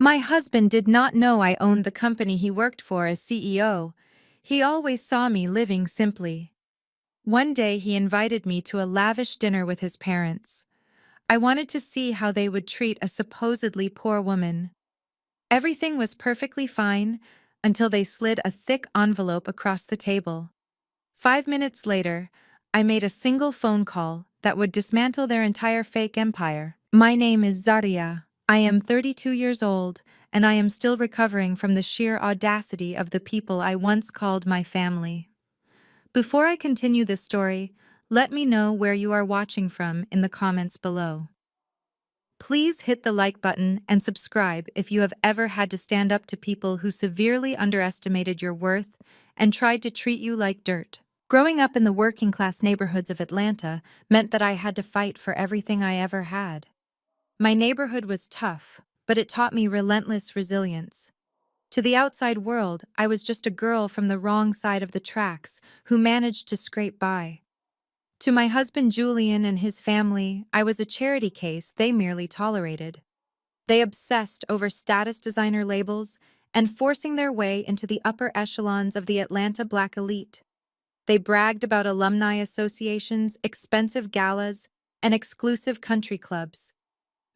My husband did not know I owned the company he worked for as CEO. He always saw me living simply. One day he invited me to a lavish dinner with his parents. I wanted to see how they would treat a supposedly poor woman. Everything was perfectly fine until they slid a thick envelope across the table. 5 minutes later, I made a single phone call that would dismantle their entire fake empire. My name is Zaria. I am 32 years old, and I am still recovering from the sheer audacity of the people I once called my family. Before I continue this story, let me know where you are watching from in the comments below. Please hit the like button and subscribe if you have ever had to stand up to people who severely underestimated your worth and tried to treat you like dirt. Growing up in the working-class neighborhoods of Atlanta meant that I had to fight for everything I ever had. My neighborhood was tough, but it taught me relentless resilience. To the outside world, I was just a girl from the wrong side of the tracks who managed to scrape by. To my husband Julian and his family, I was a charity case they merely tolerated. They obsessed over status designer labels and forcing their way into the upper echelons of the Atlanta Black elite. They bragged about alumni associations, expensive galas, and exclusive country clubs.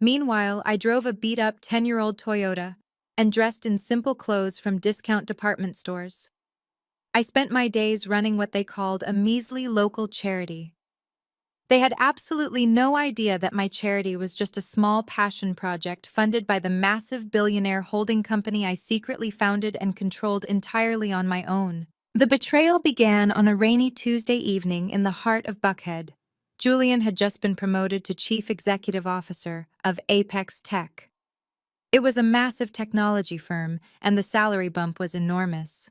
Meanwhile, I drove a beat-up 10-year-old Toyota and dressed in simple clothes from discount department stores. I spent my days running what they called a measly local charity. They had absolutely no idea that my charity was just a small passion project funded by the massive billionaire holding company I secretly founded and controlled entirely on my own. The betrayal began on a rainy Tuesday evening in the heart of Buckhead. Julian had just been promoted to Chief Executive Officer of Apex Tech. It was a massive technology firm, and the salary bump was enormous.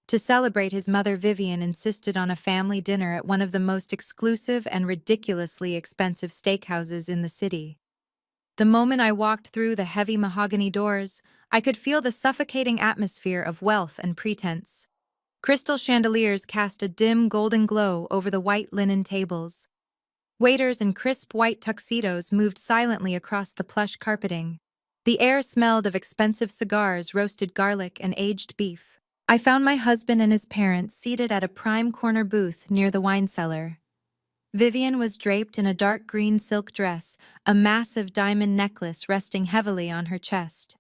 To celebrate, his mother Vivian insisted on a family dinner at one of the most exclusive and ridiculously expensive steakhouses in the city. The moment I walked through the heavy mahogany doors, I could feel the suffocating atmosphere of wealth and pretense. Crystal chandeliers cast a dim golden glow over the white linen tables. Waiters in crisp white tuxedos moved silently across the plush carpeting. The air smelled of expensive cigars, roasted garlic, and aged beef. I found my husband and his parents seated at a prime corner booth near the wine cellar. Vivian was draped in a dark green silk dress, a massive diamond necklace resting heavily on her chest.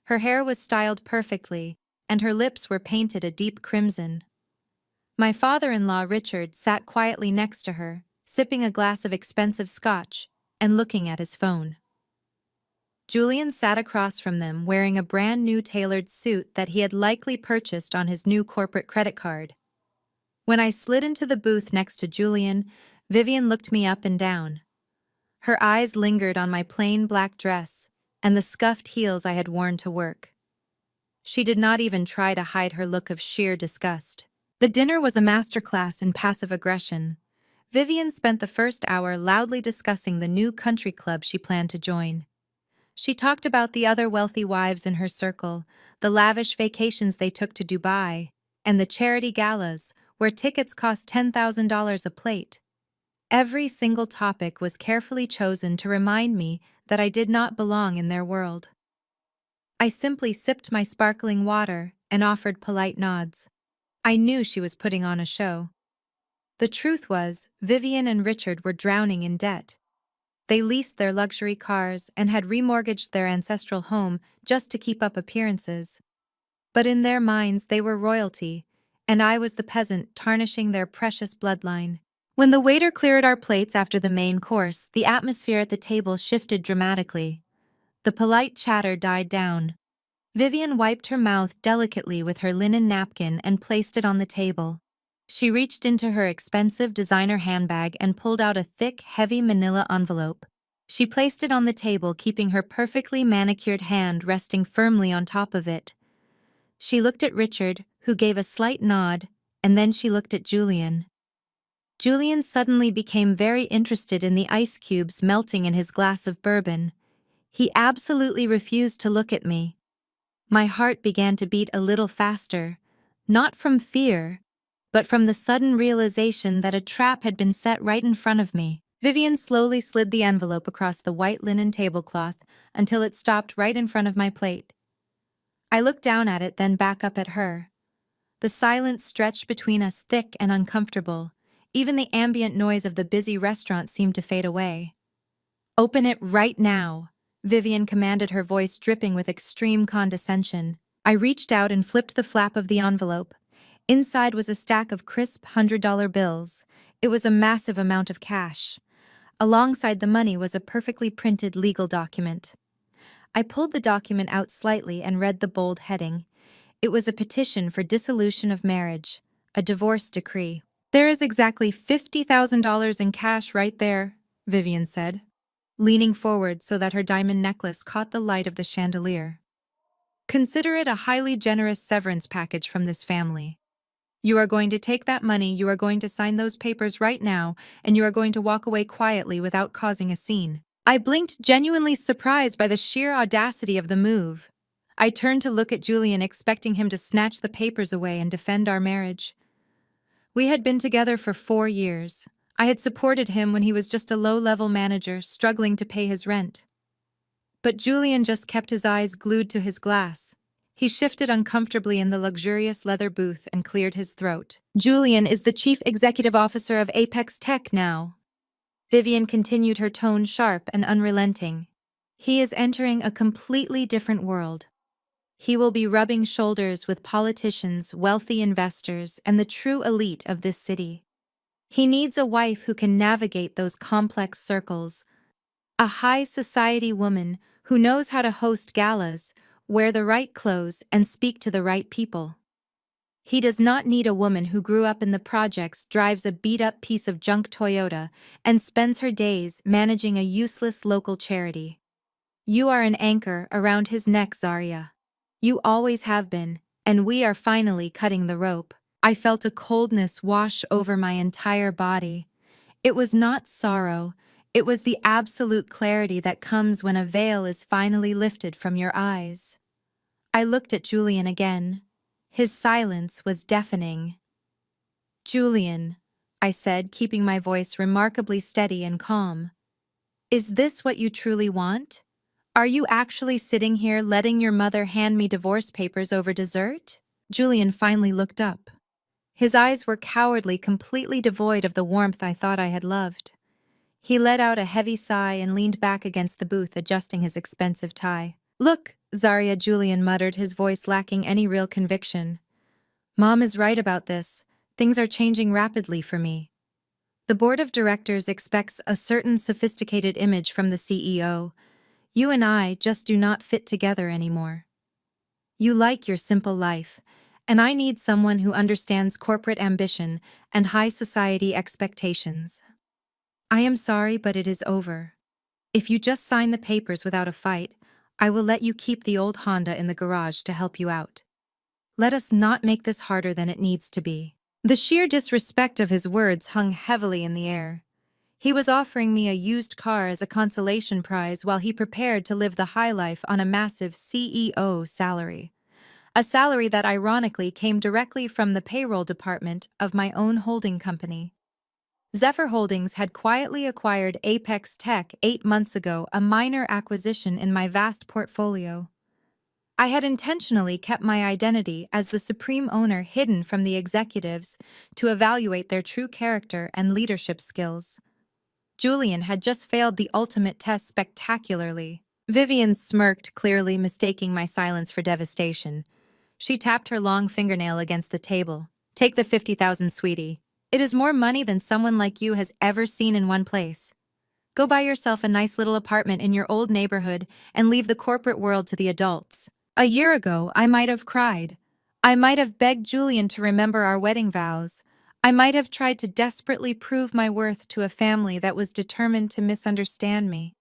Her hair was styled perfectly, and her lips were painted a deep crimson. My father-in-law, Richard, sat quietly next to her, sipping a glass of expensive scotch and looking at his phone. Julian sat across from them wearing a brand-new tailored suit that he had likely purchased on his new corporate credit card. When I slid into the booth next to Julian, Vivian looked me up and down. Her eyes lingered on my plain black dress and the scuffed heels I had worn to work. She did not even try to hide her look of sheer disgust. The dinner was a masterclass in passive aggression. Vivian spent the first hour loudly discussing the new country club she planned to join. She talked about the other wealthy wives in her circle, the lavish vacations they took to Dubai, and the charity galas, where tickets cost $10,000 a plate. Every single topic was carefully chosen to remind me that I did not belong in their world. I simply sipped my sparkling water and offered polite nods. I knew she was putting on a show. The truth was, Vivian and Richard were drowning in debt. They leased their luxury cars and had remortgaged their ancestral home just to keep up appearances. But in their minds, they were royalty, and I was the peasant tarnishing their precious bloodline. When the waiter cleared our plates after the main course, the atmosphere at the table shifted dramatically. The polite chatter died down. Vivian wiped her mouth delicately with her linen napkin and placed it on the table. She reached into her expensive designer handbag and pulled out a thick, heavy manila envelope. She placed it on the table, keeping her perfectly manicured hand resting firmly on top of it. She looked at Richard, who gave a slight nod, and then she looked at Julian. Julian suddenly became very interested in the ice cubes melting in his glass of bourbon. He absolutely refused to look at me. My heart began to beat a little faster, not from fear, but from the sudden realization that a trap had been set right in front of me. Vivian slowly slid the envelope across the white linen tablecloth until it stopped right in front of my plate. I looked down at it, then back up at her. The silence stretched between us thick and uncomfortable. Even the ambient noise of the busy restaurant seemed to fade away. "Open it right now," Vivian commanded, her voice dripping with extreme condescension. I reached out and flipped the flap of the envelope. Inside was a stack of crisp $100 bills. It was a massive amount of cash. Alongside the money was a perfectly printed legal document. I pulled the document out slightly and read the bold heading. It was a petition for dissolution of marriage, a divorce decree. "There is exactly $50,000 in cash right there," Vivian said, leaning forward so that her diamond necklace caught the light of the chandelier. "Consider it a highly generous severance package from this family. You are going to take that money, you are going to sign those papers right now, and you are going to walk away quietly without causing a scene." I blinked, genuinely surprised by the sheer audacity of the move. I turned to look at Julian, expecting him to snatch the papers away and defend our marriage. We had been together for 4 years. I had supported him when he was just a low-level manager, struggling to pay his rent. But Julian just kept his eyes glued to his glass. He shifted uncomfortably in the luxurious leather booth and cleared his throat. "Julian is the chief executive officer of Apex Tech now." Vivian continued, her tone sharp and unrelenting. "He is entering a completely different world. He will be rubbing shoulders with politicians, wealthy investors, and the true elite of this city. He needs a wife who can navigate those complex circles, a high society woman who knows how to host galas, wear the right clothes, and speak to the right people. He does not need a woman who grew up in the projects, drives a beat-up piece of junk Toyota, and spends her days managing a useless local charity. You are an anchor around his neck, Zarya. You always have been, and we are finally cutting the rope." I felt a coldness wash over my entire body. It was not sorrow, it was the absolute clarity that comes when a veil is finally lifted from your eyes. I looked at Julian again. His silence was deafening. "Julian," I said, keeping my voice remarkably steady and calm, "is this what you truly want? Are you actually sitting here letting your mother hand me divorce papers over dessert?" Julian finally looked up. His eyes were cowardly, completely devoid of the warmth I thought I had loved. He let out a heavy sigh and leaned back against the booth, adjusting his expensive tie. "Look, Zarya," Julian muttered, his voice lacking any real conviction. "Mom is right about this. Things are changing rapidly for me. The board of directors expects a certain sophisticated image from the CEO. You and I just do not fit together anymore. You like your simple life, and I need someone who understands corporate ambition and high society expectations. I am sorry, but it is over. If you just sign the papers without a fight, I will let you keep the old Honda in the garage to help you out. Let us not make this harder than it needs to be." The sheer disrespect of his words hung heavily in the air. He was offering me a used car as a consolation prize while he prepared to live the high life on a massive CEO salary. A salary that ironically came directly from the payroll department of my own holding company. Zephyr Holdings had quietly acquired Apex Tech 8 months ago, a minor acquisition in my vast portfolio. I had intentionally kept my identity as the supreme owner hidden from the executives to evaluate their true character and leadership skills. Julian had just failed the ultimate test spectacularly. Vivian smirked, clearly mistaking my silence for devastation. She tapped her long fingernail against the table. "Take the 50,000, sweetie. It is more money than someone like you has ever seen in one place. Go buy yourself a nice little apartment in your old neighborhood and leave the corporate world to the adults." A year ago, I might have cried. I might have begged Julian to remember our wedding vows. I might have tried to desperately prove my worth to a family that was determined to misunderstand me.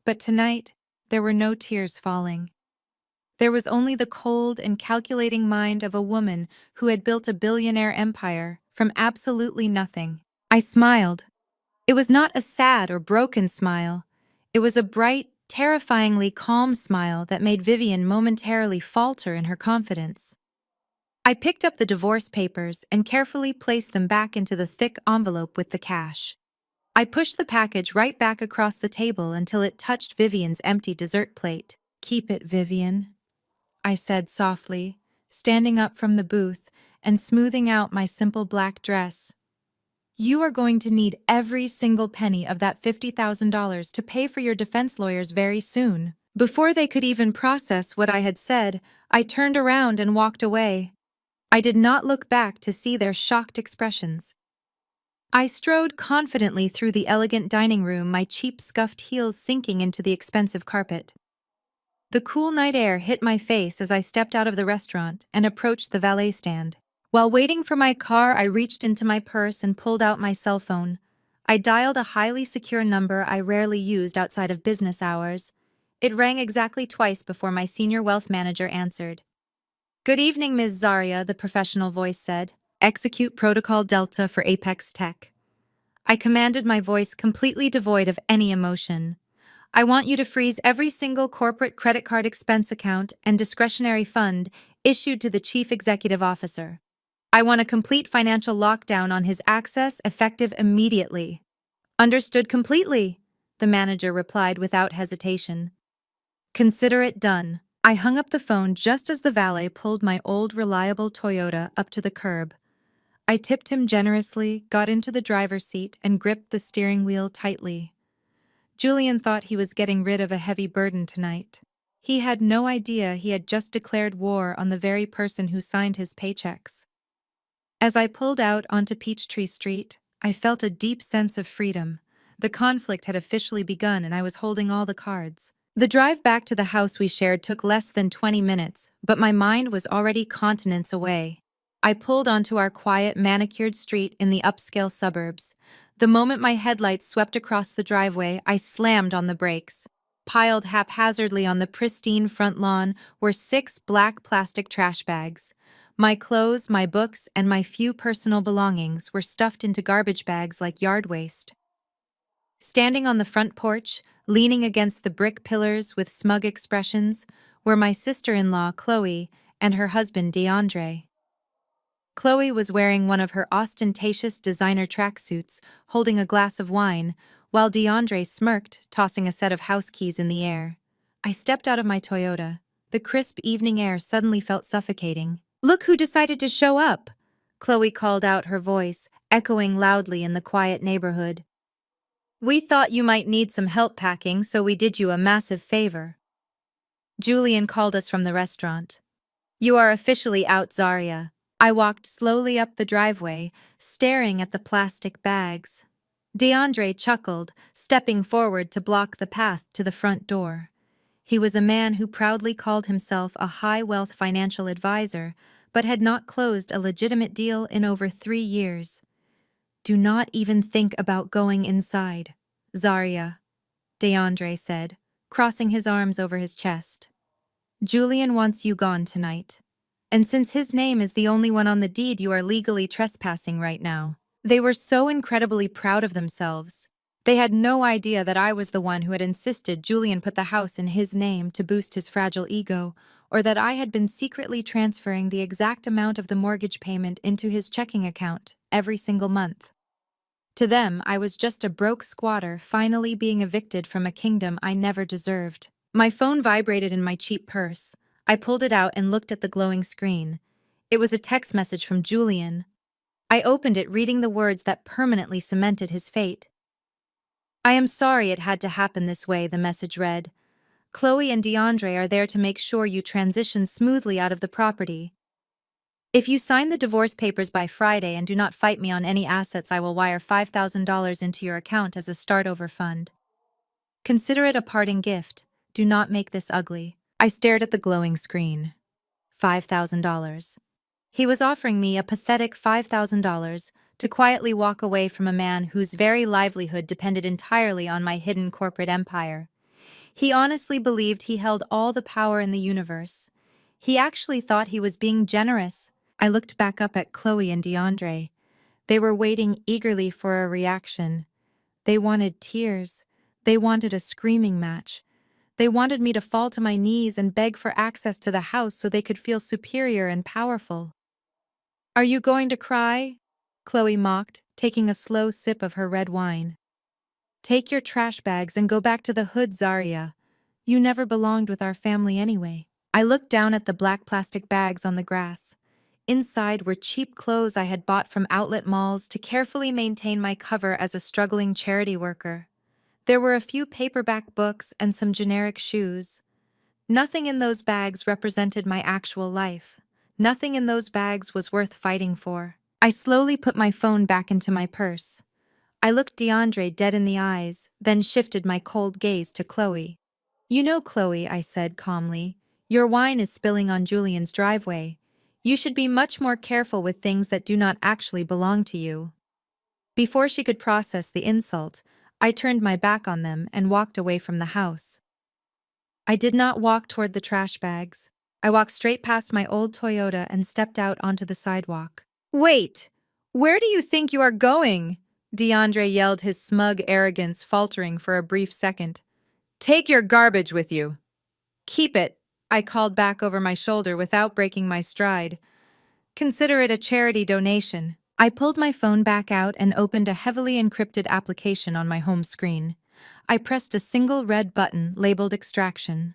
But tonight, there were no tears falling. There was only the cold and calculating mind of a woman who had built a billionaire empire from absolutely nothing. I smiled. It was not a sad or broken smile. It was a bright, terrifyingly calm smile that made Vivian momentarily falter in her confidence. I picked up the divorce papers and carefully placed them back into the thick envelope with the cash. I pushed the package right back across the table until it touched Vivian's empty dessert plate. "Keep it, Vivian," I said softly, standing up from the booth and smoothing out my simple black dress. "You are going to need every single penny of that $50,000 to pay for your defense lawyers very soon." Before they could even process what I had said, I turned around and walked away. I did not look back to see their shocked expressions. I strode confidently through the elegant dining room, my cheap scuffed heels sinking into the expensive carpet. The cool night air hit my face as I stepped out of the restaurant and approached the valet stand. While waiting for my car, I reached into my purse and pulled out my cell phone. I dialed a highly secure number I rarely used outside of business hours. It rang exactly twice before my senior wealth manager answered. "Good evening, Ms. Zaria," the professional voice said. "Execute Protocol Delta for Apex Tech." I commanded, my voice completely devoid of any emotion. "I want you to freeze every single corporate credit card expense account and discretionary fund issued to the Chief Executive Officer. I want a complete financial lockdown on his access, effective immediately." "Understood completely," the manager replied without hesitation. "Consider it done." I hung up the phone just as the valet pulled my old reliable Toyota up to the curb. I tipped him generously, got into the driver's seat, and gripped the steering wheel tightly. Julian thought he was getting rid of a heavy burden tonight. He had no idea he had just declared war on the very person who signed his paychecks. As I pulled out onto Peachtree Street, I felt a deep sense of freedom. The conflict had officially begun and I was holding all the cards. The drive back to the house we shared took less than 20 minutes, but my mind was already continents away. I pulled onto our quiet, manicured street in the upscale suburbs. The moment my headlights swept across the driveway, I slammed on the brakes. Piled haphazardly on the pristine front lawn were 6 black plastic trash bags. My clothes, my books, and my few personal belongings were stuffed into garbage bags like yard waste. Standing on the front porch, leaning against the brick pillars with smug expressions, were my sister-in-law, Chloe, and her husband, DeAndre. Chloe was wearing one of her ostentatious designer tracksuits, holding a glass of wine, while DeAndre smirked, tossing a set of house keys in the air. I stepped out of my Toyota. The crisp evening air suddenly felt suffocating. "Look who decided to show up!" Chloe called out, her voice echoing loudly in the quiet neighborhood. "We thought you might need some help packing, so we did you a massive favor." Julian called us from the restaurant. "You are officially out, Zaria." I walked slowly up the driveway, staring at the plastic bags. DeAndre chuckled, stepping forward to block the path to the front door. He was a man who proudly called himself a high-wealth financial advisor, but had not closed a legitimate deal in over 3 years. "Do not even think about going inside, Zaria," DeAndre said, crossing his arms over his chest. "Julian wants you gone tonight. And since his name is the only one on the deed, you are legally trespassing right now." They were so incredibly proud of themselves. They had no idea that I was the one who had insisted Julian put the house in his name to boost his fragile ego, or that I had been secretly transferring the exact amount of the mortgage payment into his checking account every single month. To them, I was just a broke squatter finally being evicted from a kingdom I never deserved. My phone vibrated in my cheap purse. I pulled it out and looked at the glowing screen. It was a text message from Julian. I opened it, reading the words that permanently cemented his fate. "I am sorry it had to happen this way," the message read. "Chloe and DeAndre are there to make sure you transition smoothly out of the property. If you sign the divorce papers by Friday and do not fight me on any assets, I will wire $5,000 into your account as a start-over fund. Consider it a parting gift. Do not make this ugly." I stared at the glowing screen. $5,000. He was offering me a pathetic $5,000 to quietly walk away from a man whose very livelihood depended entirely on my hidden corporate empire. He honestly believed he held all the power in the universe. He actually thought he was being generous. I looked back up at Chloe and DeAndre. They were waiting eagerly for a reaction. They wanted tears. They wanted a screaming match. They wanted me to fall to my knees and beg for access to the house so they could feel superior and powerful. "Are you going to cry?" Chloe mocked, taking a slow sip of her red wine. Take your trash bags and go back to the hood, Zaria. You never belonged with our family anyway. I looked down at the black plastic bags on the grass. Inside were cheap clothes I had bought from outlet malls to carefully maintain my cover as a struggling charity worker. There were a few paperback books and some generic shoes. Nothing in those bags represented my actual life. Nothing in those bags was worth fighting for. I slowly put my phone back into my purse. I looked DeAndre dead in the eyes, then shifted my cold gaze to Chloe. You know, Chloe, I said calmly, your wine is spilling on Julian's driveway. You should be much more careful with things that do not actually belong to you. Before she could process the insult, I turned my back on them and walked away from the house. I did not walk toward the trash bags. I walked straight past my old Toyota and stepped out onto the sidewalk. Wait! Where do you think you are going? DeAndre yelled, his smug arrogance faltering for a brief second. Take your garbage with you. Keep it, I called back over my shoulder without breaking my stride. Consider it a charity donation. I pulled my phone back out and opened a heavily encrypted application on my home screen. I pressed a single red button labeled Extraction.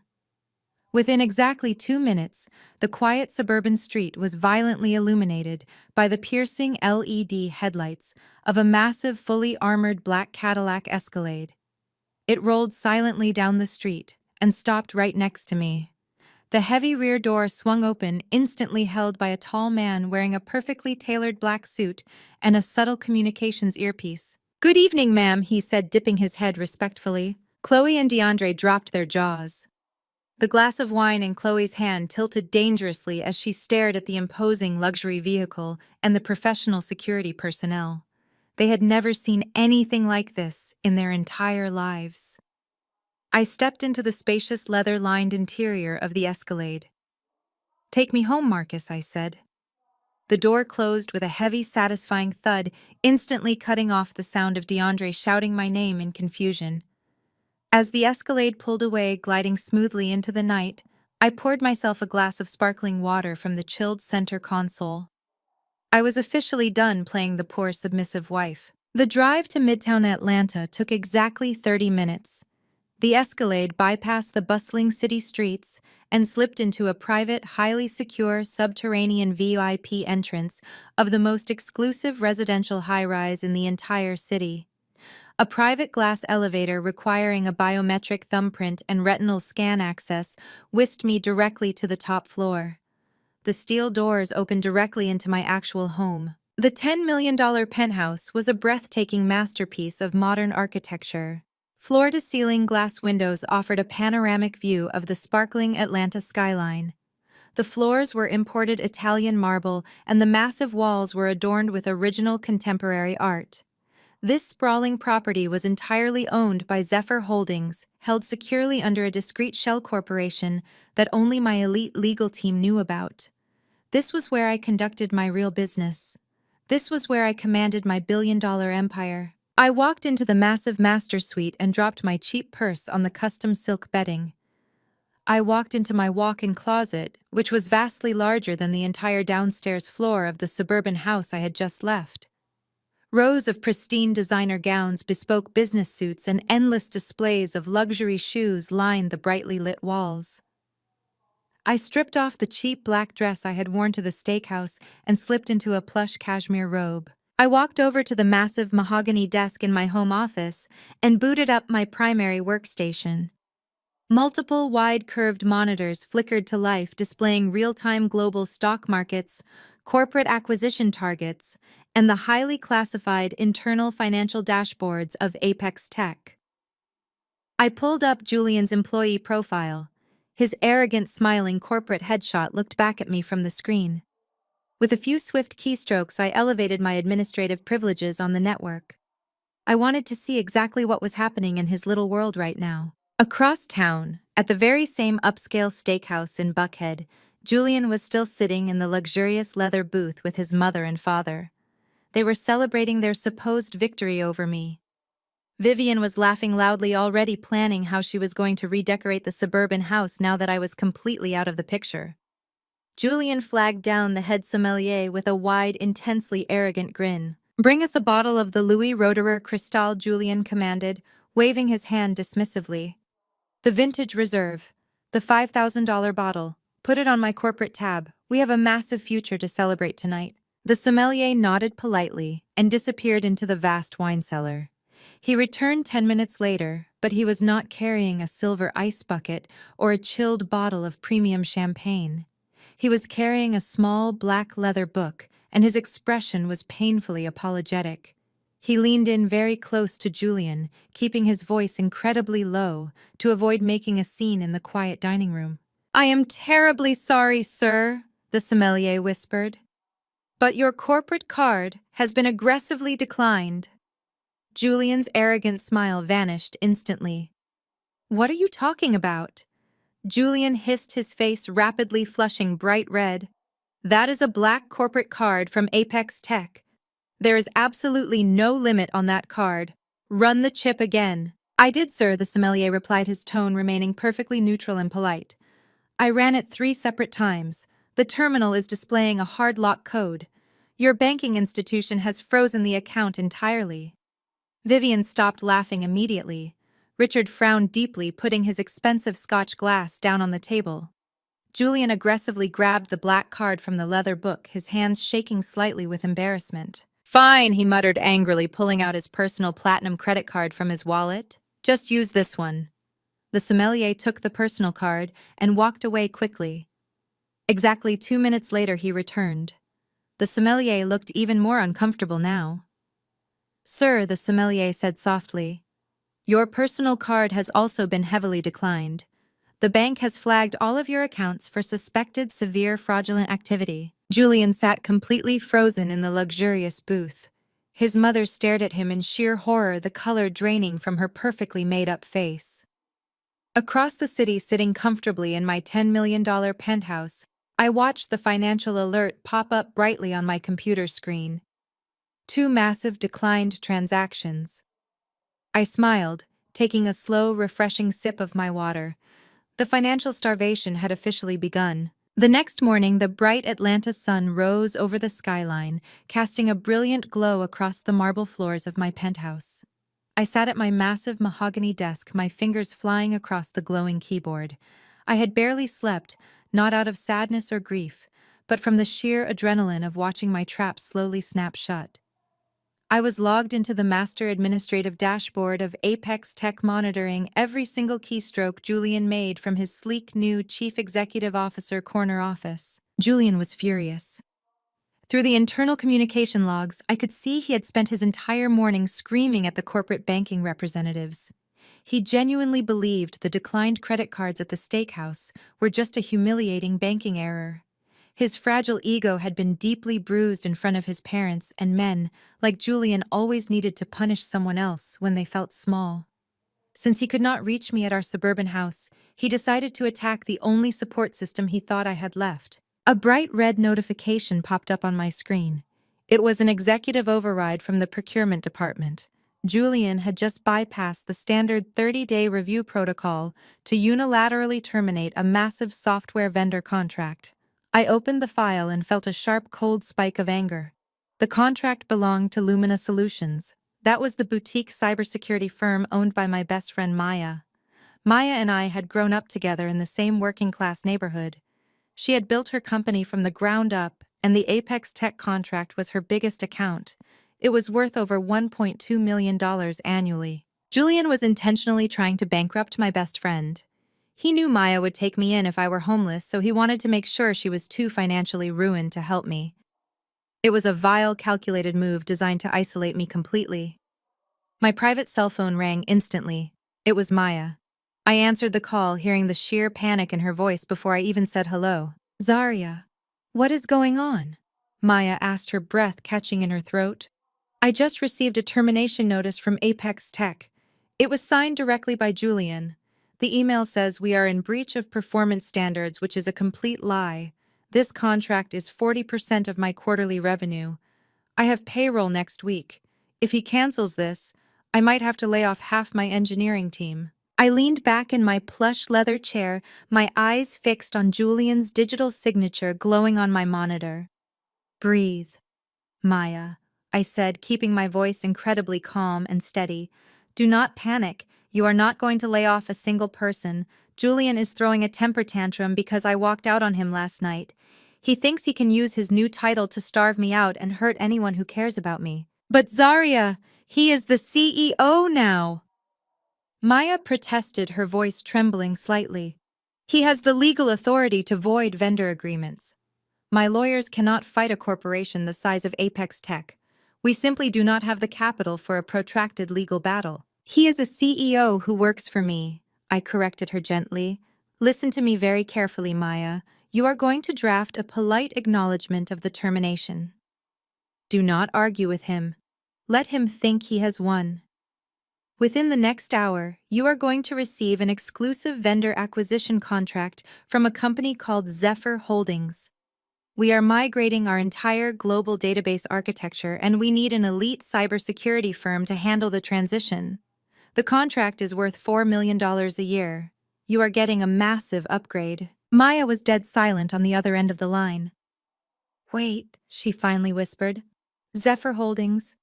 Within exactly 2 minutes, the quiet suburban street was violently illuminated by the piercing LED headlights of a massive, fully armored black Cadillac Escalade. It rolled silently down the street and stopped right next to me. The heavy rear door swung open, instantly held by a tall man wearing a perfectly tailored black suit and a subtle communications earpiece. "Good evening, ma'am," he said, dipping his head respectfully. Chloe and DeAndre dropped their jaws. The glass of wine in Chloe's hand tilted dangerously as she stared at the imposing luxury vehicle and the professional security personnel. They had never seen anything like this in their entire lives. I stepped into the spacious leather-lined interior of the Escalade. "Take me home, Marcus," I said. The door closed with a heavy, satisfying thud, instantly cutting off the sound of DeAndre shouting my name in confusion. As the Escalade pulled away, gliding smoothly into the night, I poured myself a glass of sparkling water from the chilled center console. I was officially done playing the poor, submissive wife. The drive to Midtown Atlanta took exactly 30 minutes. The Escalade bypassed the bustling city streets and slipped into a private, highly secure, subterranean VIP entrance of the most exclusive residential high-rise in the entire city. A private glass elevator requiring a biometric thumbprint and retinal scan access whisked me directly to the top floor. The steel doors opened directly into my actual home. The $10 million penthouse was a breathtaking masterpiece of modern architecture. Floor-to-ceiling glass windows offered a panoramic view of the sparkling Atlanta skyline. The floors were imported Italian marble, and the massive walls were adorned with original contemporary art. This sprawling property was entirely owned by Zephyr Holdings, held securely under a discreet shell corporation that only my elite legal team knew about. This was where I conducted my real business. This was where I commanded my billion-dollar empire. I walked into the massive master suite and dropped my cheap purse on the custom silk bedding. I walked into my walk-in closet, which was vastly larger than the entire downstairs floor of the suburban house I had just left. Rows of pristine designer gowns, bespoke business suits, and endless displays of luxury shoes lined the brightly lit walls. I stripped off the cheap black dress I had worn to the steakhouse and slipped into a plush cashmere robe. I walked over to the massive mahogany desk in my home office and booted up my primary workstation. Multiple wide-curved monitors flickered to life, displaying real-time global stock markets, corporate acquisition targets, and the highly classified internal financial dashboards of Apex Tech. I pulled up Julian's employee profile. His arrogant, smiling corporate headshot looked back at me from the screen. With a few swift keystrokes, I elevated my administrative privileges on the network. I wanted to see exactly what was happening in his little world right now. Across town, at the very same upscale steakhouse in Buckhead, Julian was still sitting in the luxurious leather booth with his mother and father. They were celebrating their supposed victory over me. Vivian was laughing loudly, already planning how she was going to redecorate the suburban house now that I was completely out of the picture. Julian flagged down the head sommelier with a wide, intensely arrogant grin. "Bring us a bottle of the Louis Roederer Cristal," Julian commanded, waving his hand dismissively. The vintage reserve. The $5,000 bottle. Put it on my corporate tab. We have a massive future to celebrate tonight. The sommelier nodded politely and disappeared into the vast wine cellar. He returned 10 minutes later, but he was not carrying a silver ice bucket or a chilled bottle of premium champagne. He was carrying a small black leather book, and his expression was painfully apologetic. He leaned in very close to Julian, keeping his voice incredibly low to avoid making a scene in the quiet dining room. "I am terribly sorry, sir," the sommelier whispered, "but your corporate card has been aggressively declined." Julian's arrogant smile vanished instantly. "What are you talking about?" Julian hissed, his face rapidly flushing bright red. "That is a black corporate card from Apex Tech. There is absolutely no limit on that card. Run the chip again." "I did, sir," the sommelier replied, his tone remaining perfectly neutral and polite. "I ran it 3 separate times. The terminal is displaying a hard lock code. Your banking institution has frozen the account entirely." Vivian stopped laughing immediately. Richard frowned deeply, putting his expensive Scotch glass down on the table. Julian aggressively grabbed the black card from the leather book, his hands shaking slightly with embarrassment. "Fine," he muttered angrily, pulling out his personal platinum credit card from his wallet. "Just use this one." The sommelier took the personal card and walked away quickly. Exactly 2 minutes later he returned. The sommelier looked even more uncomfortable now. "Sir," the sommelier said softly, "your personal card has also been heavily declined. The bank has flagged all of your accounts for suspected severe fraudulent activity." Julian sat completely frozen in the luxurious booth. His mother stared at him in sheer horror, the color draining from her perfectly made-up face. Across the city, sitting comfortably in my $10 million penthouse, I watched the financial alert pop up brightly on my computer screen. 2 massive declined transactions. I smiled, taking a slow, refreshing sip of my water. The financial starvation had officially begun. The next morning, the bright Atlanta sun rose over the skyline, casting a brilliant glow across the marble floors of my penthouse. I sat at my massive mahogany desk, my fingers flying across the glowing keyboard. I had barely slept, not out of sadness or grief, but from the sheer adrenaline of watching my trap slowly snap shut. I was logged into the master administrative dashboard of Apex Tech, monitoring every single keystroke Julian made from his sleek new Chief Executive Officer corner office. Julian was furious. Through the internal communication logs, I could see he had spent his entire morning screaming at the corporate banking representatives. He genuinely believed the declined credit cards at the steakhouse were just a humiliating banking error. His fragile ego had been deeply bruised in front of his parents, and men, like Julian, always needed to punish someone else when they felt small. Since he could not reach me at our suburban house, he decided to attack the only support system he thought I had left. A bright red notification popped up on my screen. It was an executive override from the procurement department. Julian had just bypassed the standard 30-day review protocol to unilaterally terminate a massive software vendor contract. I opened the file and felt a sharp, cold spike of anger. The contract belonged to Lumina Solutions. That was the boutique cybersecurity firm owned by my best friend Maya. Maya and I had grown up together in the same working-class neighborhood. She had built her company from the ground up, and the Apex Tech contract was her biggest account. It was worth over $1.2 million annually. Julian was intentionally trying to bankrupt my best friend. He knew Maya would take me in if I were homeless, so he wanted to make sure she was too financially ruined to help me. It was a vile, calculated move designed to isolate me completely. My private cell phone rang instantly. It was Maya. I answered the call, hearing the sheer panic in her voice before I even said hello. "Zarya, what is going on?" Maya asked, her breath catching in her throat. "I just received a termination notice from Apex Tech. It was signed directly by Julian. The email says we are in breach of performance standards, which is a complete lie. This contract is 40% of my quarterly revenue. I have payroll next week. If he cancels this, I might have to lay off half my engineering team." I leaned back in my plush leather chair, my eyes fixed on Julian's digital signature glowing on my monitor. "Breathe, Maya," I said, keeping my voice incredibly calm and steady. Do not panic. You are not going to lay off a single person. Julian is throwing a temper tantrum because I walked out on him last night. He thinks he can use his new title to starve me out and hurt anyone who cares about me. But Zarya, he is the CEO now. Maya protested, her voice trembling slightly. He has the legal authority to void vendor agreements. My lawyers cannot fight a corporation the size of Apex Tech. We simply do not have the capital for a protracted legal battle. He is a CEO who works for me, I corrected her gently. Listen to me very carefully, Maya. You are going to draft a polite acknowledgement of the termination. Do not argue with him. Let him think he has won. Within the next hour, you are going to receive an exclusive vendor acquisition contract from a company called Zephyr Holdings. We are migrating our entire global database architecture, and we need an elite cybersecurity firm to handle the transition. The contract is worth $4 million a year. You are getting a massive upgrade. Maya was dead silent on the other end of the line. Wait, she finally whispered. Zephyr Holdings.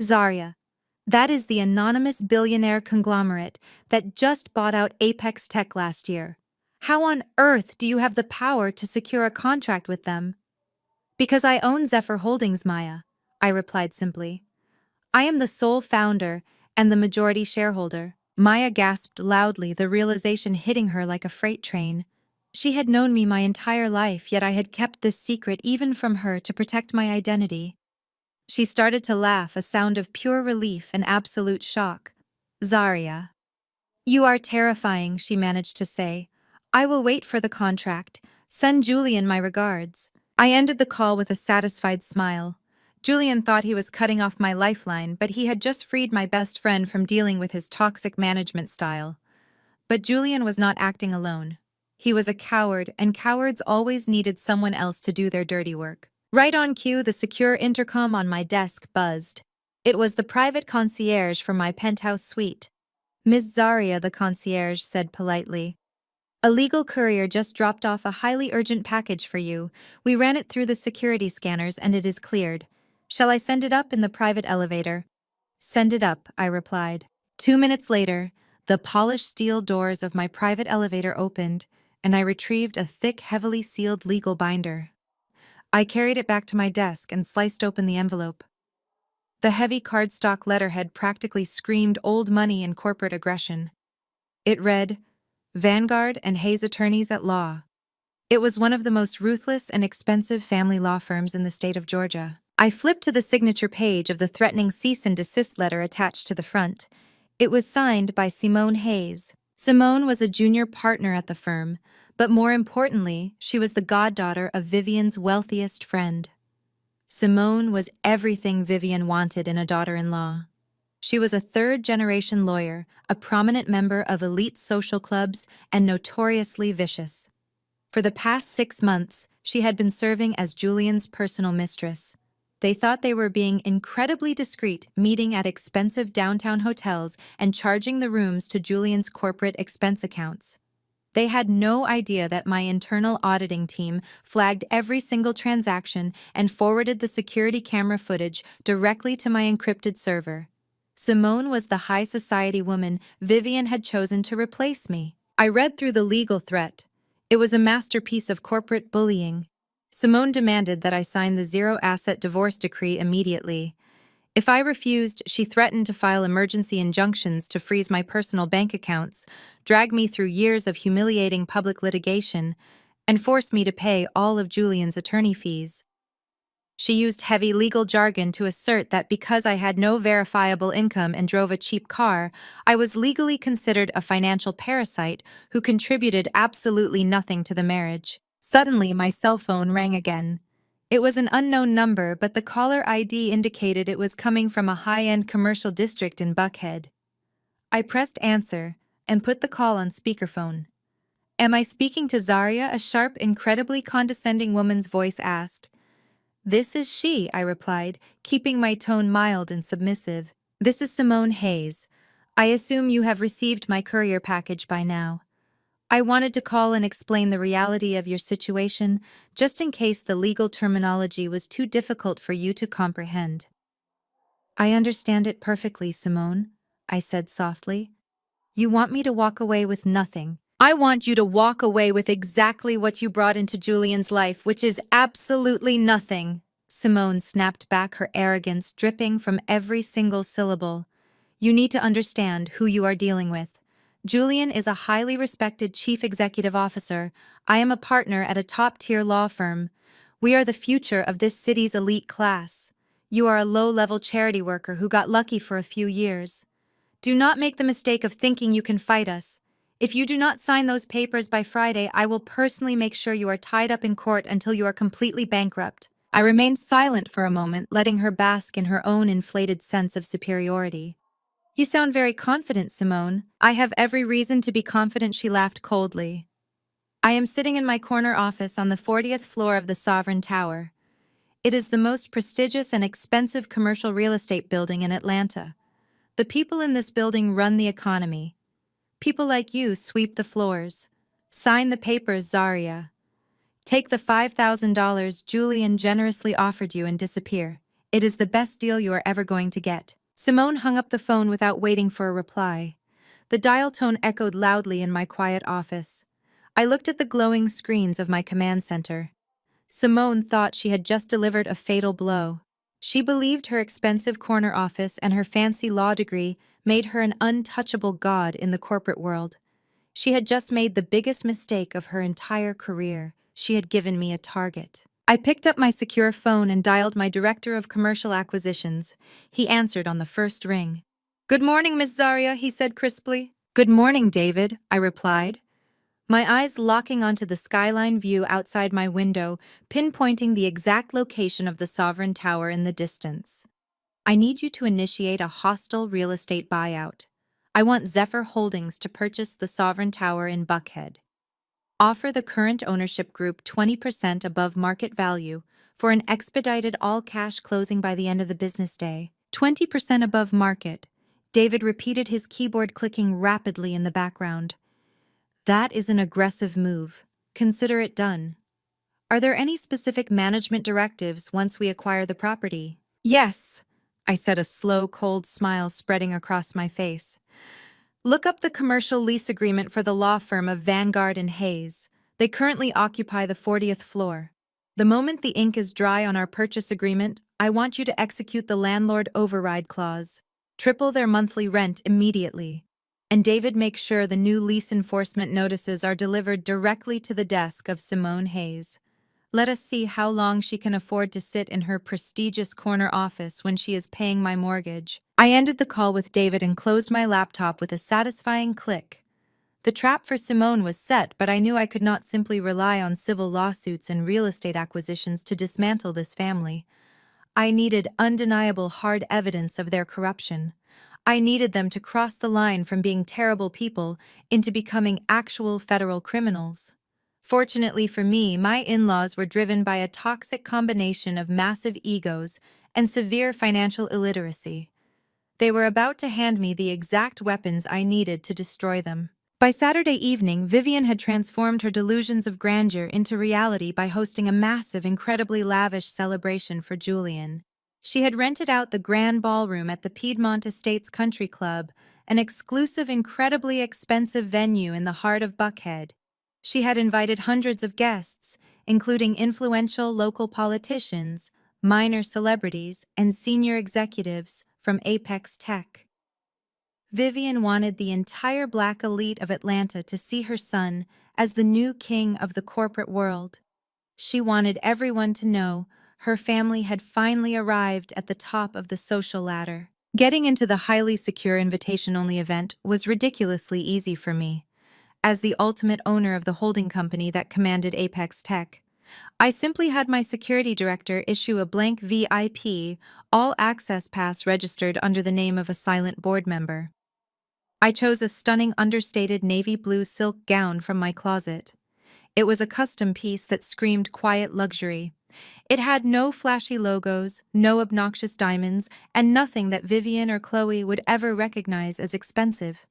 Zarya. That is the anonymous billionaire conglomerate that just bought out Apex Tech last year. How on earth do you have the power to secure a contract with them? Because I own Zephyr Holdings, Maya, I replied simply. I am the sole founder and the majority shareholder. Maya gasped loudly, the realization hitting her like a freight train. She had known me my entire life, yet I had kept this secret even from her to protect my identity. She started to laugh, a sound of pure relief and absolute shock. Zarya. You are terrifying, she managed to say. I will wait for the contract. Send Julian my regards. I ended the call with a satisfied smile. Julian thought he was cutting off my lifeline, but he had just freed my best friend from dealing with his toxic management style. But Julian was not acting alone. He was a coward, and cowards always needed someone else to do their dirty work. Right on cue, the secure intercom on my desk buzzed. It was the private concierge for my penthouse suite. Miss Zarya, the concierge said politely. A legal courier just dropped off a highly urgent package for you. We ran it through the security scanners and it is cleared. Shall I send it up in the private elevator? Send it up, I replied. 2 minutes later, the polished steel doors of my private elevator opened, and I retrieved a thick, heavily sealed legal binder. I carried it back to my desk and sliced open the envelope. The heavy cardstock letterhead practically screamed old money and corporate aggression. It read, Vanguard and Hayes Attorneys at Law. It was one of the most ruthless and expensive family law firms in the state of Georgia. I flipped to the signature page of the threatening cease and desist letter attached to the front. It was signed by Simone Hayes. Simone was a junior partner at the firm, but more importantly, she was the goddaughter of Vivian's wealthiest friend. Simone was everything Vivian wanted in a daughter-in-law. She was a third-generation lawyer, a prominent member of elite social clubs, and notoriously vicious. For the past 6 months, she had been serving as Julian's personal mistress. They thought they were being incredibly discreet, meeting at expensive downtown hotels and charging the rooms to Julian's corporate expense accounts. They had no idea that my internal auditing team flagged every single transaction and forwarded the security camera footage directly to my encrypted server. Simone was the high society woman Vivian had chosen to replace me. I read through the legal threat. It was a masterpiece of corporate bullying. Simone demanded that I sign the zero-asset divorce decree immediately. If I refused, she threatened to file emergency injunctions to freeze my personal bank accounts, drag me through years of humiliating public litigation, and force me to pay all of Julian's attorney fees. She used heavy legal jargon to assert that because I had no verifiable income and drove a cheap car, I was legally considered a financial parasite who contributed absolutely nothing to the marriage. Suddenly, my cell phone rang again. It was an unknown number, but the caller ID indicated it was coming from a high-end commercial district in Buckhead. I pressed answer and put the call on speakerphone. Am I speaking to Zarya? A sharp, incredibly condescending woman's voice asked. This is she, I replied, keeping my tone mild and submissive. This is Simone Hayes. I assume you have received my courier package by now. I wanted to call and explain the reality of your situation, just in case the legal terminology was too difficult for you to comprehend. I understand it perfectly, Simone. I said softly. You want me to walk away with nothing. I want you to walk away with exactly what you brought into Julian's life, which is absolutely nothing. Simone snapped back, her arrogance dripping from every single syllable. You need to understand who you are dealing with. Julian is a highly respected chief executive officer. I am a partner at a top-tier law firm. We are the future of this city's elite class. You are a low-level charity worker who got lucky for a few years. Do not make the mistake of thinking you can fight us. If you do not sign those papers by Friday, I will personally make sure you are tied up in court until you are completely bankrupt. I remained silent for a moment, letting her bask in her own inflated sense of superiority. You sound very confident, Simone. I have every reason to be confident, she laughed coldly. I am sitting in my corner office on the 40th floor of the Sovereign Tower. It is the most prestigious and expensive commercial real estate building in Atlanta. The people in this building run the economy. People like you sweep the floors. Sign the papers, Zaria. Take the $5,000 Julian generously offered you and disappear. It is the best deal you are ever going to get. Simone hung up the phone without waiting for a reply. The dial tone echoed loudly in my quiet office. I looked at the glowing screens of my command center. Simone thought she had just delivered a fatal blow. She believed her expensive corner office and her fancy law degree made her an untouchable god in the corporate world. She had just made the biggest mistake of her entire career. She had given me a target. I picked up my secure phone and dialed my director of commercial acquisitions. He answered on the first ring. "Good morning, Miss Zaria," he said crisply. "Good morning, David," I replied, my eyes locking onto the skyline view outside my window, pinpointing the exact location of the Sovereign Tower in the distance. "I need you to initiate a hostile real estate buyout. I want Zephyr Holdings to purchase the Sovereign Tower in Buckhead. Offer the current ownership group 20% above market value for an expedited all-cash closing by the end of the business day. 20% above market." David repeated, his keyboard clicking rapidly in the background. "That is an aggressive move. Consider it done. Are there any specific management directives once we acquire the property?" "Yes," I said, a slow, cold smile spreading across my face. "Look up the commercial lease agreement for the law firm of Vanguard and Hayes. They currently occupy the 40th floor. The moment the ink is dry on our purchase agreement, I want you to execute the landlord override clause. Triple their monthly rent immediately. And David, make sure the new lease enforcement notices are delivered directly to the desk of Simone Hayes. Let us see how long she can afford to sit in her prestigious corner office when she is paying my mortgage." I ended the call with David and closed my laptop with a satisfying click. The trap for Simone was set, but I knew I could not simply rely on civil lawsuits and real estate acquisitions to dismantle this family. I needed undeniable hard evidence of their corruption. I needed them to cross the line from being terrible people into becoming actual federal criminals. Fortunately for me, my in-laws were driven by a toxic combination of massive egos and severe financial illiteracy. They were about to hand me the exact weapons I needed to destroy them. By Saturday evening, Vivian had transformed her delusions of grandeur into reality by hosting a massive, incredibly lavish celebration for Julian. She had rented out the grand ballroom at the Piedmont Estates Country Club, an exclusive, incredibly expensive venue in the heart of Buckhead. She had invited hundreds of guests, including influential local politicians, minor celebrities, and senior executives from Apex Tech. Vivian wanted the entire Black elite of Atlanta to see her son as the new king of the corporate world. She wanted everyone to know her family had finally arrived at the top of the social ladder. Getting into the highly secure invitation-only event was ridiculously easy for me. As the ultimate owner of the holding company that commanded Apex Tech, I simply had my security director issue a blank VIP, all-access pass registered under the name of a silent board member. I chose a stunning understated navy blue silk gown from my closet. It was a custom piece that screamed quiet luxury. It had no flashy logos, no obnoxious diamonds, and nothing that Vivian or Chloe would ever recognize as expensive.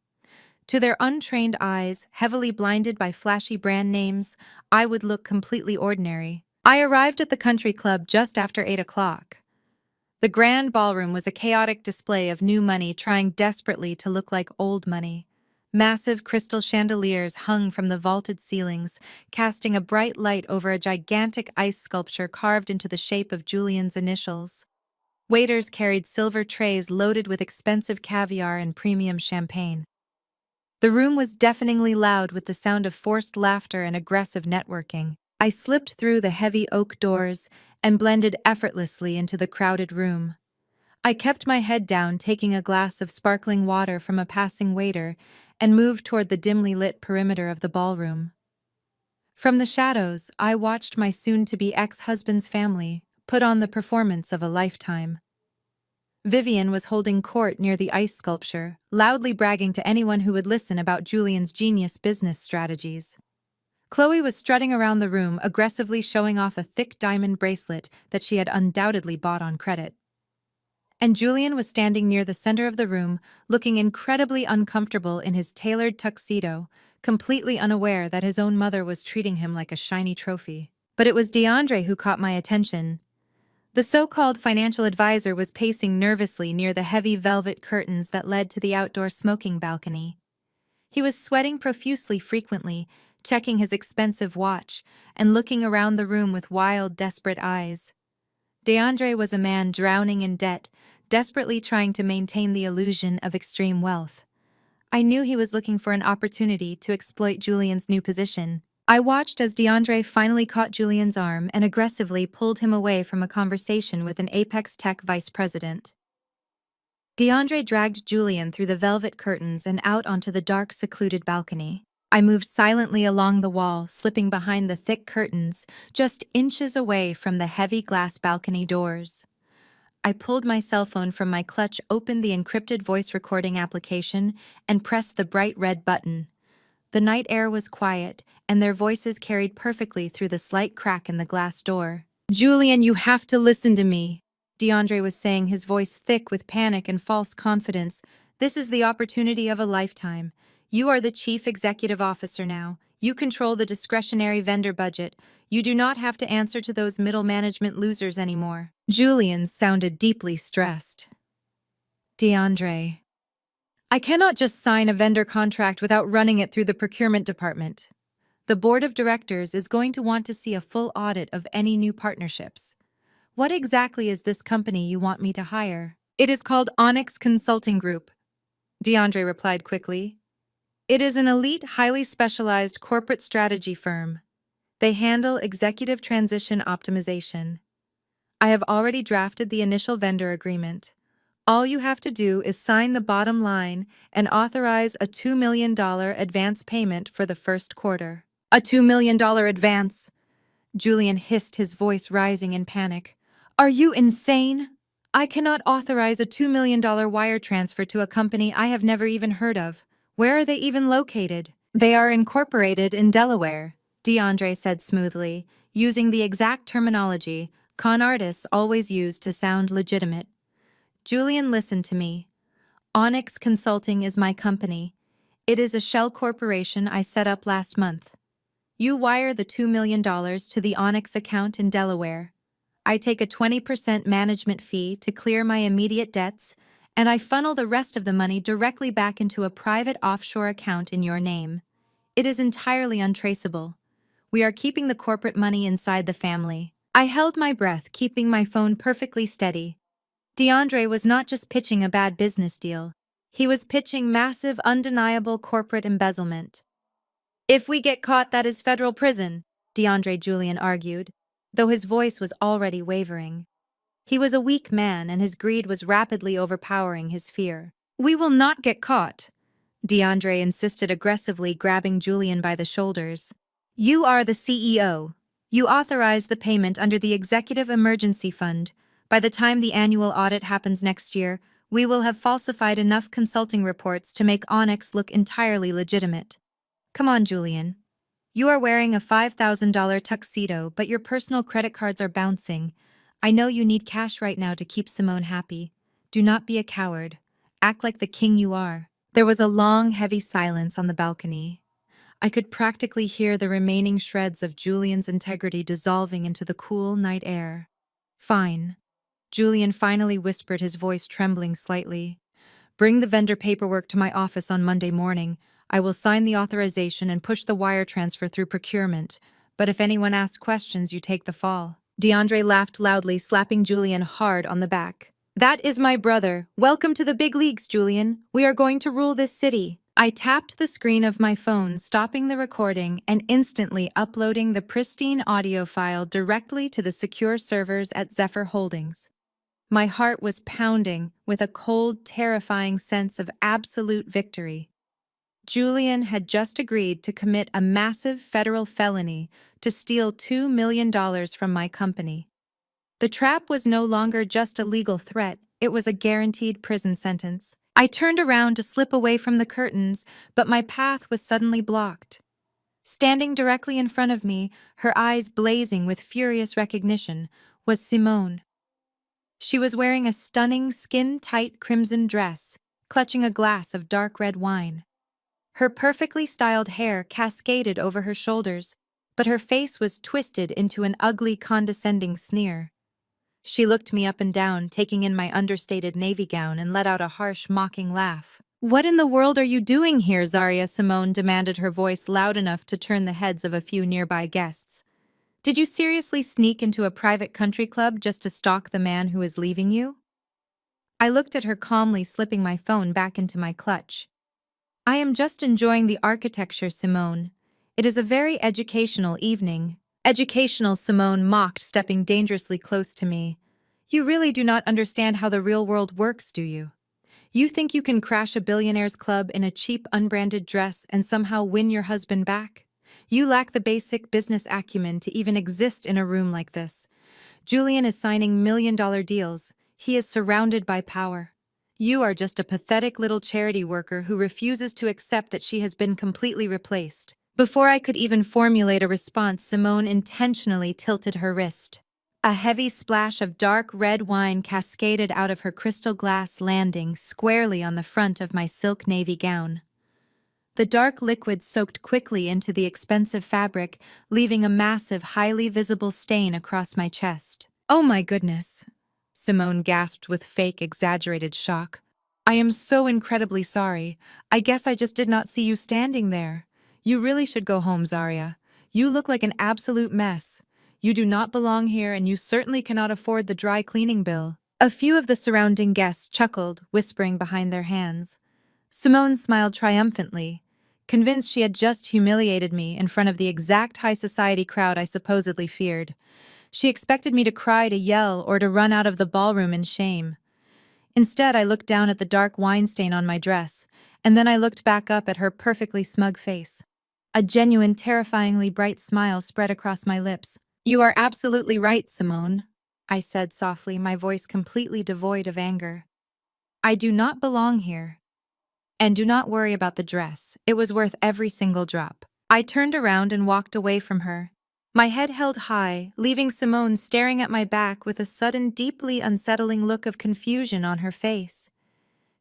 To their untrained eyes, heavily blinded by flashy brand names, I would look completely ordinary. I arrived at the country club just after 8 o'clock. The grand ballroom was a chaotic display of new money trying desperately to look like old money. Massive crystal chandeliers hung from the vaulted ceilings, casting a bright light over a gigantic ice sculpture carved into the shape of Julian's initials. Waiters carried silver trays loaded with expensive caviar and premium champagne. The room was deafeningly loud with the sound of forced laughter and aggressive networking. I slipped through the heavy oak doors and blended effortlessly into the crowded room. I kept my head down, taking a glass of sparkling water from a passing waiter, and moved toward the dimly lit perimeter of the ballroom. From the shadows, I watched my soon-to-be ex-husband's family put on the performance of a lifetime. Vivian was holding court near the ice sculpture, loudly bragging to anyone who would listen about Julian's genius business strategies. Chloe was strutting around the room, aggressively showing off a thick diamond bracelet that she had undoubtedly bought on credit. And Julian was standing near the center of the room, looking incredibly uncomfortable in his tailored tuxedo, completely unaware that his own mother was treating him like a shiny trophy. But it was DeAndre who caught my attention. The so-called financial advisor was pacing nervously near the heavy velvet curtains that led to the outdoor smoking balcony. He was sweating profusely frequently, checking his expensive watch, and looking around the room with wild, desperate eyes. DeAndre was a man drowning in debt, desperately trying to maintain the illusion of extreme wealth. I knew he was looking for an opportunity to exploit Julian's new position. I watched as DeAndre finally caught Julian's arm and aggressively pulled him away from a conversation with an Apex Tech vice president. DeAndre dragged Julian through the velvet curtains and out onto the dark, secluded balcony. I moved silently along the wall, slipping behind the thick curtains, just inches away from the heavy glass balcony doors. I pulled my cell phone from my clutch, opened the encrypted voice recording application, and pressed the bright red button. The night air was quiet, and their voices carried perfectly through the slight crack in the glass door. "Julian, you have to listen to me," DeAndre was saying, his voice thick with panic and false confidence. "This is the opportunity of a lifetime. You are the chief executive officer now. You control the discretionary vendor budget. You do not have to answer to those middle management losers anymore." Julian sounded deeply stressed. "DeAndre, I cannot just sign a vendor contract without running it through the procurement department. The board of directors is going to want to see a full audit of any new partnerships. What exactly is this company you want me to hire?" "It is called Onyx Consulting Group," DeAndre replied quickly. "It is an elite, highly specialized corporate strategy firm. They handle executive transition optimization. I have already drafted the initial vendor agreement. All you have to do is sign the bottom line and authorize a $2 million advance payment for the first quarter." "A $2 million advance?" Julian hissed, his voice rising in panic. "Are you insane? I cannot authorize a $2 million wire transfer to a company I have never even heard of. Where are they even located?" "They are incorporated in Delaware," DeAndre said smoothly, using the exact terminology con artists always use to sound legitimate. "Julian, listen to me. Onyx Consulting is my company. It is a shell corporation I set up last month. You wire the $2 million to the Onyx account in Delaware. I take a 20% management fee to clear my immediate debts, and I funnel the rest of the money directly back into a private offshore account in your name. It is entirely untraceable. We are keeping the corporate money inside the family." I held my breath, keeping my phone perfectly steady. DeAndre was not just pitching a bad business deal. He was pitching massive, undeniable corporate embezzlement. "If we get caught, that is federal prison," DeAndre Julian argued, though his voice was already wavering. He was a weak man, and his greed was rapidly overpowering his fear. "We will not get caught," DeAndre insisted, aggressively grabbing Julian by the shoulders. "You are the CEO. You authorized the payment under the Executive Emergency Fund. By the time the annual audit happens next year, we will have falsified enough consulting reports to make Onyx look entirely legitimate. Come on, Julian. You are wearing a $5,000 tuxedo, but your personal credit cards are bouncing. I know you need cash right now to keep Simone happy. Do not be a coward. Act like the king you are." There was a long, heavy silence on the balcony. I could practically hear the remaining shreds of Julian's integrity dissolving into the cool night air. "Fine. Julian finally whispered, his voice trembling slightly. "Bring the vendor paperwork to my office on Monday morning. I will sign the authorization and push the wire transfer through procurement. But if anyone asks questions, you take the fall." DeAndre laughed loudly, slapping Julian hard on the back. "That is my brother. Welcome to the big leagues, Julian. We are going to rule this city." I tapped the screen of my phone, stopping the recording and instantly uploading the pristine audio file directly to the secure servers at Zephyr Holdings. My heart was pounding with a cold, terrifying sense of absolute victory. Julian had just agreed to commit a massive federal felony to steal $2 million from my company. The trap was no longer just a legal threat, it was a guaranteed prison sentence. I turned around to slip away from the curtains, but my path was suddenly blocked. Standing directly in front of me, her eyes blazing with furious recognition, was Simone. She was wearing a stunning, skin-tight crimson dress, clutching a glass of dark red wine. Her perfectly styled hair cascaded over her shoulders, but her face was twisted into an ugly, condescending sneer. She looked me up and down, taking in my understated navy gown, and let out a harsh, mocking laugh. "What in the world are you doing here, Zaria?" Simone demanded, her voice loud enough to turn the heads of a few nearby guests. "Did you seriously sneak into a private country club just to stalk the man who is leaving you?" I looked at her calmly, slipping my phone back into my clutch. "I am just enjoying the architecture, Simone. It is a very educational evening." "Educational," Simone mocked, stepping dangerously close to me. "You really do not understand how the real world works, do you? You think you can crash a billionaire's club in a cheap, unbranded dress and somehow win your husband back? You lack the basic business acumen to even exist in a room like this. Julian is signing million-dollar deals. He is surrounded by power. You are just a pathetic little charity worker who refuses to accept that she has been completely replaced." Before I could even formulate a response, Simone intentionally tilted her wrist. A heavy splash of dark red wine cascaded out of her crystal glass, landing squarely on the front of my silk navy gown. The dark liquid soaked quickly into the expensive fabric, leaving a massive, highly visible stain across my chest. "Oh my goodness," Simone gasped with fake, exaggerated shock. "I am so incredibly sorry. I guess I just did not see you standing there. You really should go home, Zaria. You look like an absolute mess. You do not belong here, and you certainly cannot afford the dry cleaning bill." A few of the surrounding guests chuckled, whispering behind their hands. Simone smiled triumphantly, convinced she had just humiliated me in front of the exact high society crowd I supposedly feared. She expected me to cry, to yell, or to run out of the ballroom in shame. Instead, I looked down at the dark wine stain on my dress, and then I looked back up at her perfectly smug face. A genuine, terrifyingly bright smile spread across my lips. "You are absolutely right, Simone," I said softly, my voice completely devoid of anger. "I do not belong here. And do not worry about the dress. It was worth every single drop." I turned around and walked away from her, my head held high, leaving Simone staring at my back with a sudden, deeply unsettling look of confusion on her face.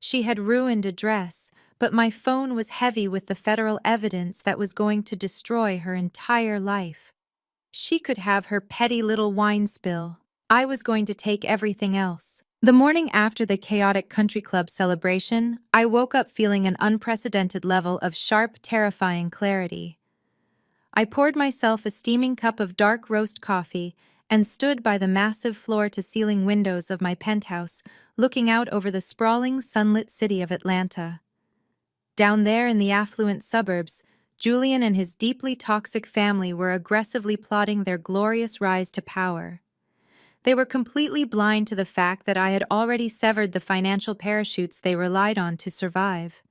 She had ruined a dress, but my phone was heavy with the federal evidence that was going to destroy her entire life. She could have her petty little wine spill. I was going to take everything else. The morning after the chaotic country club celebration, I woke up feeling an unprecedented level of sharp, terrifying clarity. I poured myself a steaming cup of dark roast coffee and stood by the massive floor-to-ceiling windows of my penthouse, looking out over the sprawling, sunlit city of Atlanta. Down there in the affluent suburbs, Julian and his deeply toxic family were aggressively plotting their glorious rise to power. They were completely blind to the fact that I had already severed the financial parachutes they relied on to survive.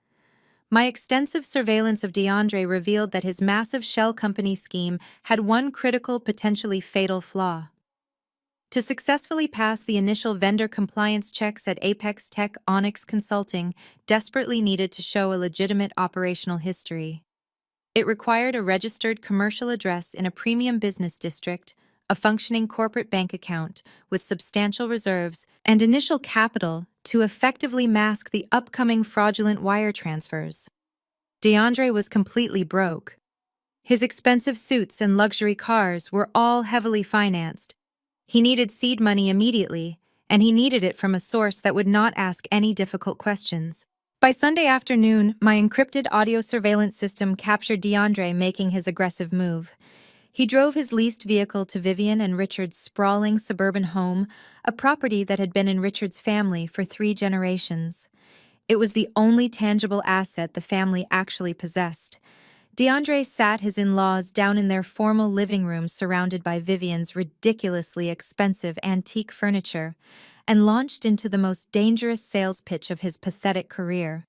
My extensive surveillance of DeAndre revealed that his massive shell company scheme had one critical, potentially fatal flaw. To successfully pass the initial vendor compliance checks at Apex Tech, Onyx Consulting desperately needed to show a legitimate operational history. It required a registered commercial address in a premium business district, a functioning corporate bank account with substantial reserves, and initial capital to effectively mask the upcoming fraudulent wire transfers. DeAndre was completely broke. His expensive suits and luxury cars were all heavily financed. He needed seed money immediately, and he needed it from a source that would not ask any difficult questions. By Sunday afternoon, my encrypted audio surveillance system captured DeAndre making his aggressive move. He drove his leased vehicle to Vivian and Richard's sprawling suburban home, a property that had been in Richard's family for 3 generations. It was the only tangible asset the family actually possessed. DeAndre sat his in-laws down in their formal living room surrounded by Vivian's ridiculously expensive antique furniture and launched into the most dangerous sales pitch of his pathetic career.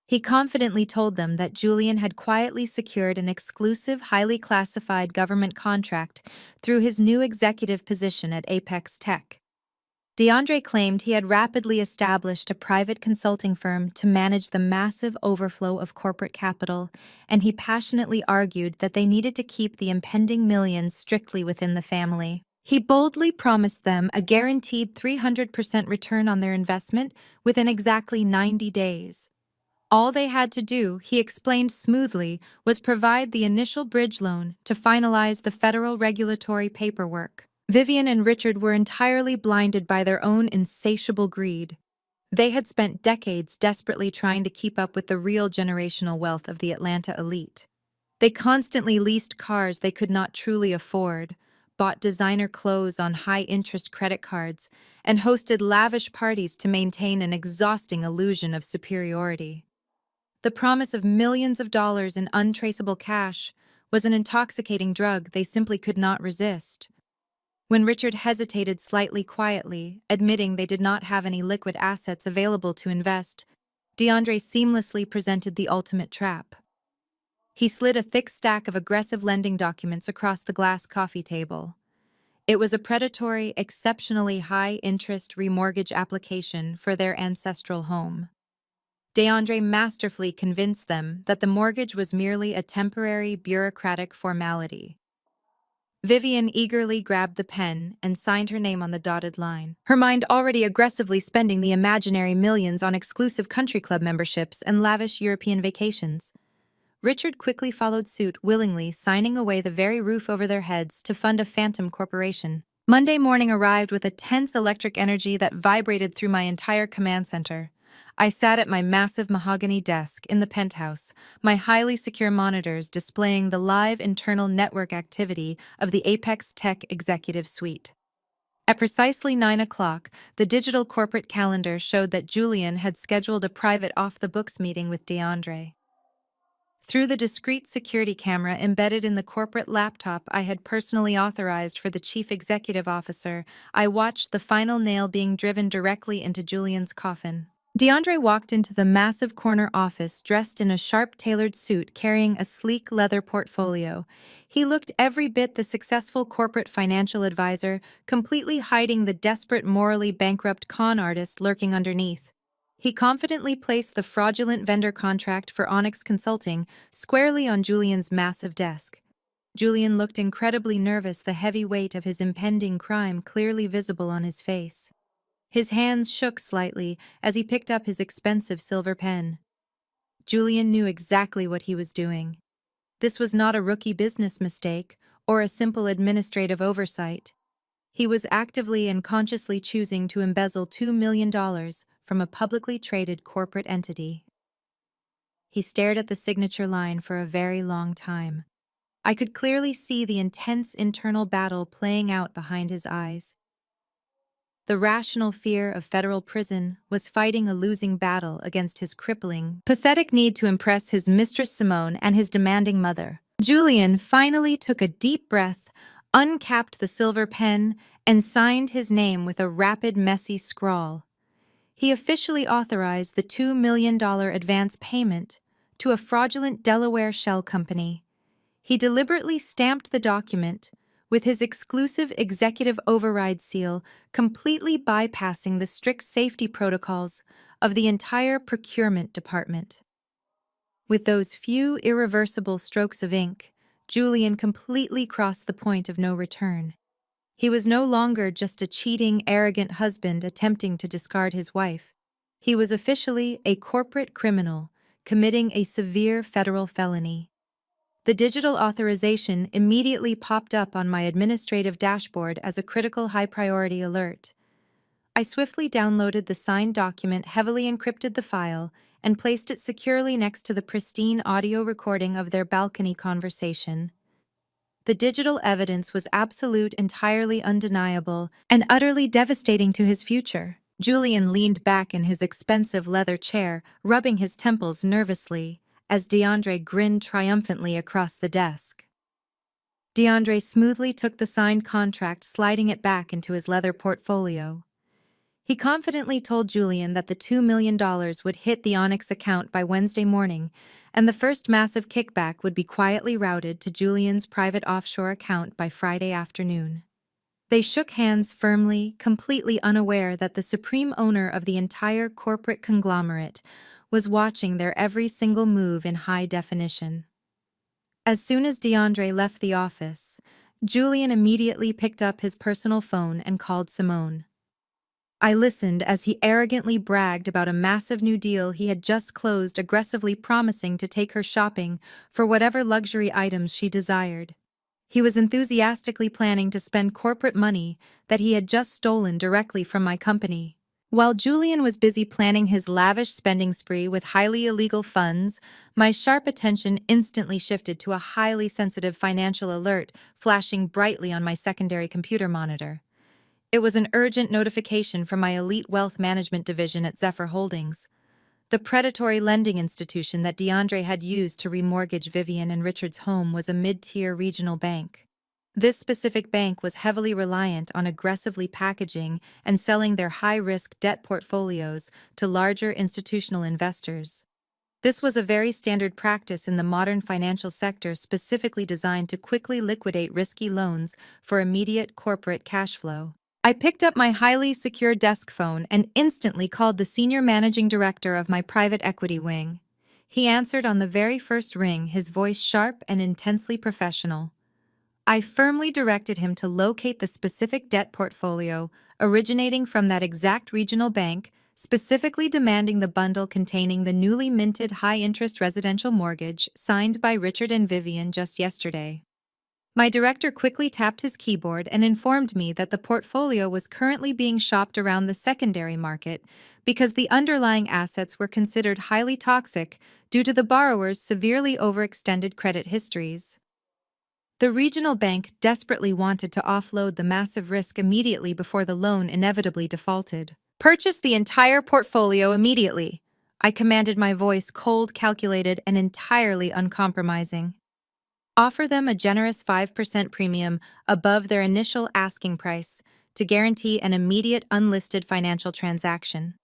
He confidently told them that Julian had quietly secured an exclusive, highly classified government contract through his new executive position at Apex Tech. DeAndre claimed he had rapidly established a private consulting firm to manage the massive overflow of corporate capital, and he passionately argued that they needed to keep the impending millions strictly within the family. He boldly promised them a guaranteed 300% return on their investment within exactly 90 days. All they had to do, he explained smoothly, was provide the initial bridge loan to finalize the federal regulatory paperwork. Vivian and Richard were entirely blinded by their own insatiable greed. They had spent decades desperately trying to keep up with the real generational wealth of the Atlanta elite. They constantly leased cars they could not truly afford, bought designer clothes on high-interest credit cards, and hosted lavish parties to maintain an exhausting illusion of superiority. The promise of millions of dollars in untraceable cash was an intoxicating drug they simply could not resist. When Richard hesitated slightly quietly, admitting they did not have any liquid assets available to invest, DeAndre seamlessly presented the ultimate trap. He slid a thick stack of aggressive lending documents across the glass coffee table. It was a predatory, exceptionally high-interest remortgage application for their ancestral home. DeAndre masterfully convinced them that the mortgage was merely a temporary bureaucratic formality. Vivian eagerly grabbed the pen and signed her name on the dotted line, her mind already aggressively spending the imaginary millions on exclusive country club memberships and lavish European vacations. Richard quickly followed suit, willingly signing away the very roof over their heads to fund a phantom corporation. Monday morning arrived with a tense electric energy that vibrated through my entire command center. I sat at my massive mahogany desk in the penthouse, my highly secure monitors displaying the live internal network activity of the Apex Tech Executive Suite. At precisely 9 o'clock, the digital corporate calendar showed that Julian had scheduled a private off-the-books meeting with DeAndre. Through the discreet security camera embedded in the corporate laptop I had personally authorized for the chief executive officer, I watched the final nail being driven directly into Julian's coffin. DeAndre walked into the massive corner office dressed in a sharp-tailored suit carrying a sleek leather portfolio. He looked every bit the successful corporate financial advisor, completely hiding the desperate, morally bankrupt con artist lurking underneath. He confidently placed the fraudulent vendor contract for Onyx Consulting squarely on Julian's massive desk. Julian looked incredibly nervous, the heavy weight of his impending crime clearly visible on his face. His hands shook slightly as he picked up his expensive silver pen. Julian knew exactly what he was doing. This was not a rookie business mistake or a simple administrative oversight. He was actively and consciously choosing to embezzle $2 million from a publicly traded corporate entity. He stared at the signature line for a very long time. I could clearly see the intense internal battle playing out behind his eyes. The rational fear of federal prison was fighting a losing battle against his crippling, pathetic need to impress his mistress Simone and his demanding mother. Julian finally took a deep breath, uncapped the silver pen, and signed his name with a rapid, messy scrawl. He officially authorized the $2 million advance payment to a fraudulent Delaware shell company. He deliberately stamped the document with his exclusive executive override seal, completely bypassing the strict safety protocols of the entire procurement department. With those few irreversible strokes of ink, Julian completely crossed the point of no return. He was no longer just a cheating, arrogant husband attempting to discard his wife. He was officially a corporate criminal committing a severe federal felony. The digital authorization immediately popped up on my administrative dashboard as a critical high-priority alert. I swiftly downloaded the signed document, heavily encrypted the file, and placed it securely next to the pristine audio recording of their balcony conversation. The digital evidence was absolute, entirely undeniable, and utterly devastating to his future. Julian leaned back in his expensive leather chair, rubbing his temples nervously, as DeAndre grinned triumphantly across the desk. DeAndre smoothly took the signed contract, sliding it back into his leather portfolio. He confidently told Julian that the $2 million would hit the Onyx account by Wednesday morning, and the first massive kickback would be quietly routed to Julian's private offshore account by Friday afternoon. They shook hands firmly, completely unaware that the supreme owner of the entire corporate conglomerate was watching their every single move in high definition. As soon as DeAndre left the office, Julian immediately picked up his personal phone and called Simone. I listened as he arrogantly bragged about a massive new deal he had just closed, aggressively promising to take her shopping for whatever luxury items she desired. He was enthusiastically planning to spend corporate money that he had just stolen directly from my company. While Julian was busy planning his lavish spending spree with highly illegal funds, my sharp attention instantly shifted to a highly sensitive financial alert flashing brightly on my secondary computer monitor. It was an urgent notification from my elite wealth management division at Zephyr Holdings, the predatory lending institution that DeAndre had used to remortgage Vivian and Richard's home. Was a mid-tier regional bank. This specific bank was heavily reliant on aggressively packaging and selling their high-risk debt portfolios to larger institutional investors. This was a very standard practice in the modern financial sector, specifically designed to quickly liquidate risky loans for immediate corporate cash flow. I picked up my highly secure desk phone and instantly called the senior managing director of my private equity wing. He answered on the very first ring, his voice sharp and intensely professional. I firmly directed him to locate the specific debt portfolio originating from that exact regional bank, specifically demanding the bundle containing the newly minted high-interest residential mortgage signed by Richard and Vivian just yesterday. My director quickly tapped his keyboard and informed me that the portfolio was currently being shopped around the secondary market because the underlying assets were considered highly toxic due to the borrower's severely overextended credit histories. The regional bank desperately wanted to offload the massive risk immediately before the loan inevitably defaulted. "Purchase the entire portfolio immediately," I commanded, my voice cold, calculated, and entirely uncompromising. Offer them a generous 5% premium above their initial asking price to guarantee an immediate unlisted financial transaction.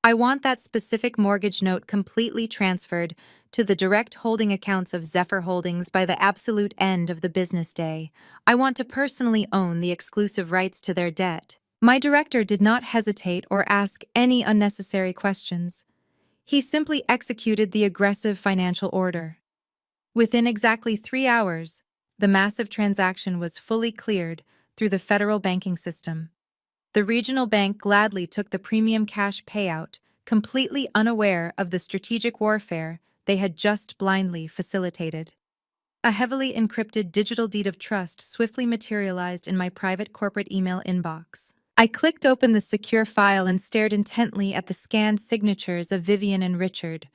I want that specific mortgage note completely transferred to the direct holding accounts of Zephyr Holdings by the absolute end of the business day. I want to personally own the exclusive rights to their debt. My director did not hesitate or ask any unnecessary questions. He simply executed the aggressive financial order. Within exactly 3 hours, the massive transaction was fully cleared through the federal banking system. The regional bank gladly took the premium cash payout, completely unaware of the strategic warfare they had just blindly facilitated. A heavily encrypted digital deed of trust swiftly materialized in my private corporate email inbox. I clicked open the secure file and stared intently at the scanned signatures of Vivian and Richard.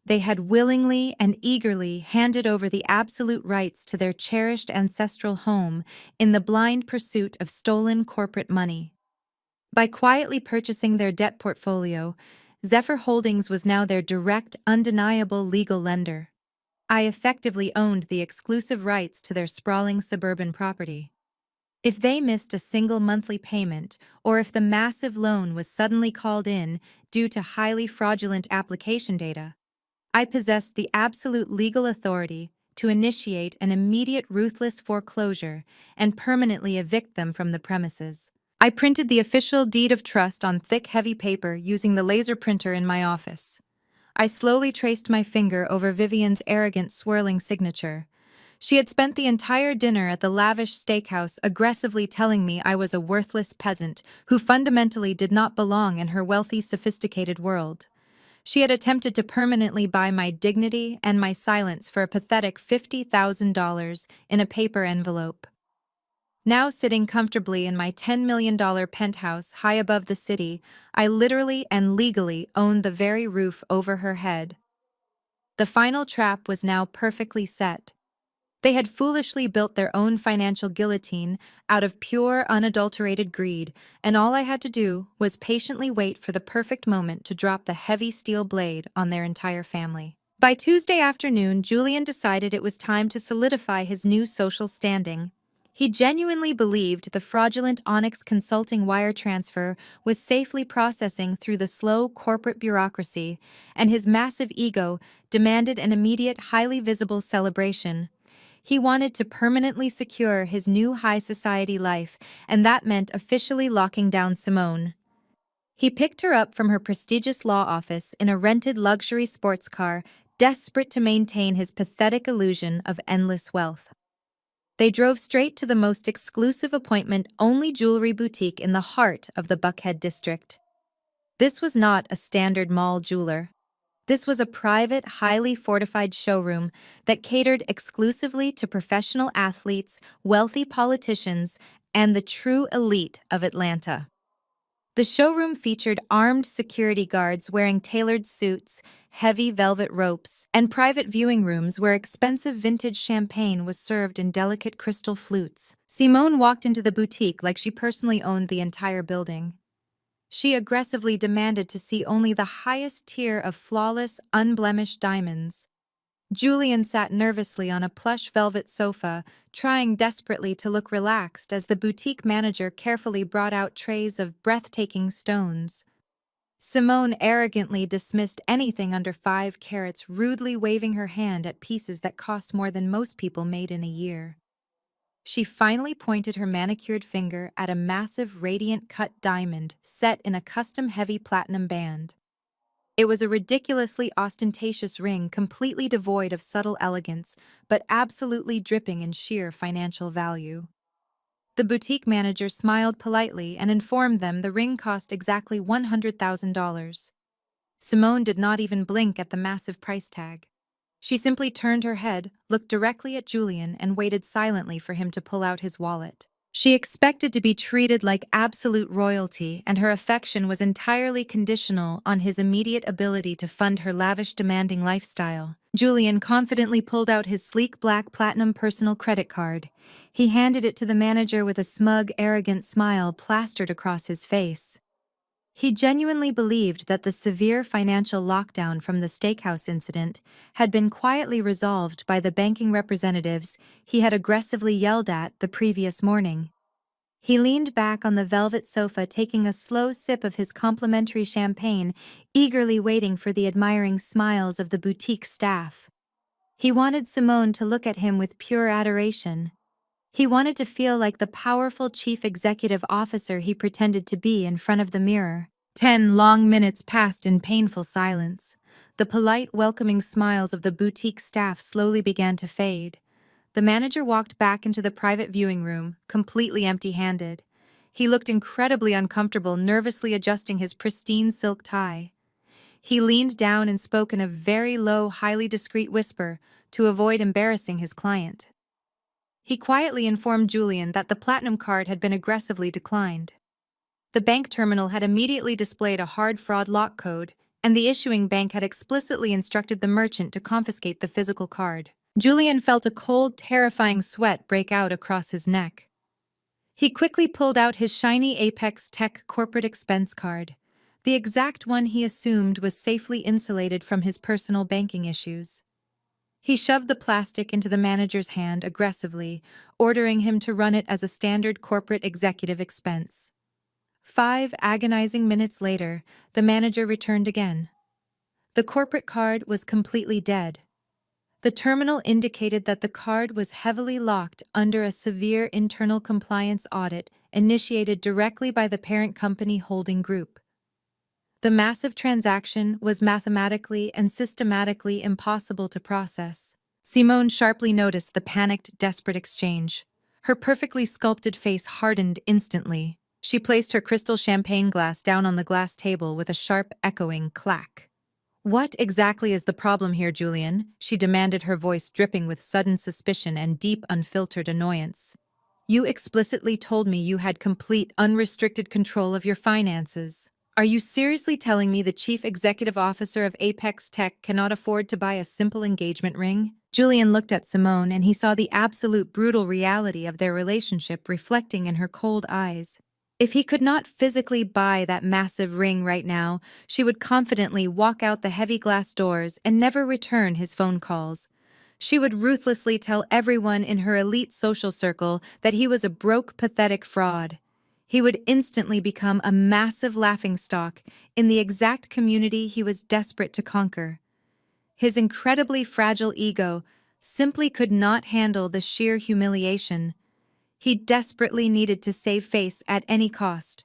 They had willingly and eagerly handed over the absolute rights to their cherished ancestral home in the blind pursuit of stolen corporate money. By quietly purchasing their debt portfolio, Zephyr Holdings was now their direct, undeniable legal lender. I effectively owned the exclusive rights to their sprawling suburban property. If they missed a single monthly payment, or if the massive loan was suddenly called in due to highly fraudulent application data, I possessed the absolute legal authority to initiate an immediate ruthless foreclosure and permanently evict them from the premises. I printed the official deed of trust on thick, heavy paper using the laser printer in my office. I slowly traced my finger over Vivian's arrogant, swirling signature. She had spent the entire dinner at the lavish steakhouse aggressively telling me I was a worthless peasant who fundamentally did not belong in her wealthy, sophisticated world. She had attempted to permanently buy my dignity and my silence for a pathetic $50,000 in a paper envelope. Now sitting comfortably in my $10 million penthouse high above the city, I literally and legally owned the very roof over her head. The final trap was now perfectly set. They had foolishly built their own financial guillotine out of pure, unadulterated greed, and all I had to do was patiently wait for the perfect moment to drop the heavy steel blade on their entire family. By Tuesday afternoon, Julian decided it was time to solidify his new social standing. He genuinely believed the fraudulent Onyx Consulting wire transfer was safely processing through the slow corporate bureaucracy, and his massive ego demanded an immediate, highly visible celebration. He wanted to permanently secure his new high society life, and that meant officially locking down Simone. He picked her up from her prestigious law office in a rented luxury sports car, desperate to maintain his pathetic illusion of endless wealth. They drove straight to the most exclusive appointment-only jewelry boutique in the heart of the Buckhead district. This was not a standard mall jeweler. This was a private, highly fortified showroom that catered exclusively to professional athletes, wealthy politicians, and the true elite of Atlanta. The showroom featured armed security guards wearing tailored suits, heavy velvet ropes, and private viewing rooms where expensive vintage champagne was served in delicate crystal flutes. Simone walked into the boutique like she personally owned the entire building. She aggressively demanded to see only the highest tier of flawless, unblemished diamonds. Julian sat nervously on a plush velvet sofa, trying desperately to look relaxed as the boutique manager carefully brought out trays of breathtaking stones. Simone arrogantly dismissed anything under 5 carats, rudely waving her hand at pieces that cost more than most people made in a year. She finally pointed her manicured finger at a massive radiant cut diamond set in a custom heavy platinum band. It was a ridiculously ostentatious ring completely devoid of subtle elegance, but absolutely dripping in sheer financial value. The boutique manager smiled politely and informed them the ring cost exactly $100,000. Simone did not even blink at the massive price tag. She simply turned her head, looked directly at Julian, and waited silently for him to pull out his wallet. She expected to be treated like absolute royalty, and her affection was entirely conditional on his immediate ability to fund her lavish, demanding lifestyle. Julian confidently pulled out his sleek black platinum personal credit card. He handed it to the manager with a smug, arrogant smile plastered across his face. He genuinely believed that the severe financial lockdown from the steakhouse incident had been quietly resolved by the banking representatives he had aggressively yelled at the previous morning. He leaned back on the velvet sofa, taking a slow sip of his complimentary champagne, eagerly waiting for the admiring smiles of the boutique staff. He wanted Simone to look at him with pure adoration. He wanted to feel like the powerful chief executive officer he pretended to be in front of the mirror. 10 long minutes passed in painful silence. The polite, welcoming smiles of the boutique staff slowly began to fade. The manager walked back into the private viewing room, completely empty-handed. He looked incredibly uncomfortable, nervously adjusting his pristine silk tie. He leaned down and spoke in a very low, highly discreet whisper to avoid embarrassing his client. He quietly informed Julian that the platinum card had been aggressively declined. The bank terminal had immediately displayed a hard fraud lock code, and the issuing bank had explicitly instructed the merchant to confiscate the physical card. Julian felt a cold, terrifying sweat break out across his neck. He quickly pulled out his shiny Apex Tech corporate expense card, the exact one he assumed was safely insulated from his personal banking issues. He shoved the plastic into the manager's hand aggressively, ordering him to run it as a standard corporate executive expense. 5 agonizing minutes later, the manager returned again. The corporate card was completely dead. The terminal indicated that the card was heavily locked under a severe internal compliance audit initiated directly by the parent company holding group. The massive transaction was mathematically and systematically impossible to process. Simone sharply noticed the panicked, desperate exchange. Her perfectly sculpted face hardened instantly. She placed her crystal champagne glass down on the glass table with a sharp, echoing clack. "What exactly is the problem here, Julian?" she demanded, her voice dripping with sudden suspicion and deep, unfiltered annoyance. You explicitly told me you had complete, unrestricted control of your finances. Are you seriously telling me the chief executive officer of Apex Tech cannot afford to buy a simple engagement ring? Julian looked at Simone and he saw the absolute brutal reality of their relationship reflecting in her cold eyes. If he could not physically buy that massive ring right now, she would confidently walk out the heavy glass doors and never return his phone calls. She would ruthlessly tell everyone in her elite social circle that he was a broke, pathetic fraud. He would instantly become a massive laughingstock in the exact community he was desperate to conquer. His incredibly fragile ego simply could not handle the sheer humiliation. He desperately needed to save face at any cost.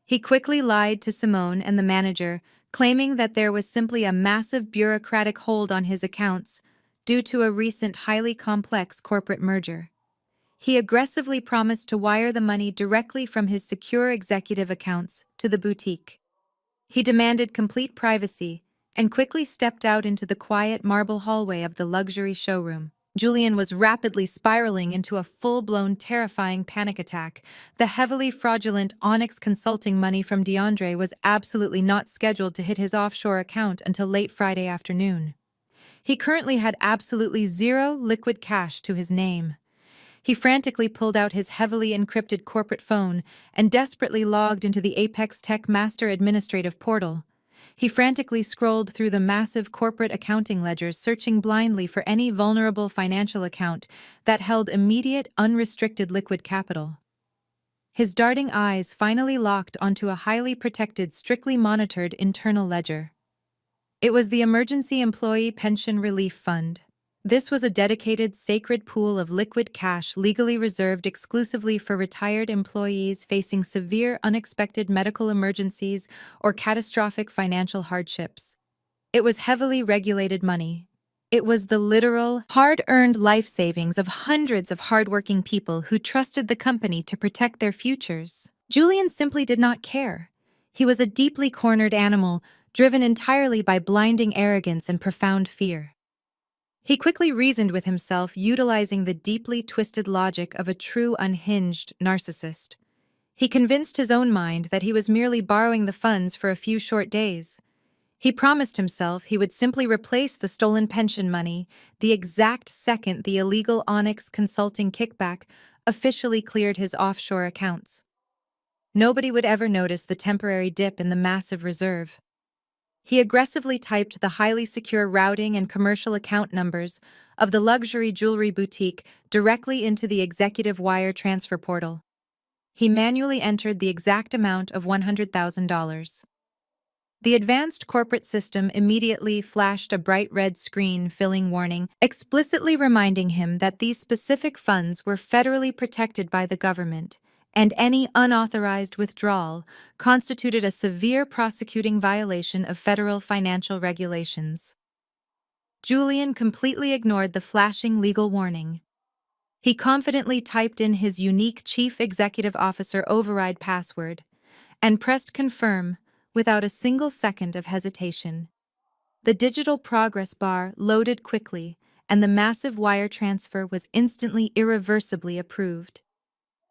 He quickly lied to Simone and the manager, claiming that there was simply a massive bureaucratic hold on his accounts due to a recent highly complex corporate merger. He aggressively promised to wire the money directly from his secure executive accounts to the boutique. He demanded complete privacy and quickly stepped out into the quiet marble hallway of the luxury showroom. Julian was rapidly spiraling into a full-blown terrifying panic attack. The heavily fraudulent Onyx consulting money from DeAndre was absolutely not scheduled to hit his offshore account until late Friday afternoon. He currently had absolutely zero liquid cash to his name. He frantically pulled out his heavily encrypted corporate phone and desperately logged into the Apex Tech Master Administrative Portal. He frantically scrolled through the massive corporate accounting ledgers, searching blindly for any vulnerable financial account that held immediate, unrestricted liquid capital. His darting eyes finally locked onto a highly protected, strictly monitored internal ledger. It was the Emergency Employee Pension Relief Fund. This was a dedicated, sacred pool of liquid cash legally reserved exclusively for retired employees facing severe, unexpected medical emergencies or catastrophic financial hardships. It was heavily regulated money. It was the literal, hard-earned life savings of hundreds of hardworking people who trusted the company to protect their futures. Julian simply did not care. He was a deeply cornered animal, driven entirely by blinding arrogance and profound fear. He quickly reasoned with himself, utilizing the deeply twisted logic of a true unhinged narcissist. He convinced his own mind that he was merely borrowing the funds for a few short days. He promised himself he would simply replace the stolen pension money the exact second the illegal Onyx consulting kickback officially cleared his offshore accounts. Nobody would ever notice the temporary dip in the massive reserve. He aggressively typed the highly secure routing and commercial account numbers of the luxury jewelry boutique directly into the executive wire transfer portal. He manually entered the exact amount of $100,000. The advanced corporate system immediately flashed a bright red screen-filling warning, explicitly reminding him that these specific funds were federally protected by the government, and any unauthorized withdrawal constituted a severe prosecuting violation of federal financial regulations. Julian completely ignored the flashing legal warning. He confidently typed in his unique Chief Executive Officer override password and pressed confirm without a single second of hesitation. The digital progress bar loaded quickly, and the massive wire transfer was instantly irreversibly approved.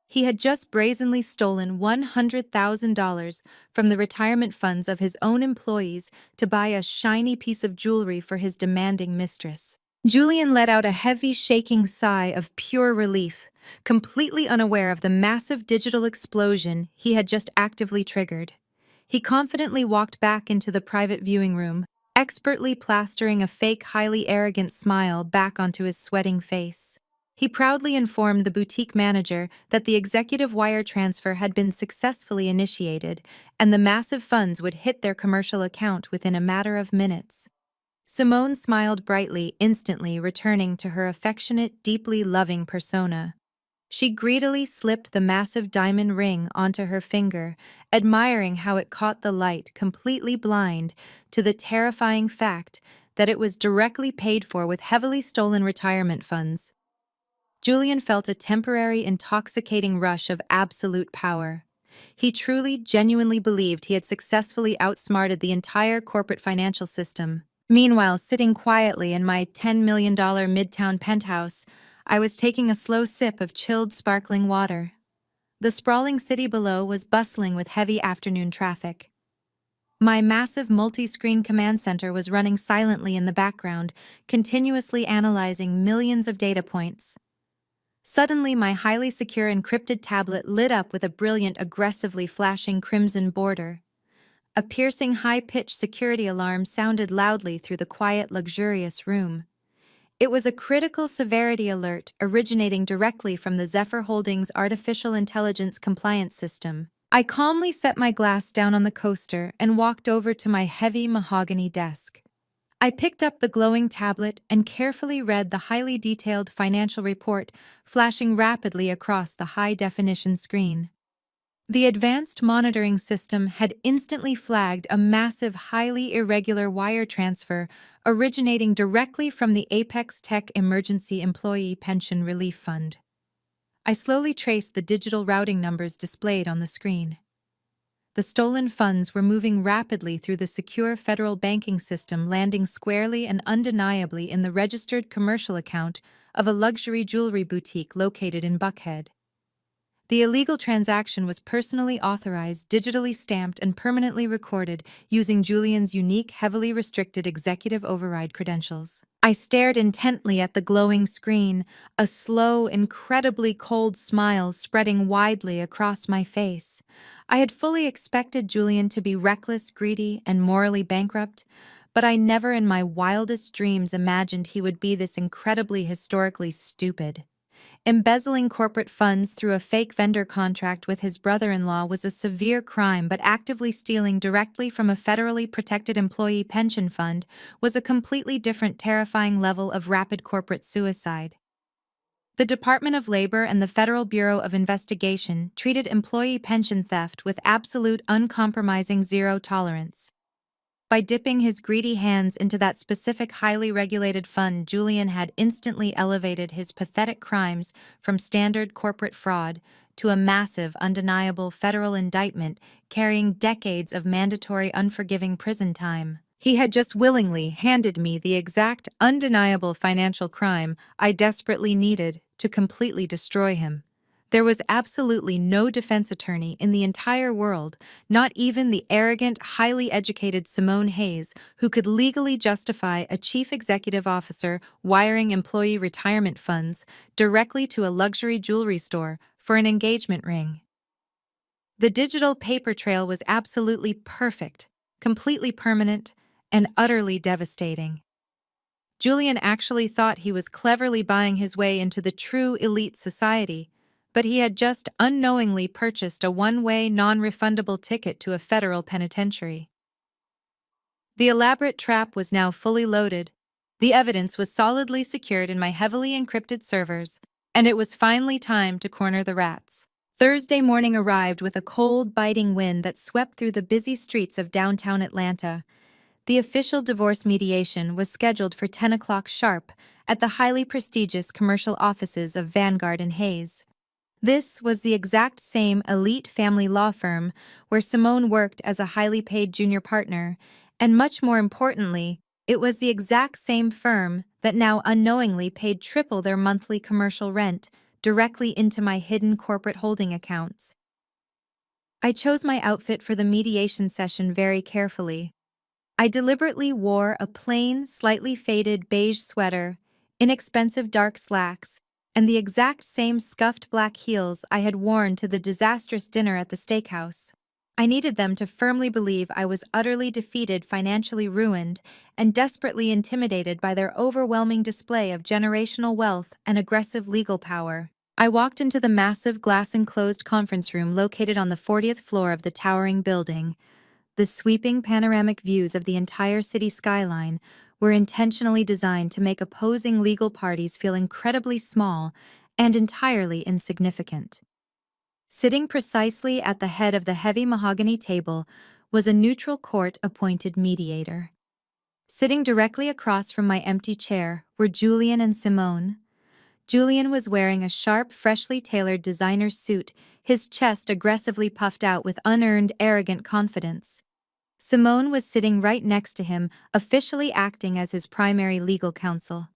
He had just brazenly stolen $100,000 from the retirement funds of his own employees to buy a shiny piece of jewelry for his demanding mistress. Julian let out a heavy, shaking sigh of pure relief, completely unaware of the massive digital explosion he had just actively triggered. He confidently walked back into the private viewing room, expertly plastering a fake, highly arrogant smile back onto his sweating face. He proudly informed the boutique manager that the executive wire transfer had been successfully initiated, and the massive funds would hit their commercial account within a matter of minutes. Simone smiled brightly, instantly returning to her affectionate, deeply loving persona. She greedily slipped the massive diamond ring onto her finger, admiring how it caught the light, completely blind to the terrifying fact that it was directly paid for with heavily stolen retirement funds. Julian felt a temporary, intoxicating rush of absolute power. He truly, genuinely believed he had successfully outsmarted the entire corporate financial system. Meanwhile, sitting quietly in my $10 million midtown penthouse, I was taking a slow sip of chilled, sparkling water. The sprawling city below was bustling with heavy afternoon traffic. My massive multi-screen command center was running silently in the background, continuously analyzing millions of data points. Suddenly, my highly secure encrypted tablet lit up with a brilliant, aggressively flashing crimson border. A piercing, high-pitched security alarm sounded loudly through the quiet, luxurious room. It was a critical severity alert originating directly from the Zephyr Holdings artificial intelligence compliance system. I calmly set my glass down on the coaster and walked over to my heavy mahogany desk. I picked up the glowing tablet and carefully read the highly detailed financial report flashing rapidly across the high-definition screen. The advanced monitoring system had instantly flagged a massive, highly irregular wire transfer originating directly from the Apex Tech Emergency Employee Pension Relief Fund. I slowly traced the digital routing numbers displayed on the screen. The stolen funds were moving rapidly through the secure federal banking system, landing squarely and undeniably in the registered commercial account of a luxury jewelry boutique located in Buckhead. The illegal transaction was personally authorized, digitally stamped, and permanently recorded using Julian's unique, heavily restricted executive override credentials. I stared intently at the glowing screen, a slow, incredibly cold smile spreading widely across my face. I had fully expected Julian to be reckless, greedy, and morally bankrupt, but I never in my wildest dreams imagined he would be this incredibly historically stupid. Embezzling corporate funds through a fake vendor contract with his brother-in-law was a severe crime, but actively stealing directly from a federally protected employee pension fund was a completely different, terrifying level of rapid corporate suicide. The Department of Labor and the Federal Bureau of Investigation treated employee pension theft with absolute, uncompromising zero tolerance. By dipping his greedy hands into that specific highly regulated fund, Julian had instantly elevated his pathetic crimes from standard corporate fraud to a massive, undeniable federal indictment carrying decades of mandatory, unforgiving prison time. He had just willingly handed me the exact, undeniable financial crime I desperately needed to completely destroy him. There was absolutely no defense attorney in the entire world, not even the arrogant, highly educated Simone Hayes, who could legally justify a chief executive officer wiring employee retirement funds directly to a luxury jewelry store for an engagement ring. The digital paper trail was absolutely perfect, completely permanent, and utterly devastating. Julian actually thought he was cleverly buying his way into the true elite society, but he had just unknowingly purchased a one-way, non-refundable ticket to a federal penitentiary. The elaborate trap was now fully loaded, the evidence was solidly secured in my heavily encrypted servers, and it was finally time to corner the rats. Thursday morning arrived with a cold, biting wind that swept through the busy streets of downtown Atlanta. The official divorce mediation was scheduled for 10 o'clock sharp at the highly prestigious commercial offices of Vanguard and Hayes. This was the exact same elite family law firm where Simone worked as a highly paid junior partner, and much more importantly, it was the exact same firm that now unknowingly paid triple their monthly commercial rent directly into my hidden corporate holding accounts. I chose my outfit for the mediation session very carefully. I deliberately wore a plain, slightly faded beige sweater, inexpensive dark slacks, and the exact same scuffed black heels I had worn to the disastrous dinner at the steakhouse. I needed them to firmly believe I was utterly defeated, financially ruined, and desperately intimidated by their overwhelming display of generational wealth and aggressive legal power. I walked into the massive glass-enclosed conference room located on the 40th floor of the towering building. The sweeping panoramic views of the entire city skyline were intentionally designed to make opposing legal parties feel incredibly small and entirely insignificant. Sitting precisely at the head of the heavy mahogany table was a neutral court-appointed mediator. Sitting directly across from my empty chair were Julian and Simone. Julian was wearing a sharp, freshly tailored designer suit, his chest aggressively puffed out with unearned, arrogant confidence. Simone was sitting right next to him, officially acting as his primary legal counsel.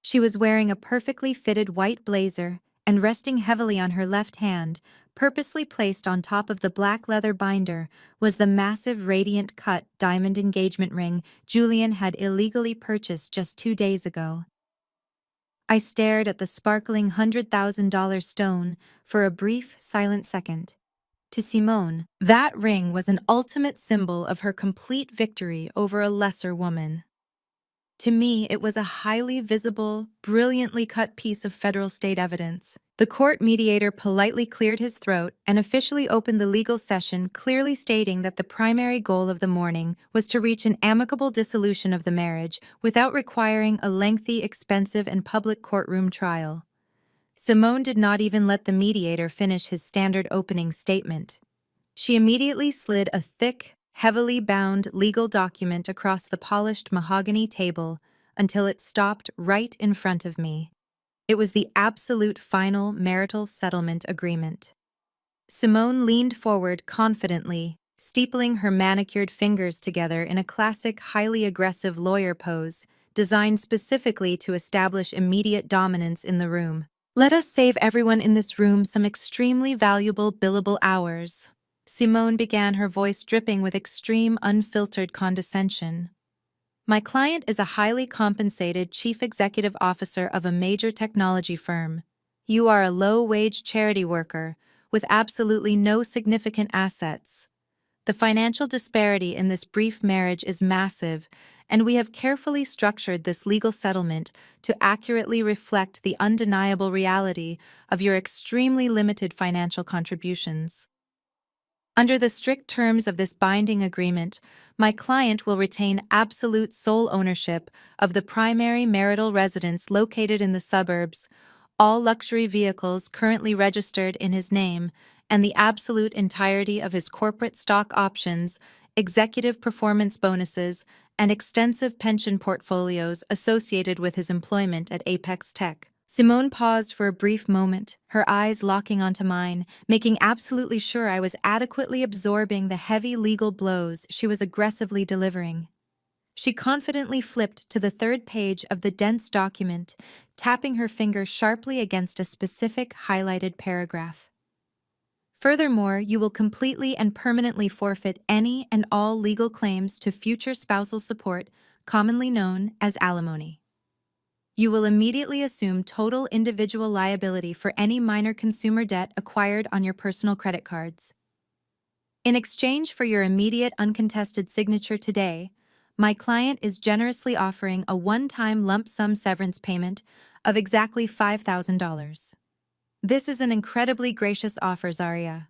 She was wearing a perfectly fitted white blazer and resting heavily on her left hand, purposely placed on top of the black leather binder, was the massive radiant cut diamond engagement ring Julian had illegally purchased just 2 days ago. I stared at the sparkling $100,000 stone for a brief, silent second. To Simone, that ring was an ultimate symbol of her complete victory over a lesser woman. To me, it was a highly visible, brilliantly cut piece of federal state evidence. The court mediator politely cleared his throat and officially opened the legal session, clearly stating that the primary goal of the morning was to reach an amicable dissolution of the marriage without requiring a lengthy, expensive, and public courtroom trial. Simone did not even let the mediator finish his standard opening statement. She immediately slid a thick, heavily bound legal document across the polished mahogany table until it stopped right in front of me. It was the absolute final marital settlement agreement. Simone leaned forward confidently, steepling her manicured fingers together in a classic highly aggressive lawyer pose, designed specifically to establish immediate dominance in the room. Let us save everyone in this room some extremely valuable billable hours. Simone began, her voice dripping with extreme, unfiltered condescension. My client is a highly compensated chief executive officer of a major technology firm. You are a low-wage charity worker with absolutely no significant assets. The financial disparity in this brief marriage is massive, and we have carefully structured this legal settlement to accurately reflect the undeniable reality of your extremely limited financial contributions. Under the strict terms of this binding agreement, my client will retain absolute sole ownership of the primary marital residence located in the suburbs, all luxury vehicles currently registered in his name, and the absolute entirety of his corporate stock options, executive performance bonuses, and extensive pension portfolios associated with his employment at Apex Tech. Simone paused for a brief moment, her eyes locking onto mine, making absolutely sure I was adequately absorbing the heavy legal blows she was aggressively delivering. She confidently flipped to the third page of the dense document, tapping her finger sharply against a specific highlighted paragraph. Furthermore, you will completely and permanently forfeit any and all legal claims to future spousal support, commonly known as alimony. You will immediately assume total individual liability for any minor consumer debt acquired on your personal credit cards. In exchange for your immediate uncontested signature today, my client is generously offering a one-time lump sum severance payment of exactly $5,000. This is an incredibly gracious offer, Zaria.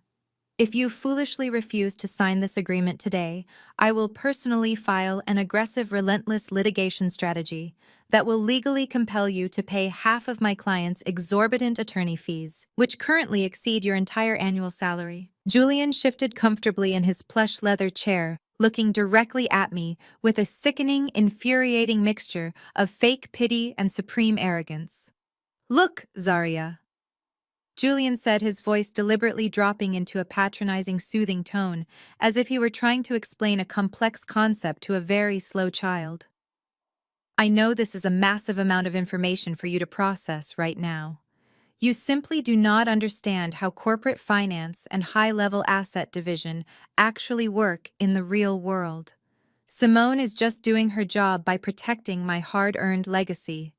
If you foolishly refuse to sign this agreement today, I will personally file an aggressive, relentless litigation strategy that will legally compel you to pay half of my client's exorbitant attorney fees, which currently exceed your entire annual salary. Julian shifted comfortably in his plush leather chair, looking directly at me with a sickening, infuriating mixture of fake pity and supreme arrogance. Look, Zaria. Julian said, his voice deliberately dropping into a patronizing, soothing tone, as if he were trying to explain a complex concept to a very slow child. I know this is a massive amount of information for you to process right now. You simply do not understand how corporate finance and high-level asset division actually work in the real world. Simone is just doing her job by protecting my hard-earned legacy.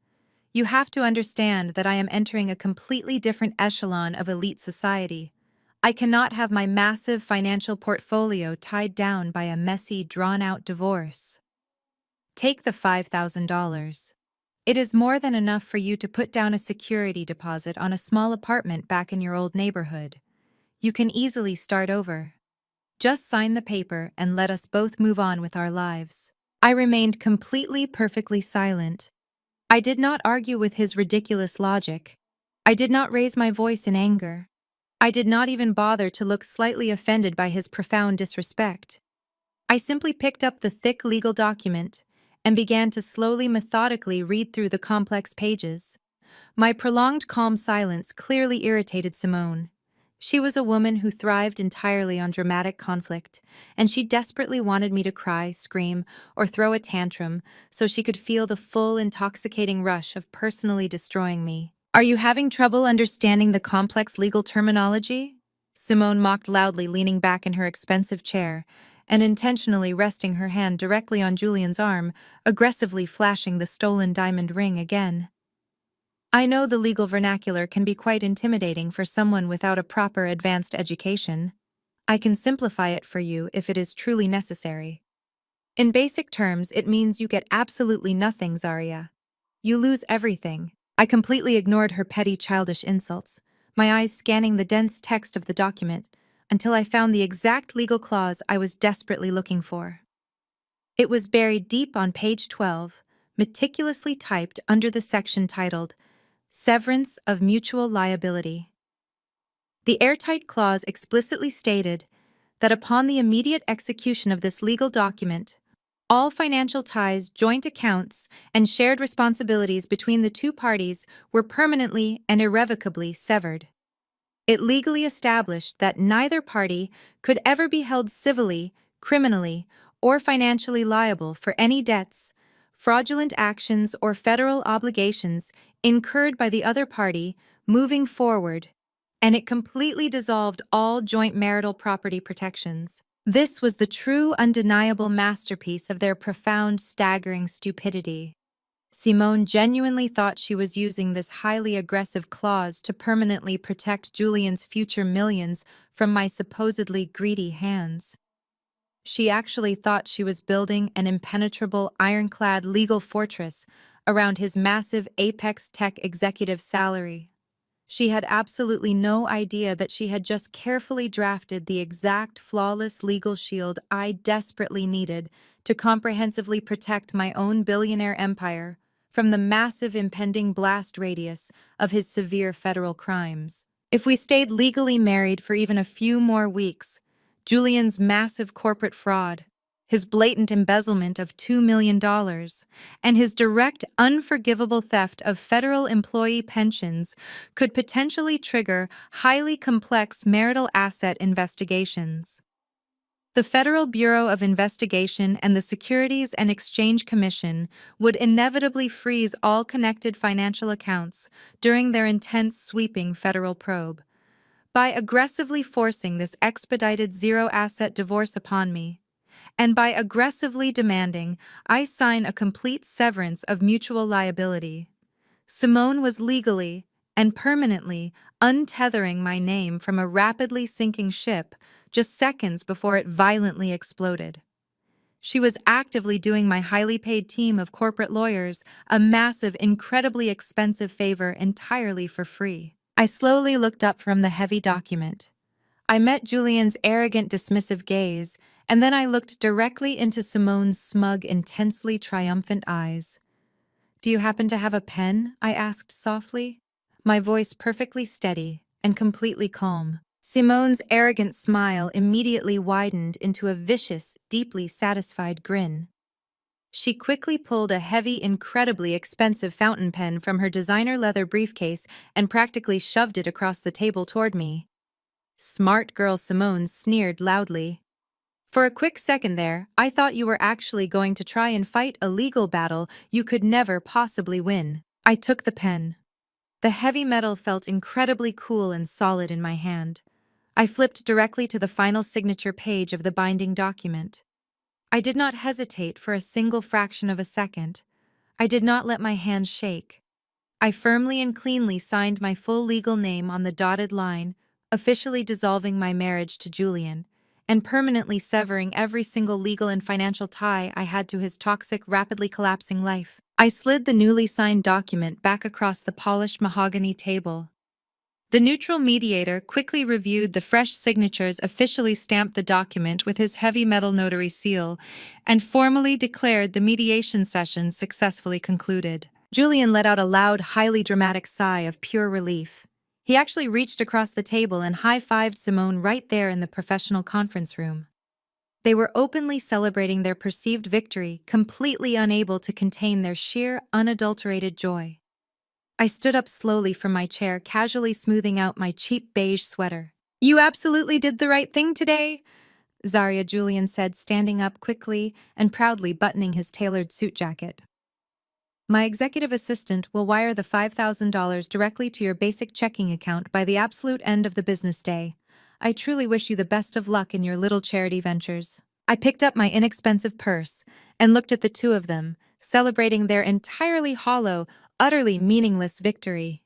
You have to understand that I am entering a completely different echelon of elite society. I cannot have my massive financial portfolio tied down by a messy, drawn-out divorce. Take the $5,000. It is more than enough for you to put down a security deposit on a small apartment back in your old neighborhood. You can easily start over. Just sign the paper and let us both move on with our lives. I remained completely, perfectly silent. I did not argue with his ridiculous logic. I did not raise my voice in anger. I did not even bother to look slightly offended by his profound disrespect. I simply picked up the thick legal document and began to slowly, methodically read through the complex pages. My prolonged calm silence clearly irritated Simone. She was a woman who thrived entirely on dramatic conflict, and she desperately wanted me to cry, scream, or throw a tantrum so she could feel the full, intoxicating rush of personally destroying me. Are you having trouble understanding the complex legal terminology? Simone mocked loudly, leaning back in her expensive chair and intentionally resting her hand directly on Julian's arm, aggressively flashing the stolen diamond ring again. I know the legal vernacular can be quite intimidating for someone without a proper advanced education. I can simplify it for you if it is truly necessary. In basic terms, it means you get absolutely nothing, Zarya. You lose everything. I completely ignored her petty childish insults, my eyes scanning the dense text of the document until I found the exact legal clause I was desperately looking for. It was buried deep on page 12, meticulously typed under the section titled Severance of Mutual Liability. The airtight clause explicitly stated that upon the immediate execution of this legal document, all financial ties, joint accounts, and shared responsibilities between the two parties were permanently and irrevocably severed. It legally established that neither party could ever be held civilly, criminally, or financially liable for any debts, fraudulent actions, or federal obligations incurred by the other party moving forward, and it completely dissolved all joint marital property protections. This was the true, undeniable masterpiece of their profound, staggering stupidity. Simone genuinely thought she was using this highly aggressive clause to permanently protect Julian's future millions from my supposedly greedy hands. She actually thought she was building an impenetrable, ironclad legal fortress around his massive Apex Tech executive salary. She had absolutely no idea that she had just carefully drafted the exact flawless legal shield I desperately needed to comprehensively protect my own billionaire empire from the massive impending blast radius of his severe federal crimes. If we stayed legally married for even a few more weeks, Julian's massive corporate fraud, his blatant embezzlement of $2 million, and his direct, unforgivable theft of federal employee pensions could potentially trigger highly complex marital asset investigations. The Federal Bureau of Investigation and the Securities and Exchange Commission would inevitably freeze all connected financial accounts during their intense, sweeping federal probe. By aggressively forcing this expedited zero-asset divorce upon me, and by aggressively demanding I sign a complete severance of mutual liability, Simone was legally and permanently untethering my name from a rapidly sinking ship just seconds before it violently exploded. She was actively doing my highly paid team of corporate lawyers a massive, incredibly expensive favor entirely for free. I slowly looked up from the heavy document. I met Julian's arrogant, dismissive gaze, and then I looked directly into Simone's smug, intensely triumphant eyes. "Do you happen to have a pen?" I asked softly, my voice perfectly steady and completely calm. Simone's arrogant smile immediately widened into a vicious, deeply satisfied grin. She quickly pulled a heavy, incredibly expensive fountain pen from her designer leather briefcase and practically shoved it across the table toward me. Smart girl Simone sneered loudly. "For a quick second there, I thought you were actually going to try and fight a legal battle you could never possibly win." I took the pen. The heavy metal felt incredibly cool and solid in my hand. I flipped directly to the final signature page of the binding document. I did not hesitate for a single fraction of a second. I did not let my hand shake. I firmly and cleanly signed my full legal name on the dotted line, officially dissolving my marriage to Julian, and permanently severing every single legal and financial tie I had to his toxic, rapidly collapsing life. I slid the newly signed document back across the polished mahogany table. The neutral mediator quickly reviewed the fresh signatures, officially stamped the document with his heavy metal notary seal, and formally declared the mediation session successfully concluded. Julian let out a loud, highly dramatic sigh of pure relief. He actually reached across the table and high-fived Simone right there in the professional conference room. They were openly celebrating their perceived victory, completely unable to contain their sheer, unadulterated joy. I stood up slowly from my chair, casually smoothing out my cheap beige sweater. You absolutely did the right thing today, Zarya Julian said, standing up quickly and proudly buttoning his tailored suit jacket. My executive assistant will wire the $5,000 directly to your basic checking account by the absolute end of the business day. I truly wish you the best of luck in your little charity ventures. I picked up my inexpensive purse and looked at the two of them, celebrating their entirely hollow, utterly meaningless victory.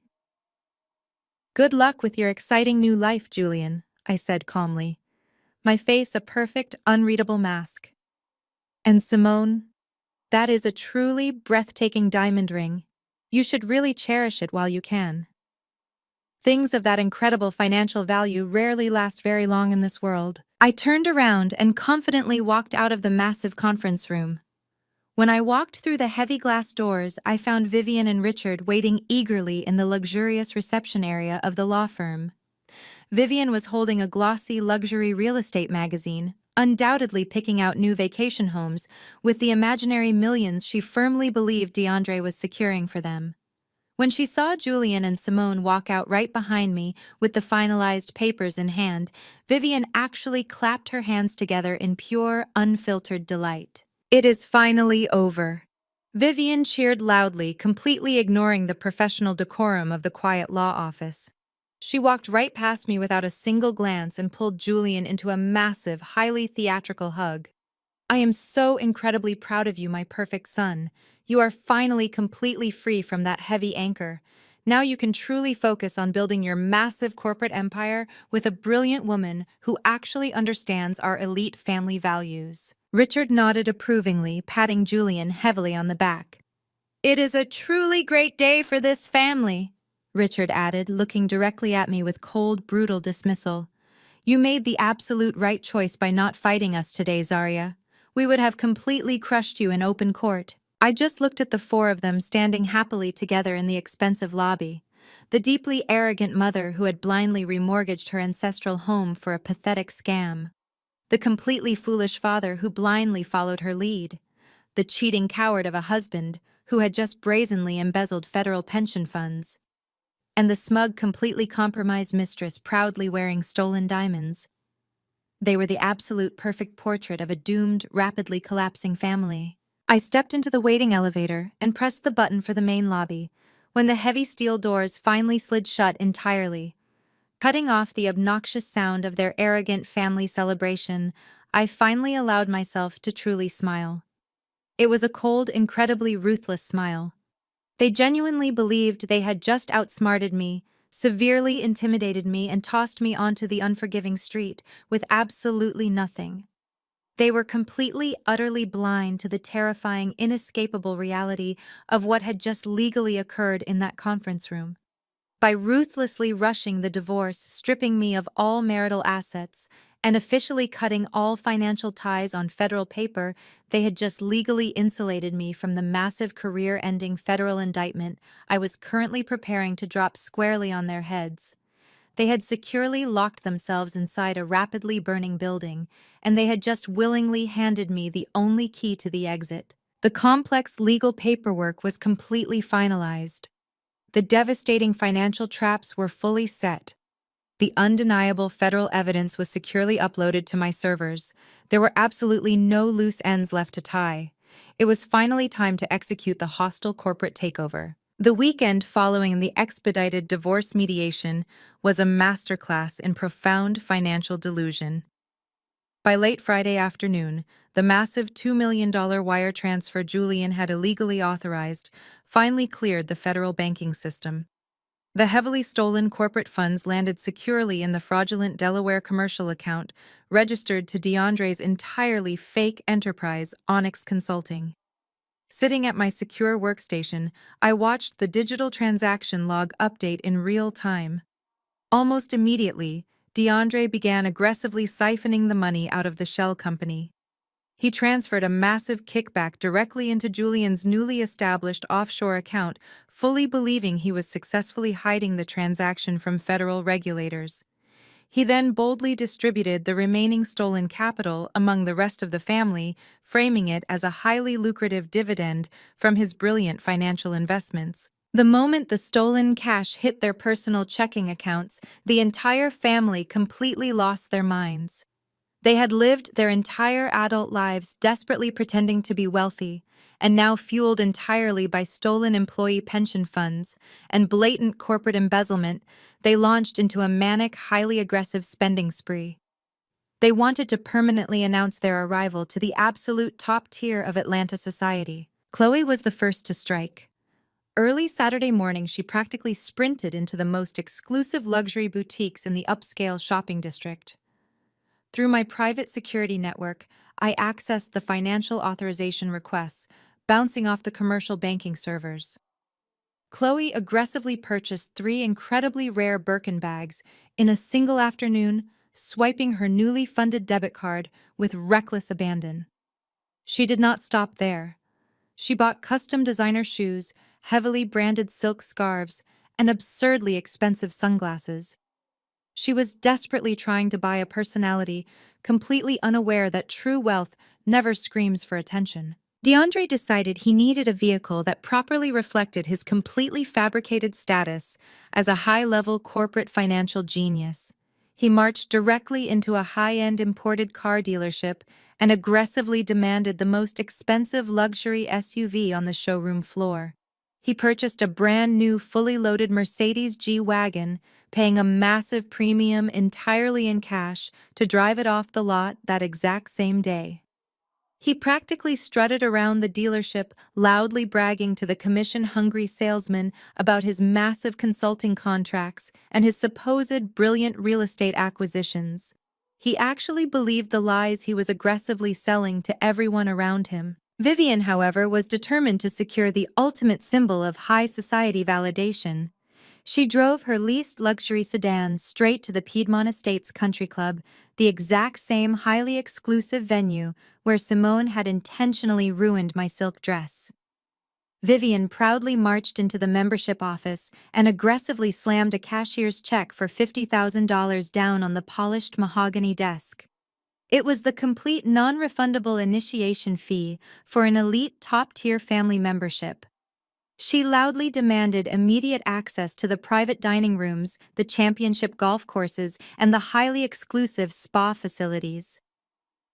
Good luck with your exciting new life, Julian, I said calmly, my face a perfect, unreadable mask. And Simone, that is a truly breathtaking diamond ring. You should really cherish it while you can. Things of that incredible financial value rarely last very long in this world. I turned around and confidently walked out of the massive conference room. When I walked through the heavy glass doors, I found Vivian and Richard waiting eagerly in the luxurious reception area of the law firm. Vivian was holding a glossy luxury real estate magazine, undoubtedly picking out new vacation homes with the imaginary millions she firmly believed DeAndre was securing for them. When she saw Julian and Simone walk out right behind me with the finalized papers in hand, Vivian actually clapped her hands together in pure, unfiltered delight. It is finally over. Vivian cheered loudly, completely ignoring the professional decorum of the quiet law office. She walked right past me without a single glance and pulled Julian into a massive, highly theatrical hug. I am so incredibly proud of you, my perfect son. You are finally completely free from that heavy anchor. Now you can truly focus on building your massive corporate empire with a brilliant woman who actually understands our elite family values. Richard nodded approvingly, patting Julian heavily on the back. It is a truly great day for this family, Richard added, looking directly at me with cold, brutal dismissal. You made the absolute right choice by not fighting us today, Zarya. We would have completely crushed you in open court. I just looked at the four of them standing happily together in the expensive lobby. The deeply arrogant mother who had blindly remortgaged her ancestral home for a pathetic scam. The completely foolish father who blindly followed her lead. The cheating coward of a husband who had just brazenly embezzled federal pension funds. And the smug, completely compromised mistress proudly wearing stolen diamonds. They were the absolute perfect portrait of a doomed, rapidly collapsing family. I stepped into the waiting elevator and pressed the button for the main lobby, when the heavy steel doors finally slid shut entirely. Cutting off the obnoxious sound of their arrogant family celebration, I finally allowed myself to truly smile. It was a cold, incredibly ruthless smile. They genuinely believed they had just outsmarted me, severely intimidated me, and tossed me onto the unforgiving street with absolutely nothing. They were completely, utterly blind to the terrifying, inescapable reality of what had just legally occurred in that conference room. By ruthlessly rushing the divorce, stripping me of all marital assets, and officially cutting all financial ties on federal paper, they had just legally insulated me from the massive career-ending federal indictment I was currently preparing to drop squarely on their heads. They had securely locked themselves inside a rapidly burning building, and they had just willingly handed me the only key to the exit. The complex legal paperwork was completely finalized. The devastating financial traps were fully set. The undeniable federal evidence was securely uploaded to my servers. There were absolutely no loose ends left to tie. It was finally time to execute the hostile corporate takeover. The weekend following the expedited divorce mediation was a masterclass in profound financial delusion. By late Friday afternoon, the massive $2 million wire transfer Julian had illegally authorized finally cleared the federal banking system. The heavily stolen corporate funds landed securely in the fraudulent Delaware commercial account registered to DeAndre's entirely fake enterprise, Onyx Consulting. Sitting at my secure workstation, I watched the digital transaction log update in real time. Almost immediately, DeAndre began aggressively siphoning the money out of the shell company. He transferred a massive kickback directly into Julian's newly established offshore account, fully believing he was successfully hiding the transaction from federal regulators. He then boldly distributed the remaining stolen capital among the rest of the family, framing it as a highly lucrative dividend from his brilliant financial investments. The moment the stolen cash hit their personal checking accounts, the entire family completely lost their minds. They had lived their entire adult lives desperately pretending to be wealthy, and now fueled entirely by stolen employee pension funds and blatant corporate embezzlement, they launched into a manic, highly aggressive spending spree. They wanted to permanently announce their arrival to the absolute top tier of Atlanta society. Chloe was the first to strike. Early Saturday morning, she practically sprinted into the most exclusive luxury boutiques in the upscale shopping district. Through my private security network, I accessed the financial authorization requests, bouncing off the commercial banking servers. Chloe aggressively purchased 3 incredibly rare Birkin bags in a single afternoon, swiping her newly funded debit card with reckless abandon. She did not stop there. She bought custom designer shoes, heavily branded silk scarves, and absurdly expensive sunglasses. She was desperately trying to buy a personality, completely unaware that true wealth never screams for attention. DeAndre decided he needed a vehicle that properly reflected his completely fabricated status as a high-level corporate financial genius. He marched directly into a high-end imported car dealership and aggressively demanded the most expensive luxury SUV on the showroom floor. He purchased a brand new fully loaded Mercedes G-Wagon, paying a massive premium entirely in cash to drive it off the lot that exact same day. He practically strutted around the dealership, loudly bragging to the commission-hungry salesman about his massive consulting contracts and his supposed brilliant real estate acquisitions. He actually believed the lies he was aggressively selling to everyone around him. Vivian, however, was determined to secure the ultimate symbol of high society validation. She drove her leased luxury sedan straight to the Piedmont Estates Country Club, the exact same highly exclusive venue where Simone had intentionally ruined my silk dress. Vivian proudly marched into the membership office and aggressively slammed a cashier's check for $50,000 down on the polished mahogany desk. It was the complete non-refundable initiation fee for an elite top-tier family membership. She loudly demanded immediate access to the private dining rooms, the championship golf courses, and the highly exclusive spa facilities.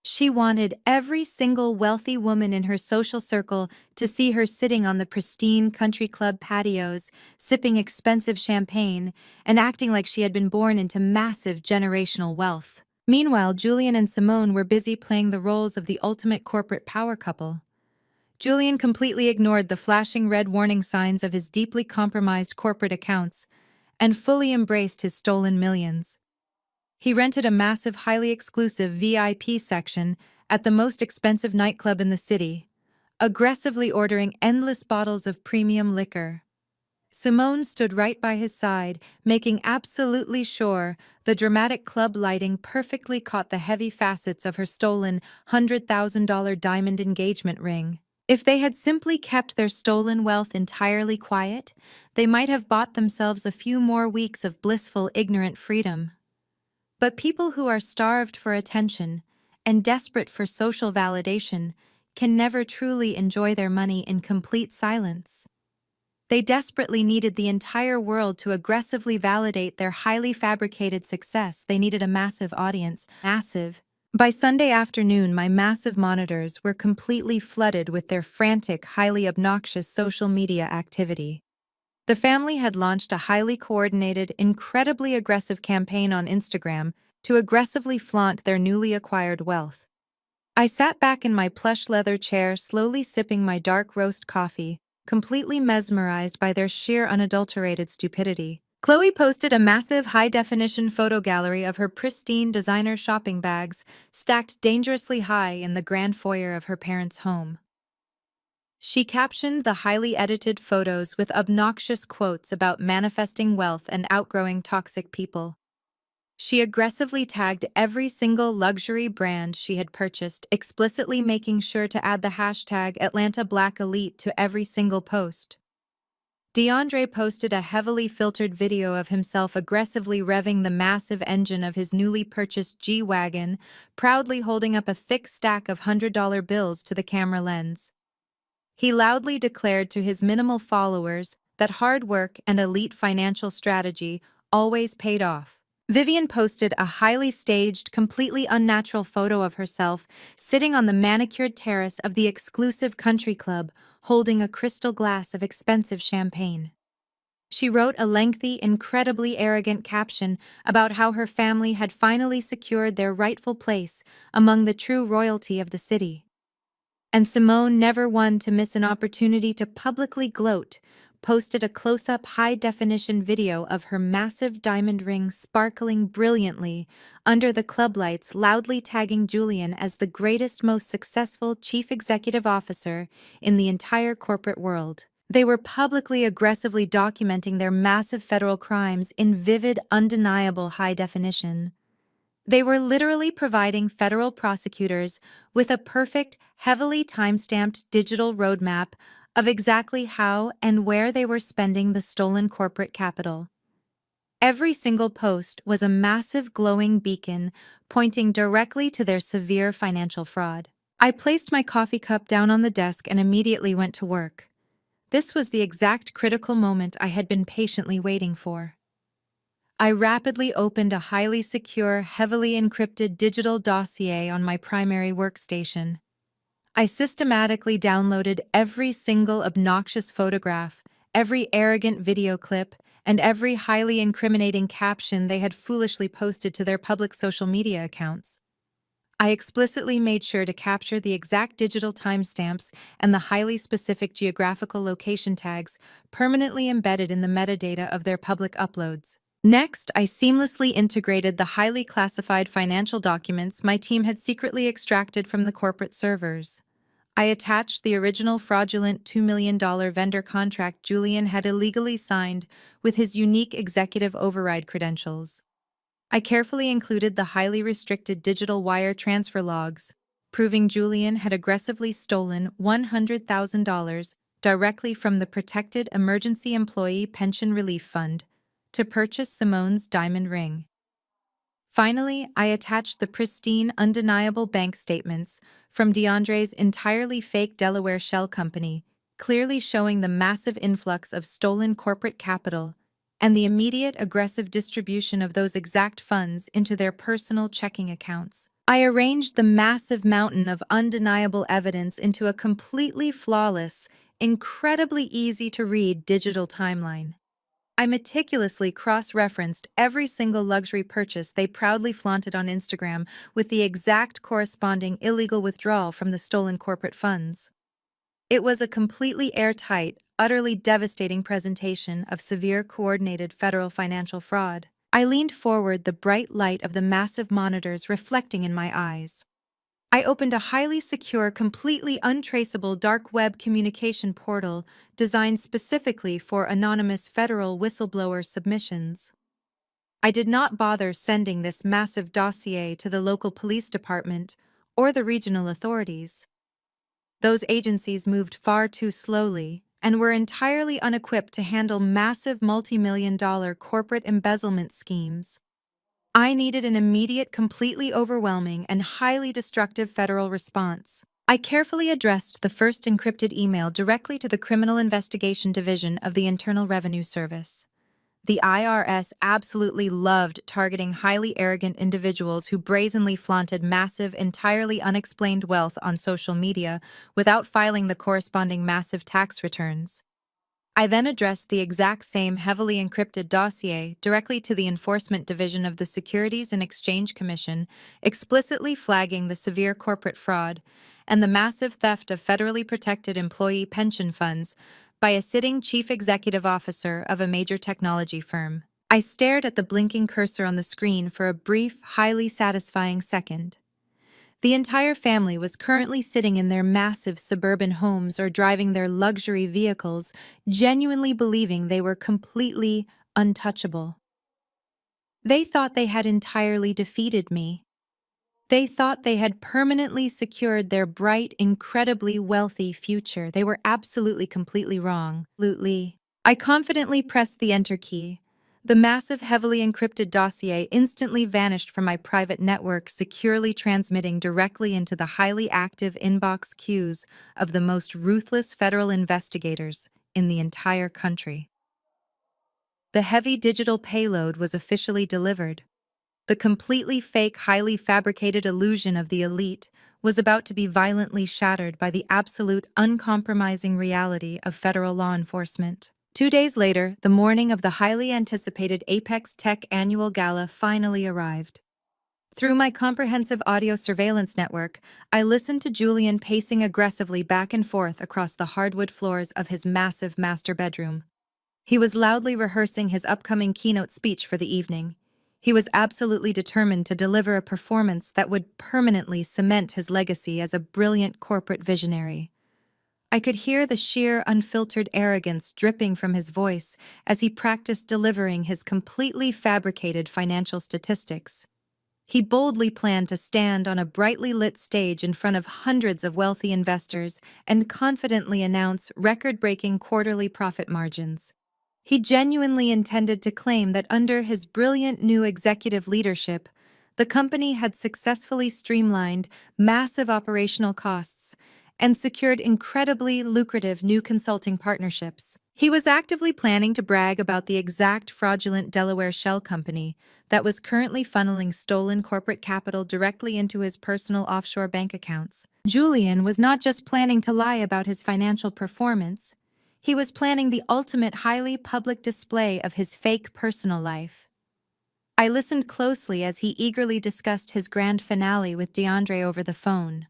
She wanted every single wealthy woman in her social circle to see her sitting on the pristine country club patios, sipping expensive champagne, and acting like she had been born into massive generational wealth. Meanwhile, Julian and Simone were busy playing the roles of the ultimate corporate power couple. Julian completely ignored the flashing red warning signs of his deeply compromised corporate accounts and fully embraced his stolen millions. He rented a massive, highly exclusive VIP section at the most expensive nightclub in the city, aggressively ordering endless bottles of premium liquor. Simone stood right by his side, making absolutely sure the dramatic club lighting perfectly caught the heavy facets of her stolen $100,000 diamond engagement ring. If they had simply kept their stolen wealth entirely quiet, they might have bought themselves a few more weeks of blissful, ignorant freedom. But people who are starved for attention and desperate for social validation can never truly enjoy their money in complete silence. They desperately needed the entire world to aggressively validate their highly fabricated success. They needed a massive audience. Massive. By Sunday afternoon, my massive monitors were completely flooded with their frantic, highly obnoxious social media activity. The family had launched a highly coordinated, incredibly aggressive campaign on Instagram to aggressively flaunt their newly acquired wealth. I sat back in my plush leather chair, slowly sipping my dark roast coffee, completely mesmerized by their sheer unadulterated stupidity. Chloe posted a massive high-definition photo gallery of her pristine designer shopping bags stacked dangerously high in the grand foyer of her parents' home. She captioned the highly edited photos with obnoxious quotes about manifesting wealth and outgrowing toxic people. She aggressively tagged every single luxury brand she had purchased, explicitly making sure to add the hashtag Atlanta Black Elite to every single post. DeAndre posted a heavily filtered video of himself aggressively revving the massive engine of his newly purchased G-Wagon, proudly holding up a thick stack of $100 bills to the camera lens. He loudly declared to his minimal followers that hard work and elite financial strategy always paid off. Vivian posted a highly staged, completely unnatural photo of herself sitting on the manicured terrace of the exclusive country club, holding a crystal glass of expensive champagne. She wrote a lengthy, incredibly arrogant caption about how her family had finally secured their rightful place among the true royalty of the city. And Simone, never one to miss an opportunity to publicly gloat, posted a close-up high-definition video of her massive diamond ring sparkling brilliantly under the club lights, loudly tagging Julian as the greatest, most successful chief executive officer in the entire corporate world. They were publicly aggressively documenting their massive federal crimes in vivid, undeniable high definition. They were literally providing federal prosecutors with a perfect, heavily time-stamped digital roadmap of exactly how and where they were spending the stolen corporate capital. Every single post was a massive glowing beacon pointing directly to their severe financial fraud. I placed my coffee cup down on the desk and immediately went to work. This was the exact critical moment I had been patiently waiting for. I rapidly opened a highly secure, heavily encrypted digital dossier on my primary workstation. I systematically downloaded every single obnoxious photograph, every arrogant video clip, and every highly incriminating caption they had foolishly posted to their public social media accounts. I explicitly made sure to capture the exact digital timestamps and the highly specific geographical location tags permanently embedded in the metadata of their public uploads. Next, I seamlessly integrated the highly classified financial documents my team had secretly extracted from the corporate servers. I attached the original fraudulent $2 million vendor contract Julian had illegally signed with his unique executive override credentials. I carefully included the highly restricted digital wire transfer logs, proving Julian had aggressively stolen $100,000 directly from the Protected Emergency Employee Pension Relief Fund to purchase Simone's diamond ring. Finally, I attached the pristine, undeniable bank statements from DeAndre's entirely fake Delaware shell company, clearly showing the massive influx of stolen corporate capital and the immediate aggressive distribution of those exact funds into their personal checking accounts. I arranged the massive mountain of undeniable evidence into a completely flawless, incredibly easy-to-read digital timeline. I meticulously cross-referenced every single luxury purchase they proudly flaunted on Instagram with the exact corresponding illegal withdrawal from the stolen corporate funds. It was a completely airtight, utterly devastating presentation of severe coordinated federal financial fraud. I leaned forward, the bright light of the massive monitors reflecting in my eyes. I opened a highly secure, completely untraceable dark web communication portal designed specifically for anonymous federal whistleblower submissions. I did not bother sending this massive dossier to the local police department or the regional authorities. Those agencies moved far too slowly and were entirely unequipped to handle massive multi-million-dollar corporate embezzlement schemes. I needed an immediate, completely overwhelming, and highly destructive federal response. I carefully addressed the first encrypted email directly to the Criminal Investigation Division of the Internal Revenue Service. The IRS absolutely loved targeting highly arrogant individuals who brazenly flaunted massive, entirely unexplained wealth on social media without filing the corresponding massive tax returns. I then addressed the exact same heavily encrypted dossier directly to the Enforcement Division of the Securities and Exchange Commission, explicitly flagging the severe corporate fraud and the massive theft of federally protected employee pension funds by a sitting chief executive officer of a major technology firm. I stared at the blinking cursor on the screen for a brief, highly satisfying second. The entire family was currently sitting in their massive suburban homes or driving their luxury vehicles, genuinely believing they were completely untouchable. They thought they had entirely defeated me. They thought they had permanently secured their bright, incredibly wealthy future. They were absolutely, completely wrong. Absolutely. I confidently pressed the enter key. The massive, heavily encrypted dossier instantly vanished from my private network, securely transmitting directly into the highly active inbox queues of the most ruthless federal investigators in the entire country. The heavy digital payload was officially delivered. The completely fake, highly fabricated illusion of the elite was about to be violently shattered by the absolute, uncompromising reality of federal law enforcement. 2 days later, the morning of the highly anticipated Apex Tech annual gala finally arrived. Through my comprehensive audio surveillance network, I listened to Julian pacing aggressively back and forth across the hardwood floors of his massive master bedroom. He was loudly rehearsing his upcoming keynote speech for the evening. He was absolutely determined to deliver a performance that would permanently cement his legacy as a brilliant corporate visionary. I could hear the sheer, unfiltered arrogance dripping from his voice as he practiced delivering his completely fabricated financial statistics. He boldly planned to stand on a brightly lit stage in front of hundreds of wealthy investors and confidently announce record-breaking quarterly profit margins. He genuinely intended to claim that under his brilliant new executive leadership, the company had successfully streamlined massive operational costs and secured incredibly lucrative new consulting partnerships. He was actively planning to brag about the exact fraudulent Delaware shell company that was currently funneling stolen corporate capital directly into his personal offshore bank accounts. Julian was not just planning to lie about his financial performance, he was planning the ultimate highly public display of his fake personal life. I listened closely as he eagerly discussed his grand finale with DeAndre over the phone.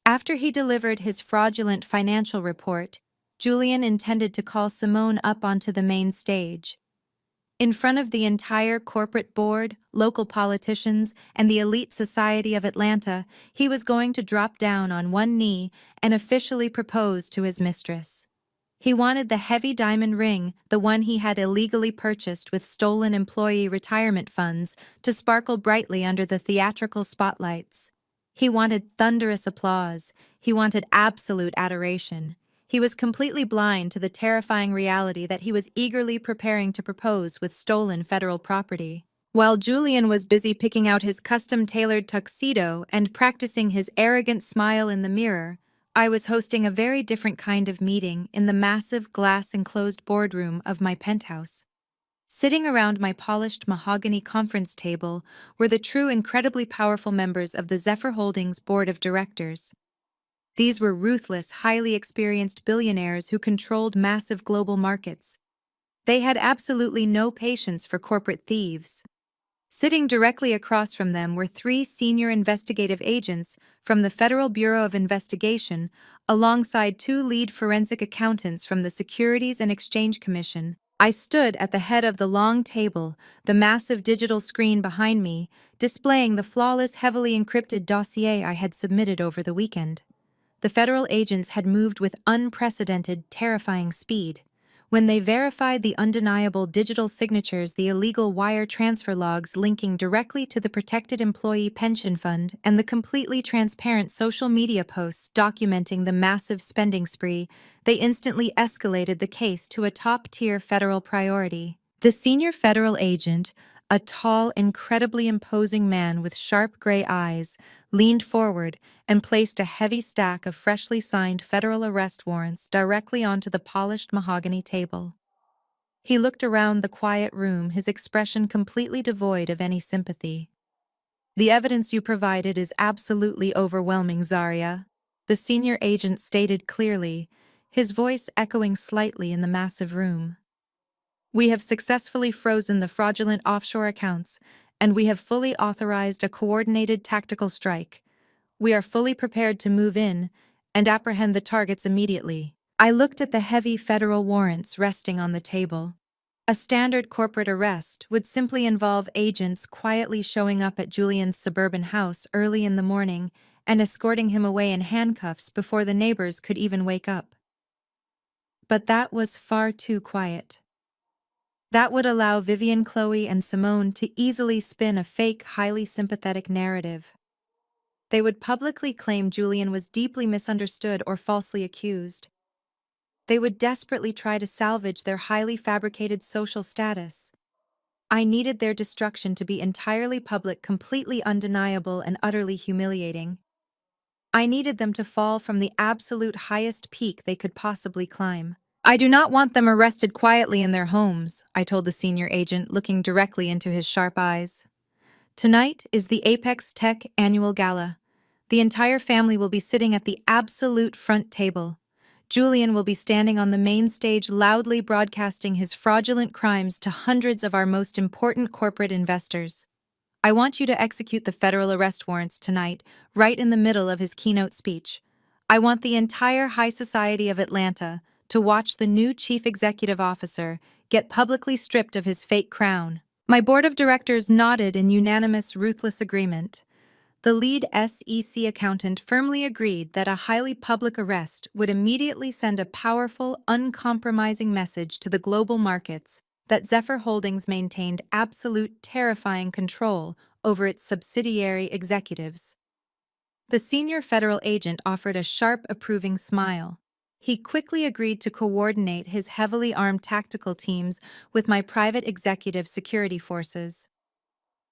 After he delivered his fraudulent financial report, Julian intended to call Simone up onto the main stage. In front of the entire corporate board, local politicians, and the elite society of Atlanta, he was going to drop down on one knee and officially propose to his mistress. He wanted the heavy diamond ring, the one he had illegally purchased with stolen employee retirement funds, to sparkle brightly under the theatrical spotlights. He wanted thunderous applause. He wanted absolute adoration. He was completely blind to the terrifying reality that he was eagerly preparing to propose with stolen federal property. While Julian was busy picking out his custom-tailored tuxedo and practicing his arrogant smile in the mirror, I was hosting a very different kind of meeting in the massive glass-enclosed boardroom of my penthouse. Sitting around my polished mahogany conference table were the true incredibly powerful members of the Zephyr Holdings board of directors. These were ruthless, highly experienced billionaires who controlled massive global markets. They had absolutely no patience for corporate thieves. Sitting directly across from them were 3 senior investigative agents from the Federal Bureau of Investigation, alongside 2 lead forensic accountants from the Securities and Exchange Commission. I stood at the head of the long table, the massive digital screen behind me, displaying the flawless, heavily encrypted dossier I had submitted over the weekend. The federal agents had moved with unprecedented, terrifying speed. When they verified the undeniable digital signatures, the illegal wire transfer logs linking directly to the protected employee pension fund, and the completely transparent social media posts documenting the massive spending spree, they instantly escalated the case to a top-tier federal priority. The senior federal agent, a tall, incredibly imposing man with sharp gray eyes, leaned forward and placed a heavy stack of freshly signed federal arrest warrants directly onto the polished mahogany table. He looked around the quiet room, his expression completely devoid of any sympathy. "The evidence you provided is absolutely overwhelming, Zarya," the senior agent stated clearly, his voice echoing slightly in the massive room. "We have successfully frozen the fraudulent offshore accounts, and we have fully authorized a coordinated tactical strike. We are fully prepared to move in and apprehend the targets immediately." I looked at the heavy federal warrants resting on the table. A standard corporate arrest would simply involve agents quietly showing up at Julian's suburban house early in the morning and escorting him away in handcuffs before the neighbors could even wake up. But that was far too quiet. That would allow Vivian, Chloe, and Simone to easily spin a fake, highly sympathetic narrative. They would publicly claim Julian was deeply misunderstood or falsely accused. They would desperately try to salvage their highly fabricated social status. I needed their destruction to be entirely public, completely undeniable, and utterly humiliating. I needed them to fall from the absolute highest peak they could possibly climb. I do not want them arrested quietly in their homes, I told the senior agent, looking directly into his sharp eyes. Tonight is the Apex Tech annual gala. The entire family will be sitting at the absolute front table. Julian will be standing on the main stage loudly broadcasting his fraudulent crimes to hundreds of our most important corporate investors. I want you to execute the federal arrest warrants tonight, right in the middle of his keynote speech. I want the entire high society of Atlanta to watch the new chief executive officer get publicly stripped of his fake crown. My board of directors nodded in unanimous, ruthless agreement. The lead SEC accountant firmly agreed that a highly public arrest would immediately send a powerful, uncompromising message to the global markets that Zephyr Holdings maintained absolute, terrifying control over its subsidiary executives. The senior federal agent offered a sharp, approving smile. He quickly agreed to coordinate his heavily armed tactical teams with my private executive security forces.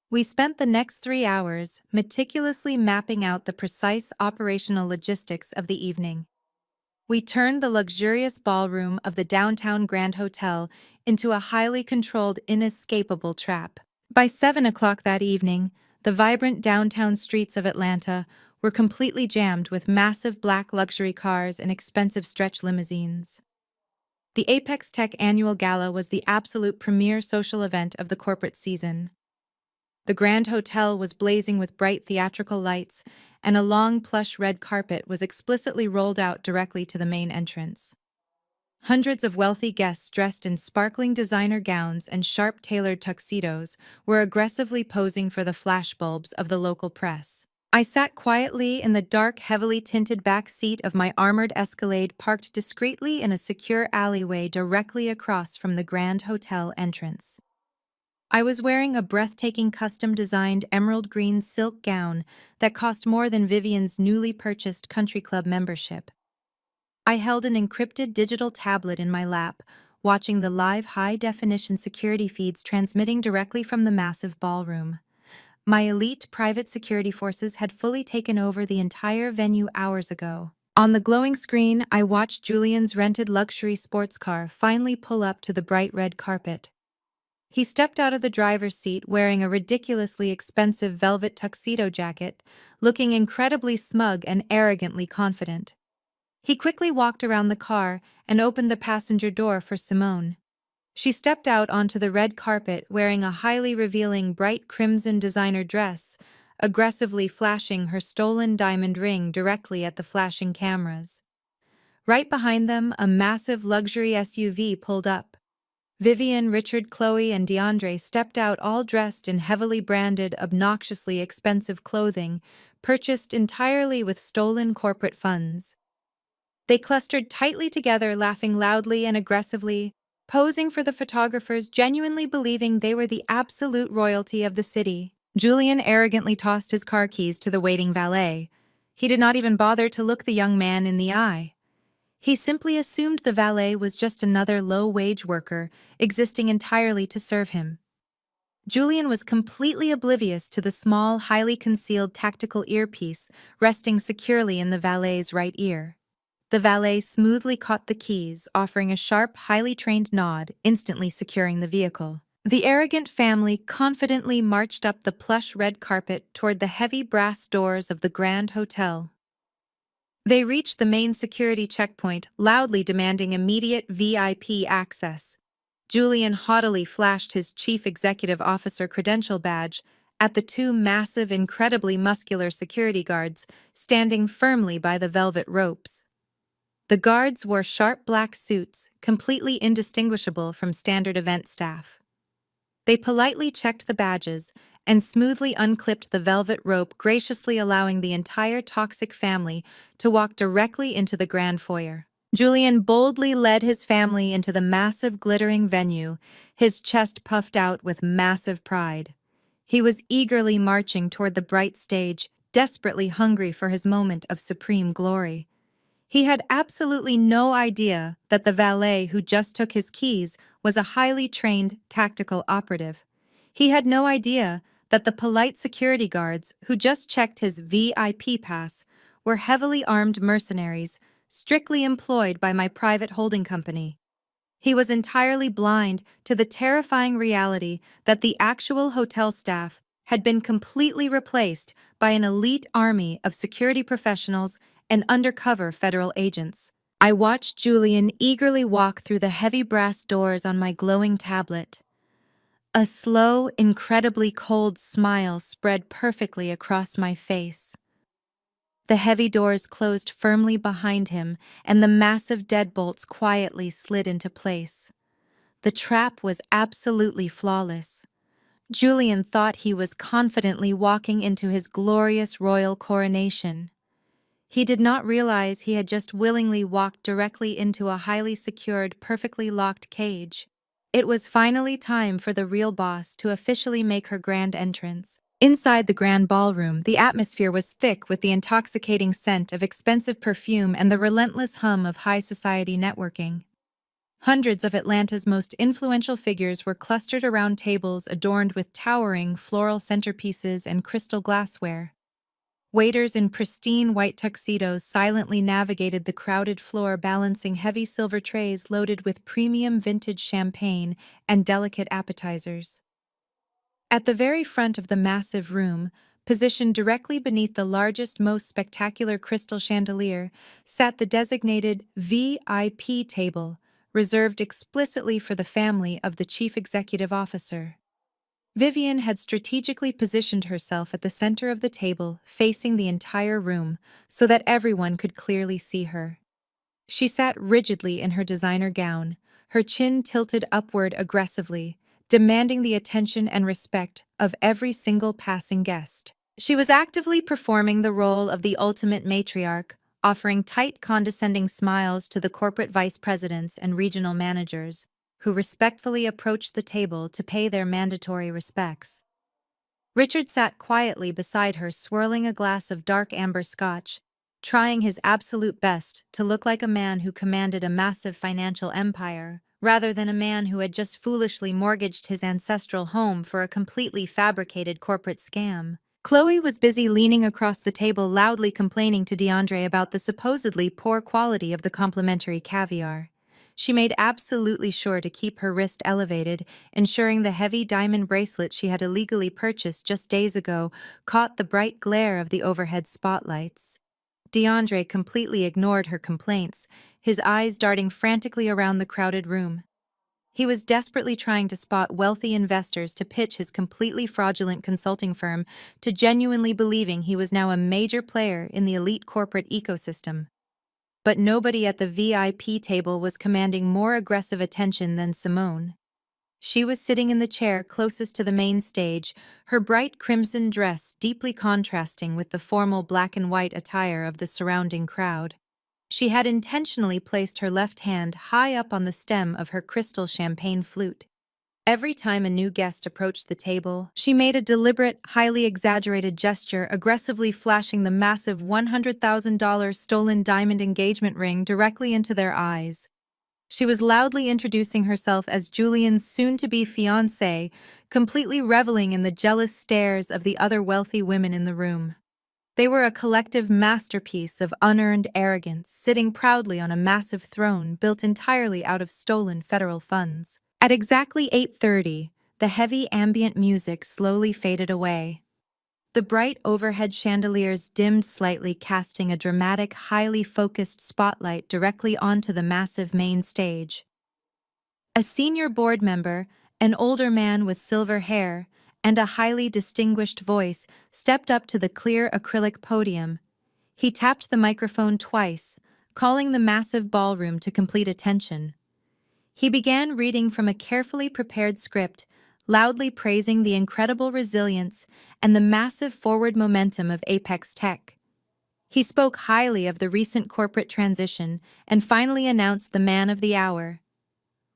We spent the next 3 hours meticulously mapping out the precise operational logistics of the evening. We turned the luxurious ballroom of the downtown Grand Hotel into a highly controlled, inescapable trap. By 7 o'clock that evening, the vibrant downtown streets of Atlanta were completely jammed with massive black luxury cars and expensive stretch limousines. The Apex Tech annual gala was the absolute premier social event of the corporate season. The Grand Hotel was blazing with bright theatrical lights, and a long plush red carpet was explicitly rolled out directly to the main entrance. Hundreds of wealthy guests dressed in sparkling designer gowns and sharp tailored tuxedos were aggressively posing for the flashbulbs of the local press. I sat quietly in the dark, heavily tinted back seat of my armored Escalade parked discreetly in a secure alleyway directly across from the Grand Hotel entrance. I was wearing a breathtaking custom-designed emerald green silk gown that cost more than Vivian's newly purchased country club membership. I held an encrypted digital tablet in my lap, watching the live high-definition security feeds transmitting directly from the massive ballroom. My elite private security forces had fully taken over the entire venue hours ago. On the glowing screen, I watched Julian's rented luxury sports car finally pull up to the bright red carpet. He stepped out of the driver's seat wearing a ridiculously expensive velvet tuxedo jacket, looking incredibly smug and arrogantly confident. He quickly walked around the car and opened the passenger door for Simone. She stepped out onto the red carpet wearing a highly revealing bright crimson designer dress, aggressively flashing her stolen diamond ring directly at the flashing cameras. Right behind them, a massive luxury SUV pulled up. Vivian, Richard, Chloe, and DeAndre stepped out all dressed in heavily branded, obnoxiously expensive clothing, purchased entirely with stolen corporate funds. They clustered tightly together, laughing loudly and aggressively, posing for the photographers, genuinely believing they were the absolute royalty of the city. Julian arrogantly tossed his car keys to the waiting valet. He did not even bother to look the young man in the eye. He simply assumed the valet was just another low-wage worker, existing entirely to serve him. Julian was completely oblivious to the small, highly concealed tactical earpiece resting securely in the valet's right ear. The valet smoothly caught the keys, offering a sharp, highly trained nod, instantly securing the vehicle. The arrogant family confidently marched up the plush red carpet toward the heavy brass doors of the Grand Hotel. They reached the main security checkpoint, loudly demanding immediate VIP access. Julian haughtily flashed his chief executive officer credential badge at the two massive, incredibly muscular security guards standing firmly by the velvet ropes. The guards wore sharp black suits, completely indistinguishable from standard event staff. They politely checked the badges and smoothly unclipped the velvet rope, graciously allowing the entire toxic family to walk directly into the grand foyer. Julian boldly led his family into the massive, glittering venue, his chest puffed out with massive pride. He was eagerly marching toward the bright stage, desperately hungry for his moment of supreme glory. He had absolutely no idea that the valet who just took his keys was a highly trained tactical operative. He had no idea that the polite security guards who just checked his VIP pass were heavily armed mercenaries strictly employed by my private holding company. He was entirely blind to the terrifying reality that the actual hotel staff had been completely replaced by an elite army of security professionals and undercover federal agents. I watched Julian eagerly walk through the heavy brass doors on my glowing tablet. A slow, incredibly cold smile spread perfectly across my face. The heavy doors closed firmly behind him, and the massive deadbolts quietly slid into place. The trap was absolutely flawless. Julian thought he was confidently walking into his glorious royal coronation. He did not realize he had just willingly walked directly into a highly secured, perfectly locked cage. It was finally time for the real boss to officially make her grand entrance. Inside the grand ballroom, the atmosphere was thick with the intoxicating scent of expensive perfume and the relentless hum of high society networking. Hundreds of Atlanta's most influential figures were clustered around tables adorned with towering floral centerpieces and crystal glassware. Waiters in pristine white tuxedos silently navigated the crowded floor, balancing heavy silver trays loaded with premium vintage champagne and delicate appetizers. At the very front of the massive room, positioned directly beneath the largest, most spectacular crystal chandelier, sat the designated VIP table, reserved explicitly for the family of the chief executive officer. Vivian had strategically positioned herself at the center of the table, facing the entire room, so that everyone could clearly see her. She sat rigidly in her designer gown, her chin tilted upward aggressively, demanding the attention and respect of every single passing guest. She was actively performing the role of the ultimate matriarch, offering tight, condescending smiles to the corporate vice presidents and regional managers, who respectfully approached the table to pay their mandatory respects. Richard sat quietly beside her, swirling a glass of dark amber scotch, trying his absolute best to look like a man who commanded a massive financial empire, rather than a man who had just foolishly mortgaged his ancestral home for a completely fabricated corporate scam. Chloe was busy leaning across the table, loudly complaining to DeAndre about the supposedly poor quality of the complimentary caviar. She made absolutely sure to keep her wrist elevated, ensuring the heavy diamond bracelet she had illegally purchased just days ago caught the bright glare of the overhead spotlights. DeAndre completely ignored her complaints, his eyes darting frantically around the crowded room. He was desperately trying to spot wealthy investors to pitch his completely fraudulent consulting firm to genuinely believing he was now a major player in the elite corporate ecosystem. But nobody at the VIP table was commanding more aggressive attention than Simone. She was sitting in the chair closest to the main stage, her bright crimson dress deeply contrasting with the formal black and white attire of the surrounding crowd. She had intentionally placed her left hand high up on the stem of her crystal champagne flute. Every time a new guest approached the table, she made a deliberate, highly exaggerated gesture, aggressively flashing the massive $100,000 stolen diamond engagement ring directly into their eyes. She was loudly introducing herself as Julian's soon-to-be fiancée, completely reveling in the jealous stares of the other wealthy women in the room. They were a collective masterpiece of unearned arrogance, sitting proudly on a massive throne built entirely out of stolen federal funds. At exactly 8:30, the heavy ambient music slowly faded away. The bright overhead chandeliers dimmed slightly, casting a dramatic, highly focused spotlight directly onto the massive main stage. A senior board member, an older man with silver hair, and a highly distinguished voice stepped up to the clear acrylic podium. He tapped the microphone twice, calling the massive ballroom to complete attention. He began reading from a carefully prepared script, loudly praising the incredible resilience and the massive forward momentum of Apex Tech. He spoke highly of the recent corporate transition and finally announced the man of the hour.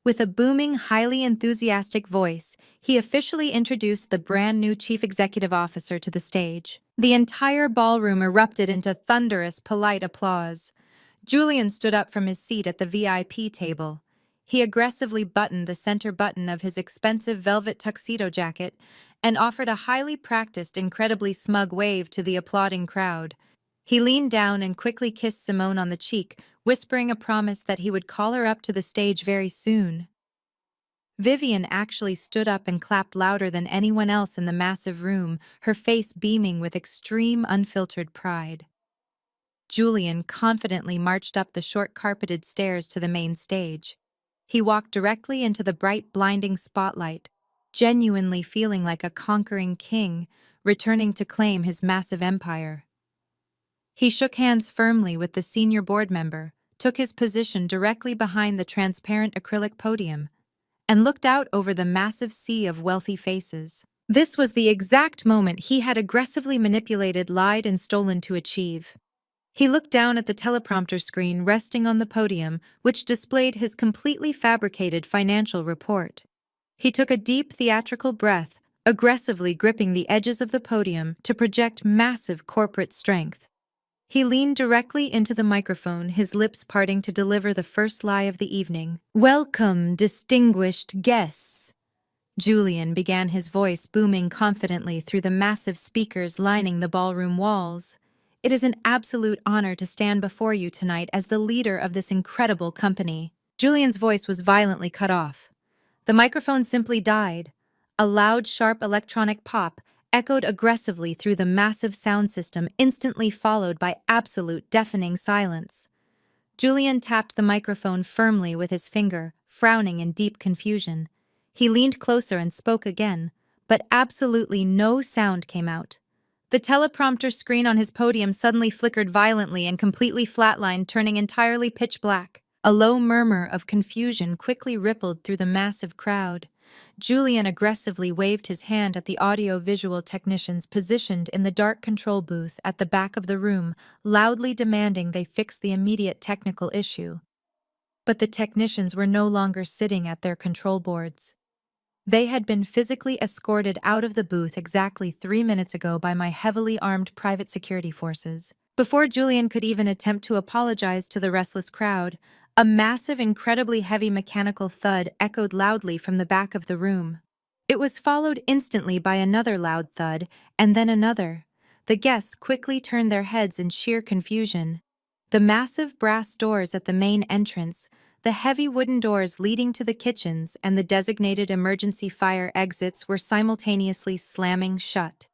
With a booming, highly enthusiastic voice, he officially introduced the brand new chief executive officer to the stage. The entire ballroom erupted into thunderous, polite applause. Julian stood up from his seat at the VIP table. He aggressively buttoned the center button of his expensive velvet tuxedo jacket and offered a highly practiced, incredibly smug wave to the applauding crowd. He leaned down and quickly kissed Simone on the cheek, whispering a promise that he would call her up to the stage very soon. Vivian actually stood up and clapped louder than anyone else in the massive room, her face beaming with extreme unfiltered pride. Julian confidently marched up the short carpeted stairs to the main stage. He walked directly into the bright, blinding spotlight, genuinely feeling like a conquering king, returning to claim his massive empire. He shook hands firmly with the senior board member, took his position directly behind the transparent acrylic podium, and looked out over the massive sea of wealthy faces. This was the exact moment he had aggressively manipulated, lied, and stolen to achieve. He looked down at the teleprompter screen resting on the podium, which displayed his completely fabricated financial report. He took a deep theatrical breath, aggressively gripping the edges of the podium to project massive corporate strength. He leaned directly into the microphone, his lips parting to deliver the first lie of the evening. "Welcome, distinguished guests." Julian began, his voice booming confidently through the massive speakers lining the ballroom walls. "It is an absolute honor to stand before you tonight as the leader of this incredible company." Julian's voice was violently cut off. The microphone simply died. A loud, sharp electronic pop echoed aggressively through the massive sound system, instantly followed by absolute deafening silence. Julian tapped the microphone firmly with his finger, frowning in deep confusion. He leaned closer and spoke again, but absolutely no sound came out. The teleprompter screen on his podium suddenly flickered violently and completely flatlined, turning entirely pitch black. A low murmur of confusion quickly rippled through the massive crowd. Julian aggressively waved his hand at the audio-visual technicians positioned in the dark control booth at the back of the room, loudly demanding they fix the immediate technical issue. But the technicians were no longer sitting at their control boards. They had been physically escorted out of the booth exactly 3 minutes ago by my heavily armed private security forces. Before Julian could even attempt to apologize to the restless crowd, a massive, incredibly heavy mechanical thud echoed loudly from the back of the room. It was followed instantly by another loud thud, and then another. The guests quickly turned their heads in sheer confusion. The massive brass doors at the main entrance, the heavy wooden doors leading to the kitchens, and the designated emergency fire exits were simultaneously slamming shut.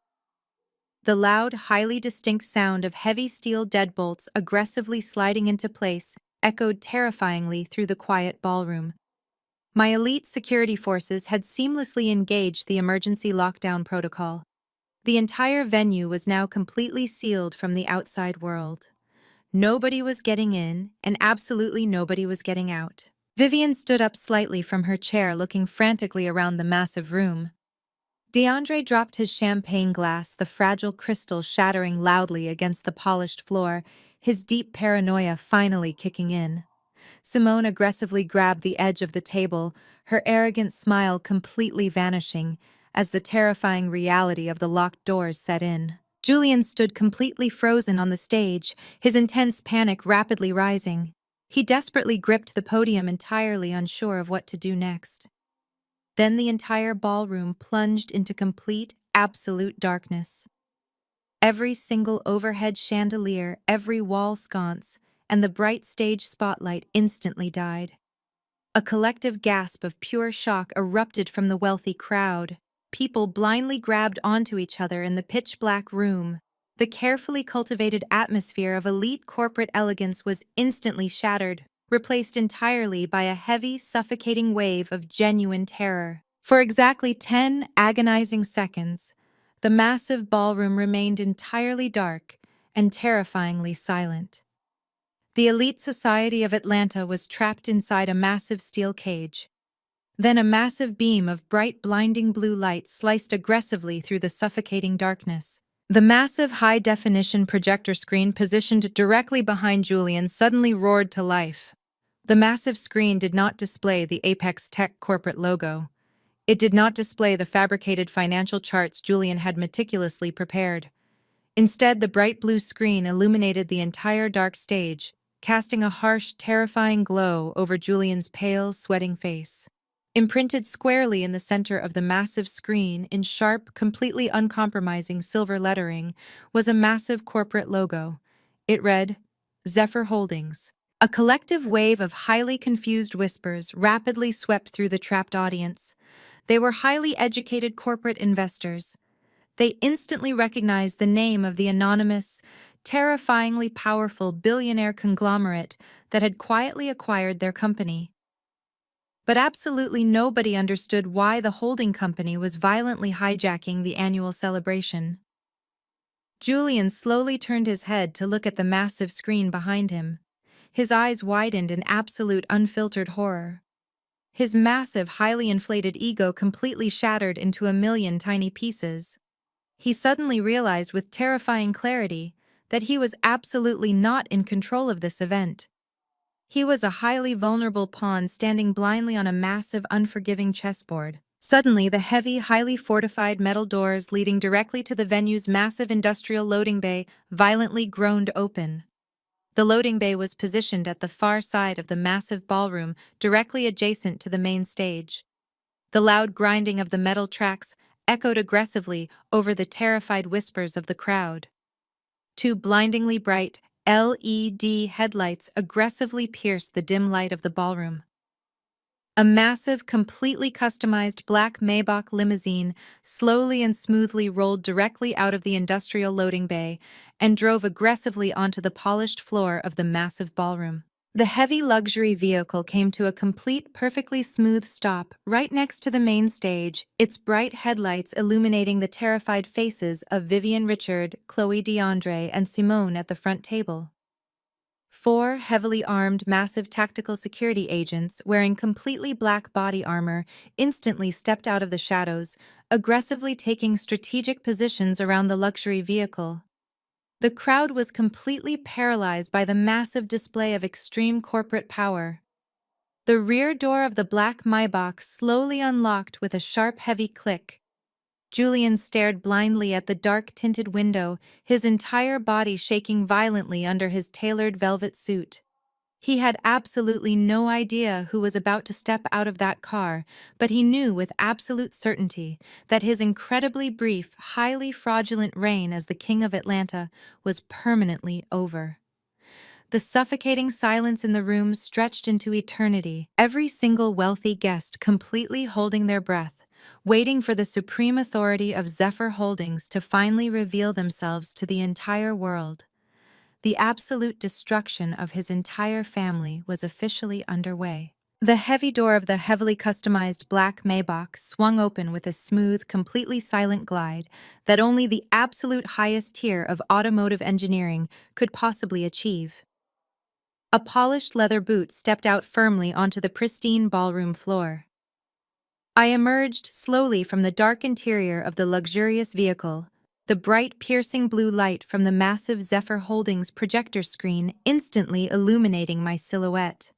The loud, highly distinct sound of heavy steel deadbolts aggressively sliding into place echoed terrifyingly through the quiet ballroom. My elite security forces had seamlessly engaged the emergency lockdown protocol. The entire venue was now completely sealed from the outside world. Nobody was getting in, and absolutely nobody was getting out. Vivian stood up slightly from her chair, looking frantically around the massive room. DeAndre dropped his champagne glass, the fragile crystal shattering loudly against the polished floor, his deep paranoia finally kicking in. Simone aggressively grabbed the edge of the table, her arrogant smile completely vanishing as the terrifying reality of the locked doors set in. Julian stood completely frozen on the stage, his intense panic rapidly rising. He desperately gripped the podium, entirely unsure of what to do next. Then the entire ballroom plunged into complete, absolute darkness. Every single overhead chandelier, every wall sconce, and the bright stage spotlight instantly died. A collective gasp of pure shock erupted from the wealthy crowd. People blindly grabbed onto each other in the pitch-black room. The carefully cultivated atmosphere of elite corporate elegance was instantly shattered, replaced entirely by a heavy, suffocating wave of genuine terror. For exactly 10 agonizing seconds, the massive ballroom remained entirely dark and terrifyingly silent. The elite society of Atlanta was trapped inside a massive steel cage. Then a massive beam of bright, blinding blue light sliced aggressively through the suffocating darkness. The massive high-definition projector screen positioned directly behind Julian suddenly roared to life. The massive screen did not display the Apex Tech corporate logo. It did not display the fabricated financial charts Julian had meticulously prepared. Instead, the bright blue screen illuminated the entire dark stage, casting a harsh, terrifying glow over Julian's pale, sweating face. Imprinted squarely in the center of the massive screen in sharp, completely uncompromising silver lettering was a massive corporate logo. It read, Zephyr Holdings, A collective wave of highly confused whispers rapidly swept through the trapped audience. They were highly educated corporate investors. They instantly recognized the name of the anonymous, terrifyingly powerful billionaire conglomerate that had quietly acquired their company. But absolutely nobody understood why the holding company was violently hijacking the annual celebration. Julian slowly turned his head to look at the massive screen behind him. His eyes widened in absolute unfiltered horror. His massive, highly inflated ego completely shattered into a million tiny pieces. He suddenly realized with terrifying clarity that he was absolutely not in control of this event. He was a highly vulnerable pawn standing blindly on a massive, unforgiving chessboard. Suddenly, the heavy, highly fortified metal doors leading directly to the venue's massive industrial loading bay violently groaned open. The loading bay was positioned at the far side of the massive ballroom, directly adjacent to the main stage. The loud grinding of the metal tracks echoed aggressively over the terrified whispers of the crowd. Two blindingly bright LED headlights aggressively pierced the dim light of the ballroom. A massive, completely customized black Maybach limousine slowly and smoothly rolled directly out of the industrial loading bay and drove aggressively onto the polished floor of the massive ballroom. The heavy luxury vehicle came to a complete, perfectly smooth stop right next to the main stage, its bright headlights illuminating the terrified faces of Vivian Richard, Chloe DeAndre, and Simone at the front table. Four heavily armed, massive tactical security agents wearing completely black body armor instantly stepped out of the shadows, aggressively taking strategic positions around the luxury vehicle. The crowd was completely paralyzed by the massive display of extreme corporate power. The rear door of the black Maybach slowly unlocked with a sharp, heavy click. Julian stared blindly at the dark-tinted window, his entire body shaking violently under his tailored velvet suit. He had absolutely no idea who was about to step out of that car, but he knew with absolute certainty that his incredibly brief, highly fraudulent reign as the King of Atlanta was permanently over. The suffocating silence in the room stretched into eternity, every single wealthy guest completely holding their breath, waiting for the supreme authority of Zephyr Holdings to finally reveal themselves to the entire world. The absolute destruction of his entire family was officially underway. The heavy door of the heavily customized black Maybach swung open with a smooth, completely silent glide that only the absolute highest tier of automotive engineering could possibly achieve. A polished leather boot stepped out firmly onto the pristine ballroom floor. I emerged slowly from the dark interior of the luxurious vehicle, the bright, piercing blue light from the massive Zephyr Holdings projector screen instantly illuminating my silhouette.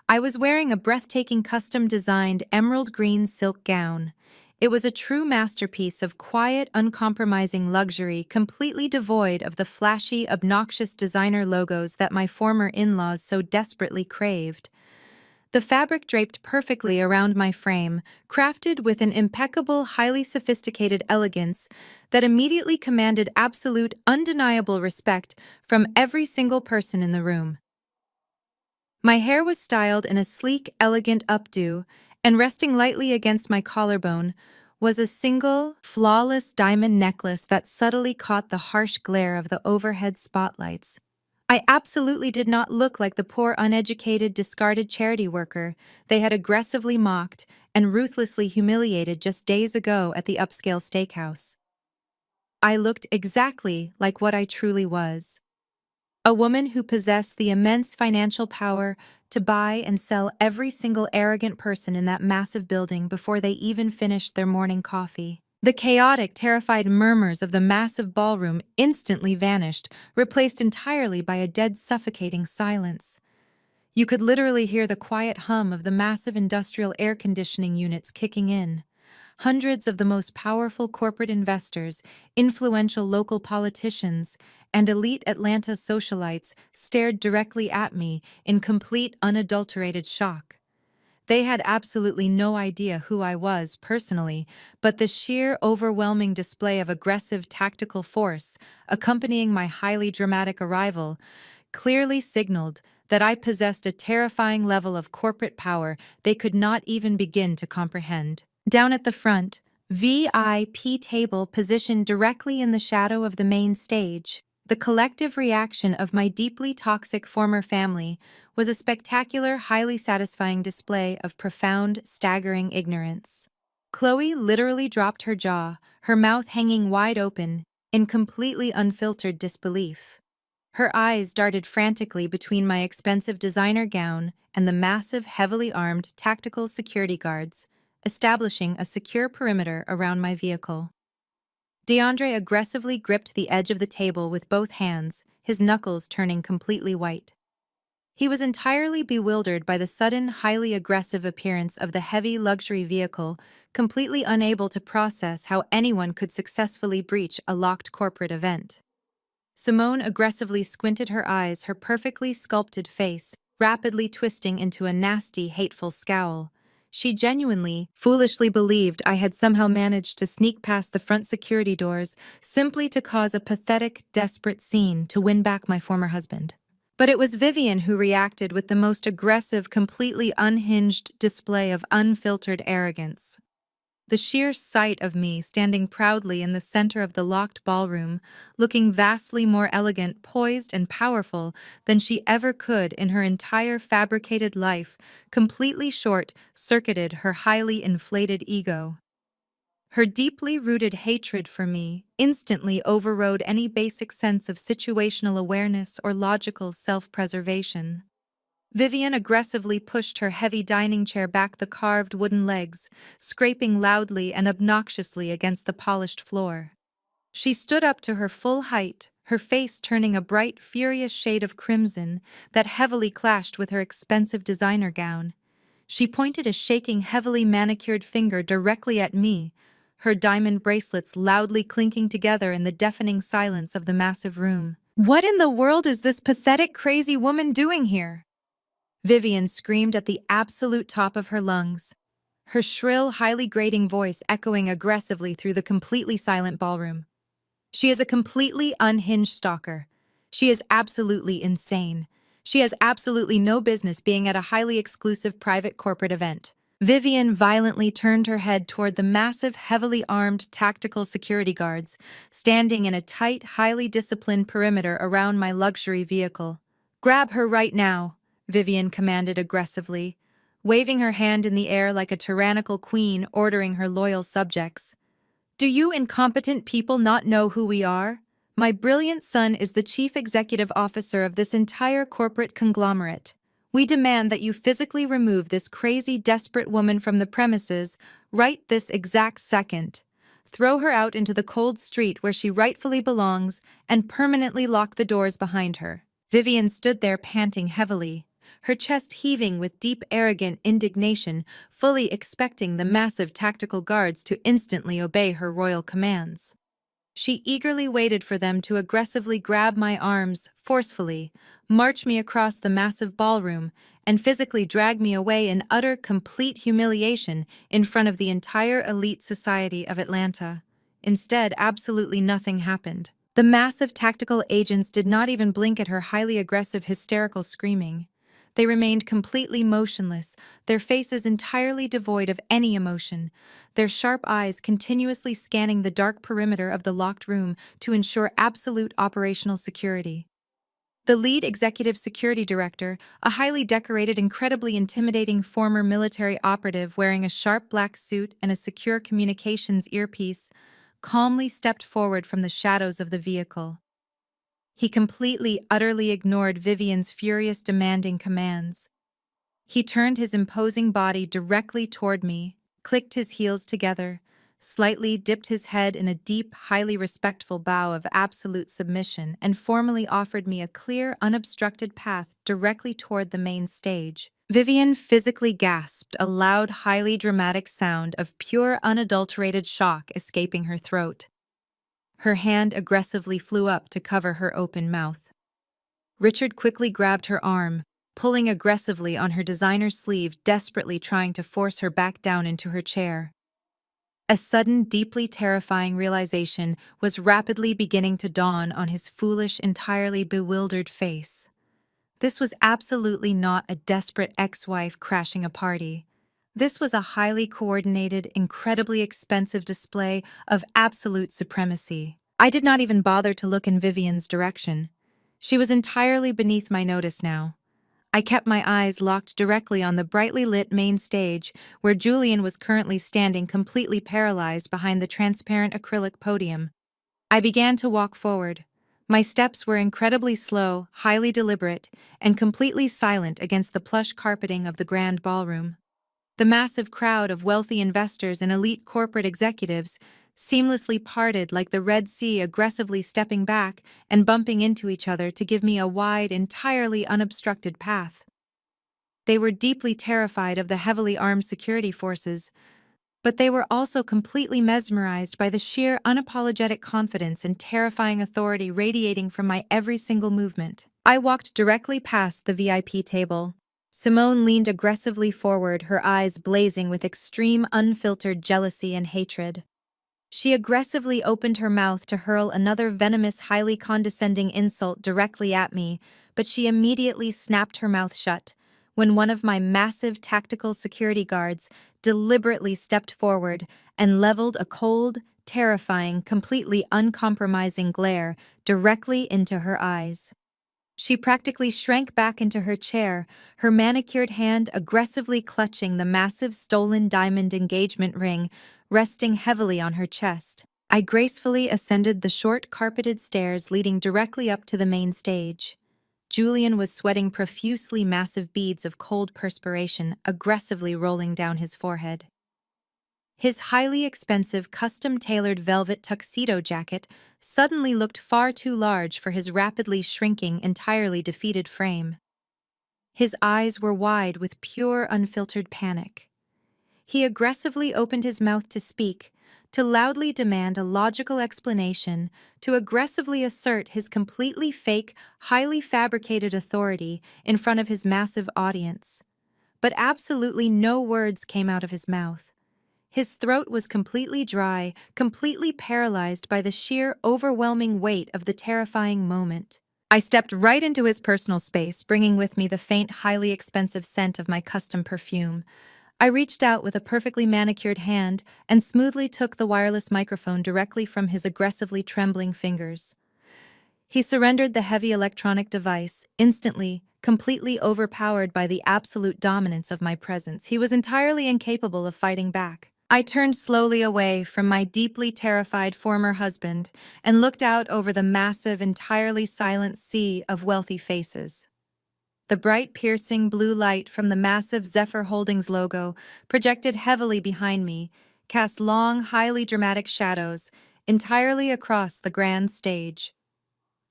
I was wearing a breathtaking custom-designed emerald green silk gown. It was a true masterpiece of quiet, uncompromising luxury, completely devoid of the flashy, obnoxious designer logos that my former in-laws so desperately craved. The fabric draped perfectly around my frame, crafted with an impeccable, highly sophisticated elegance that immediately commanded absolute, undeniable respect from every single person in the room. My hair was styled in a sleek, elegant updo, and resting lightly against my collarbone was a single, flawless diamond necklace that subtly caught the harsh glare of the overhead spotlights. I absolutely did not look like the poor, uneducated, discarded charity worker they had aggressively mocked and ruthlessly humiliated just days ago at the upscale steakhouse. I looked exactly like what I truly was. A woman who possessed the immense financial power to buy and sell every single arrogant person in that massive building before they even finished their morning coffee. The chaotic, terrified murmurs of the massive ballroom instantly vanished, replaced entirely by a dead, suffocating silence. You could literally hear the quiet hum of the massive industrial air conditioning units kicking in. Hundreds of the most powerful corporate investors, influential local politicians, and elite Atlanta socialites stared directly at me in complete, unadulterated shock. They had absolutely no idea who I was personally, but the sheer, overwhelming display of aggressive tactical force accompanying my highly dramatic arrival clearly signaled that I possessed a terrifying level of corporate power they could not even begin to comprehend. Down at the front, VIP table positioned directly in the shadow of the main stage, the collective reaction of my deeply toxic former family was a spectacular, highly satisfying display of profound, staggering ignorance. Chloe literally dropped her jaw, her mouth hanging wide open, in completely unfiltered disbelief. Her eyes darted frantically between my expensive designer gown and the massive, heavily armed tactical security guards, establishing a secure perimeter around my vehicle. DeAndre aggressively gripped the edge of the table with both hands, his knuckles turning completely white. He was entirely bewildered by the sudden, highly aggressive appearance of the heavy luxury vehicle, completely unable to process how anyone could successfully breach a locked corporate event. Simone aggressively squinted her eyes, her perfectly sculpted face rapidly twisting into a nasty, hateful scowl. She genuinely, foolishly believed I had somehow managed to sneak past the front security doors simply to cause a pathetic, desperate scene to win back my former husband. But it was Vivian who reacted with the most aggressive, completely unhinged display of unfiltered arrogance. The sheer sight of me standing proudly in the center of the locked ballroom, looking vastly more elegant, poised, and powerful than she ever could in her entire fabricated life, completely short-circuited her highly inflated ego. Her deeply rooted hatred for me instantly overrode any basic sense of situational awareness or logical self-preservation. Vivian aggressively pushed her heavy dining chair back the carved wooden legs, scraping loudly and obnoxiously against the polished floor. She stood up to her full height, her face turning a bright, furious shade of crimson that heavily clashed with her expensive designer gown. She pointed a shaking, heavily manicured finger directly at me, her diamond bracelets loudly clinking together in the deafening silence of the massive room. "What in the world is this pathetic, crazy woman doing here?" Vivian screamed at the absolute top of her lungs, her shrill, highly grating voice echoing aggressively through the completely silent ballroom. She is a completely unhinged stalker. She is absolutely insane. She has absolutely no business being at a highly exclusive private corporate event. Vivian violently turned her head toward the massive, heavily armed tactical security guards, standing in a tight, highly disciplined perimeter around my luxury vehicle. "Grab her right now," Vivian commanded aggressively, waving her hand in the air like a tyrannical queen ordering her loyal subjects. "Do you incompetent people not know who we are? My brilliant son is the chief executive officer of this entire corporate conglomerate. We demand that you physically remove this crazy, desperate woman from the premises right this exact second. Throw her out into the cold street where she rightfully belongs and permanently lock the doors behind her." Vivian stood there panting heavily, her chest heaving with deep, arrogant indignation, fully expecting the massive tactical guards to instantly obey her royal commands. She eagerly waited for them to aggressively grab my arms, forcefully, march me across the massive ballroom, and physically drag me away in utter, complete humiliation in front of the entire elite society of Atlanta. Instead, absolutely nothing happened. The massive tactical agents did not even blink at her highly aggressive, hysterical screaming. They remained completely motionless, their faces entirely devoid of any emotion, their sharp eyes continuously scanning the dark perimeter of the locked room to ensure absolute operational security. The lead executive security director, a highly decorated, incredibly intimidating former military operative wearing a sharp black suit and a secure communications earpiece, calmly stepped forward from the shadows of the vehicle. He completely, utterly ignored Vivian's furious, demanding commands. He turned his imposing body directly toward me, clicked his heels together, slightly dipped his head in a deep, highly respectful bow of absolute submission, and formally offered me a clear, unobstructed path directly toward the main stage. Vivian physically gasped, a loud, highly dramatic sound of pure, unadulterated shock escaping her throat. Her hand aggressively flew up to cover her open mouth. Richard quickly grabbed her arm, pulling aggressively on her designer's sleeve, desperately trying to force her back down into her chair. A sudden, deeply terrifying realization was rapidly beginning to dawn on his foolish, entirely bewildered face. This was absolutely not a desperate ex-wife crashing a party. This was a highly coordinated, incredibly expensive display of absolute supremacy. I did not even bother to look in Vivian's direction. She was entirely beneath my notice now. I kept my eyes locked directly on the brightly lit main stage, where Julian was currently standing completely paralyzed behind the transparent acrylic podium. I began to walk forward. My steps were incredibly slow, highly deliberate, and completely silent against the plush carpeting of the grand ballroom. The massive crowd of wealthy investors and elite corporate executives seamlessly parted like the Red Sea, aggressively stepping back and bumping into each other to give me a wide, entirely unobstructed path. They were deeply terrified of the heavily armed security forces, but they were also completely mesmerized by the sheer unapologetic confidence and terrifying authority radiating from my every single movement. I walked directly past the VIP table. Simone leaned aggressively forward, her eyes blazing with extreme, unfiltered jealousy and hatred. She aggressively opened her mouth to hurl another venomous, highly condescending insult directly at me, but she immediately snapped her mouth shut when one of my massive tactical security guards deliberately stepped forward and leveled a cold, terrifying, completely uncompromising glare directly into her eyes. She practically shrank back into her chair, her manicured hand aggressively clutching the massive stolen diamond engagement ring resting heavily on her chest. I gracefully ascended the short carpeted stairs leading directly up to the main stage. Julian was sweating profusely, massive beads of cold perspiration aggressively rolling down his forehead. His highly expensive, custom-tailored velvet tuxedo jacket suddenly looked far too large for his rapidly shrinking, entirely defeated frame. His eyes were wide with pure, unfiltered panic. He aggressively opened his mouth to speak, to loudly demand a logical explanation, to aggressively assert his completely fake, highly fabricated authority in front of his massive audience. But absolutely no words came out of his mouth. His throat was completely dry, completely paralyzed by the sheer, overwhelming weight of the terrifying moment. I stepped right into his personal space, bringing with me the faint, highly expensive scent of my custom perfume. I reached out with a perfectly manicured hand and smoothly took the wireless microphone directly from his aggressively trembling fingers. He surrendered the heavy electronic device, instantly, completely overpowered by the absolute dominance of my presence. He was entirely incapable of fighting back. I turned slowly away from my deeply terrified former husband and looked out over the massive, entirely silent sea of wealthy faces. The bright, piercing blue light from the massive Zephyr Holdings logo, projected heavily behind me, cast long, highly dramatic shadows entirely across the grand stage.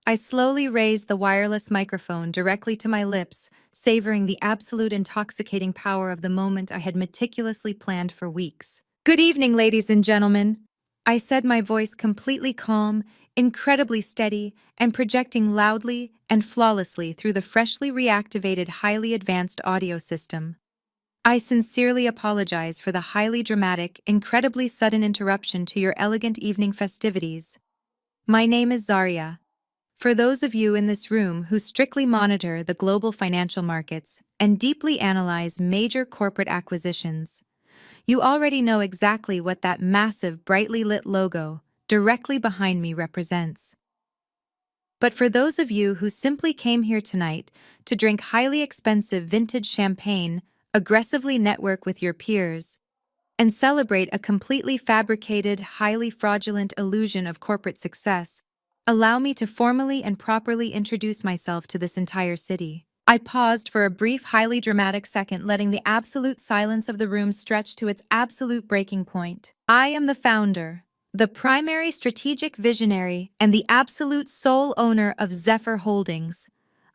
I slowly raised the wireless microphone directly to my lips, savoring the absolute intoxicating power of the moment I had meticulously planned for weeks. "Good evening, ladies and gentlemen," I said, my voice completely calm, incredibly steady, and projecting loudly and flawlessly through the freshly reactivated, highly advanced audio system. "I sincerely apologize for the highly dramatic, incredibly sudden interruption to your elegant evening festivities. My name is Zarya. For those of you in this room who strictly monitor the global financial markets and deeply analyze major corporate acquisitions, you already know exactly what that massive, brightly lit logo directly behind me represents. But for those of you who simply came here tonight to drink highly expensive vintage champagne, aggressively network with your peers, and celebrate a completely fabricated, highly fraudulent illusion of corporate success, allow me to formally and properly introduce myself to this entire city." I paused for a brief, highly dramatic second, letting the absolute silence of the room stretch to its absolute breaking point. "I am the founder, the primary strategic visionary, and the absolute sole owner of Zephyr Holdings,"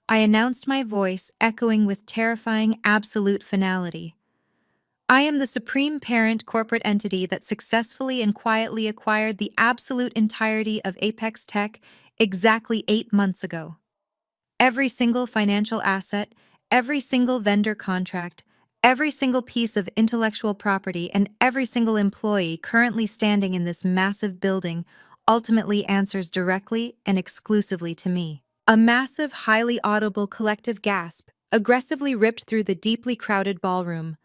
I announced, my voice echoing with terrifying absolute finality. "I am the supreme parent corporate entity that successfully and quietly acquired the absolute entirety of Apex Tech exactly 8 months ago. Every single financial asset, every single vendor contract, every single piece of intellectual property, and every single employee currently standing in this massive building ultimately answers directly and exclusively to me. A massive, highly audible collective gasp aggressively ripped through the deeply crowded ballroom.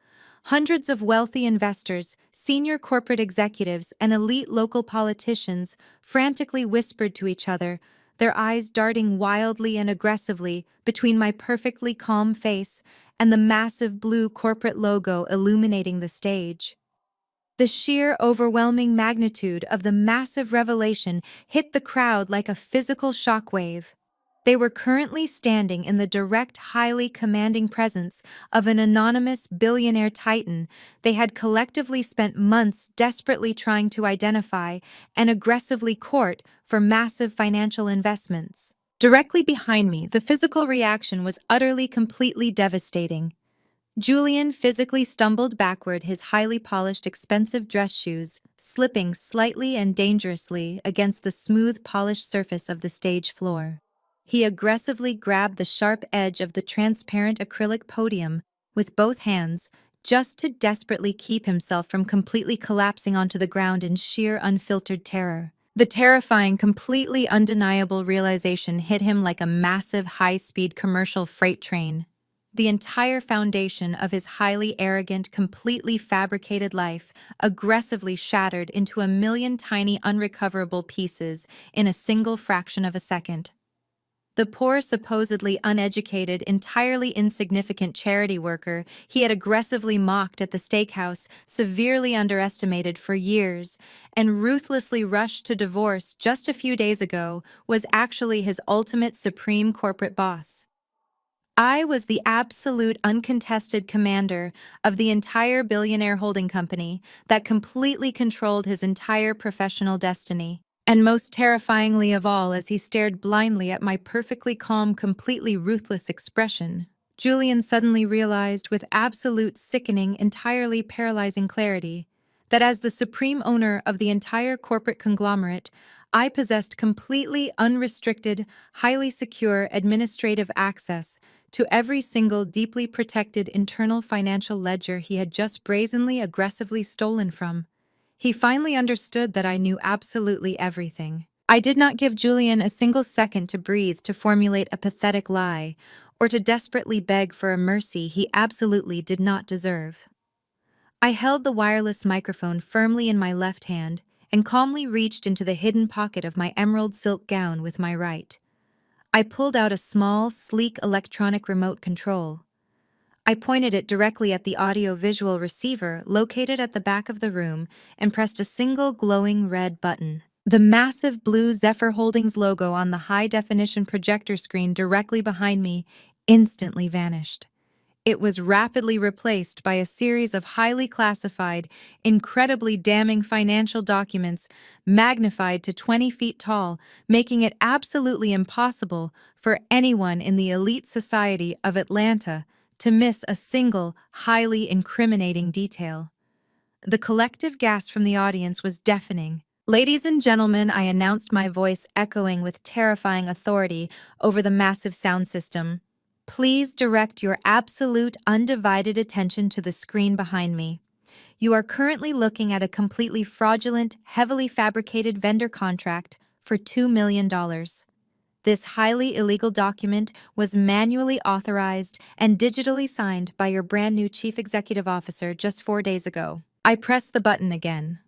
Hundreds of wealthy investors, senior corporate executives, and elite local politicians frantically whispered to each other, their eyes darting wildly and aggressively between my perfectly calm face and the massive blue corporate logo illuminating the stage. The sheer, overwhelming magnitude of the massive revelation hit the crowd like a physical shockwave. They were currently standing in the direct, highly commanding presence of an anonymous billionaire titan they had collectively spent months desperately trying to identify and aggressively court for massive financial investments. Directly behind me, the physical reaction was utterly, completely devastating. Julian physically stumbled backward, his highly polished, expensive dress shoes slipping slightly and dangerously against the smooth, polished surface of the stage floor. He aggressively grabbed the sharp edge of the transparent acrylic podium with both hands, just to desperately keep himself from completely collapsing onto the ground in sheer, unfiltered terror. The terrifying, completely undeniable realization hit him like a massive, high-speed commercial freight train. The entire foundation of his highly arrogant, completely fabricated life aggressively shattered into a million tiny, unrecoverable pieces in a single fraction of a second. The poor, supposedly uneducated, entirely insignificant charity worker he had aggressively mocked at the steakhouse, severely underestimated for years, and ruthlessly rushed to divorce just a few days ago, was actually his ultimate supreme corporate boss. I was the absolute uncontested commander of the entire billionaire holding company that completely controlled his entire professional destiny. And most terrifyingly of all, as he stared blindly at my perfectly calm, completely ruthless expression, Julian suddenly realized with absolute sickening, entirely paralyzing clarity that as the supreme owner of the entire corporate conglomerate, I possessed completely unrestricted, highly secure administrative access to every single deeply protected internal financial ledger he had just brazenly, aggressively stolen from. He finally understood that I knew absolutely everything. I did not give Julian a single second to breathe, to formulate a pathetic lie, or to desperately beg for a mercy he absolutely did not deserve. I held the wireless microphone firmly in my left hand and calmly reached into the hidden pocket of my emerald silk gown with my right. I pulled out a small, sleek electronic remote control. I pointed it directly at the audio-visual receiver located at the back of the room and pressed a single glowing red button. The massive blue Zephyr Holdings logo on the high-definition projector screen directly behind me instantly vanished. It was rapidly replaced by a series of highly classified, incredibly damning financial documents magnified to 20 feet tall, making it absolutely impossible for anyone in the elite society of Atlanta to miss a single, highly incriminating detail. The collective gasp from the audience was deafening. "Ladies and gentlemen," I announced, my voice echoing with terrifying authority over the massive sound system. "Please direct your absolute, undivided attention to the screen behind me. You are currently looking at a completely fraudulent, heavily fabricated vendor contract for $2 million. This highly illegal document was manually authorized and digitally signed by your brand new chief executive officer just 4 days ago." I pressed the button again.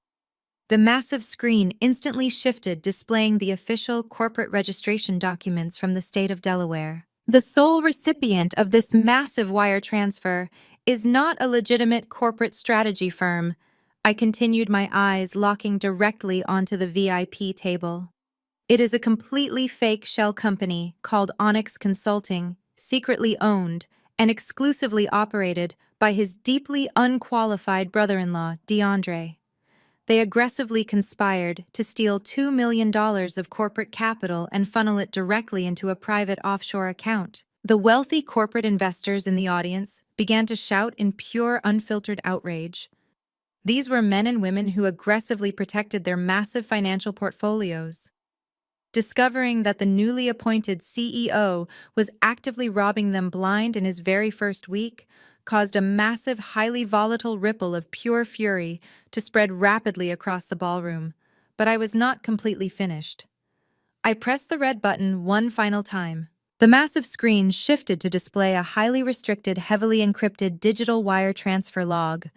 The massive screen instantly shifted, displaying the official corporate registration documents from the state of Delaware. "The sole recipient of this massive wire transfer is not a legitimate corporate strategy firm." I continued, my eyes locking directly onto the VIP table. "It is a completely fake shell company called Onyx Consulting, secretly owned and exclusively operated by his deeply unqualified brother-in-law, DeAndre. They aggressively conspired to steal $2 million of corporate capital and funnel it directly into a private offshore account." The wealthy corporate investors in the audience began to shout in pure, unfiltered outrage. These were men and women who aggressively protected their massive financial portfolios. Discovering that the newly appointed CEO was actively robbing them blind in his very first week caused a massive, highly volatile ripple of pure fury to spread rapidly across the ballroom. But I was not completely finished. I pressed the red button one final time. The massive screen shifted to display a highly restricted, heavily encrypted digital wire transfer log.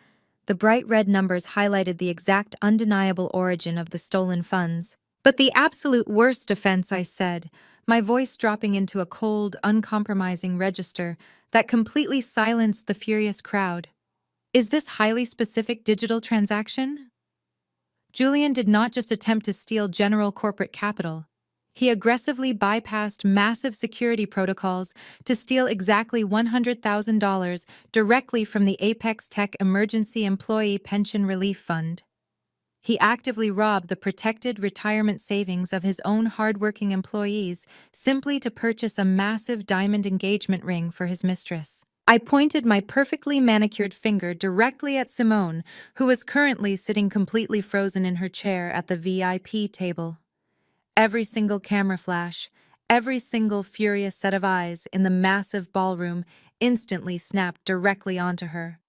The bright red numbers highlighted the exact, undeniable origin of the stolen funds. But the absolute worst offense, I said, my voice dropping into a cold, uncompromising register that completely silenced the furious crowd. Is this highly specific digital transaction? Julian did not just attempt to steal general corporate capital. He aggressively bypassed massive security protocols to steal exactly $100,000 directly from the Apex Tech Emergency Employee Pension Relief Fund. He actively robbed the protected retirement savings of his own hardworking employees simply to purchase a massive diamond engagement ring for his mistress. I pointed my perfectly manicured finger directly at Simone, who was currently sitting completely frozen in her chair at the VIP table. Every single camera flash, every single furious set of eyes in the massive ballroom instantly snapped directly onto her.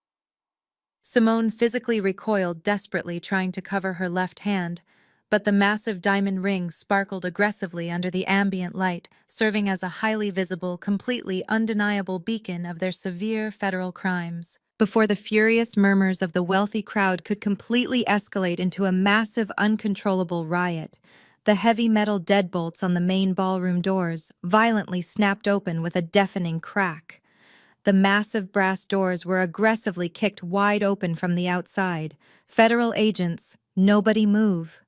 Simone physically recoiled, desperately trying to cover her left hand, but the massive diamond ring sparkled aggressively under the ambient light, serving as a highly visible, completely undeniable beacon of their severe federal crimes. Before the furious murmurs of the wealthy crowd could completely escalate into a massive, uncontrollable riot, the heavy metal deadbolts on the main ballroom doors violently snapped open with a deafening crack. The massive brass doors were aggressively kicked wide open from the outside. Federal agents, nobody move.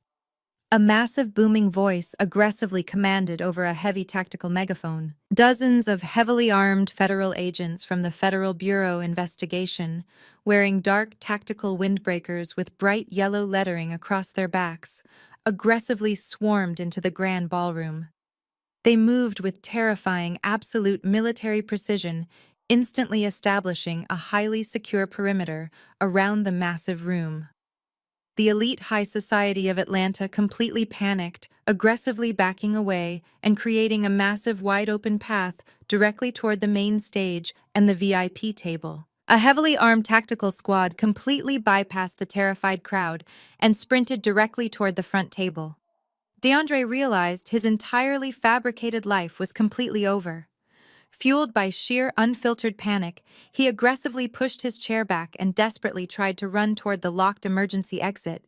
A massive booming voice aggressively commanded over a heavy tactical megaphone. Dozens of heavily armed federal agents from the Federal Bureau Investigation, wearing dark tactical windbreakers with bright yellow lettering across their backs, aggressively swarmed into the grand ballroom. They moved with terrifying, absolute military precision, instantly establishing a highly secure perimeter around the massive room. The elite high society of Atlanta completely panicked, aggressively backing away and creating a massive wide-open path directly toward the main stage and the VIP table. A heavily armed tactical squad completely bypassed the terrified crowd and sprinted directly toward the front table. DeAndre realized his entirely fabricated life was completely over. Fueled by sheer unfiltered panic, he aggressively pushed his chair back and desperately tried to run toward the locked emergency exit.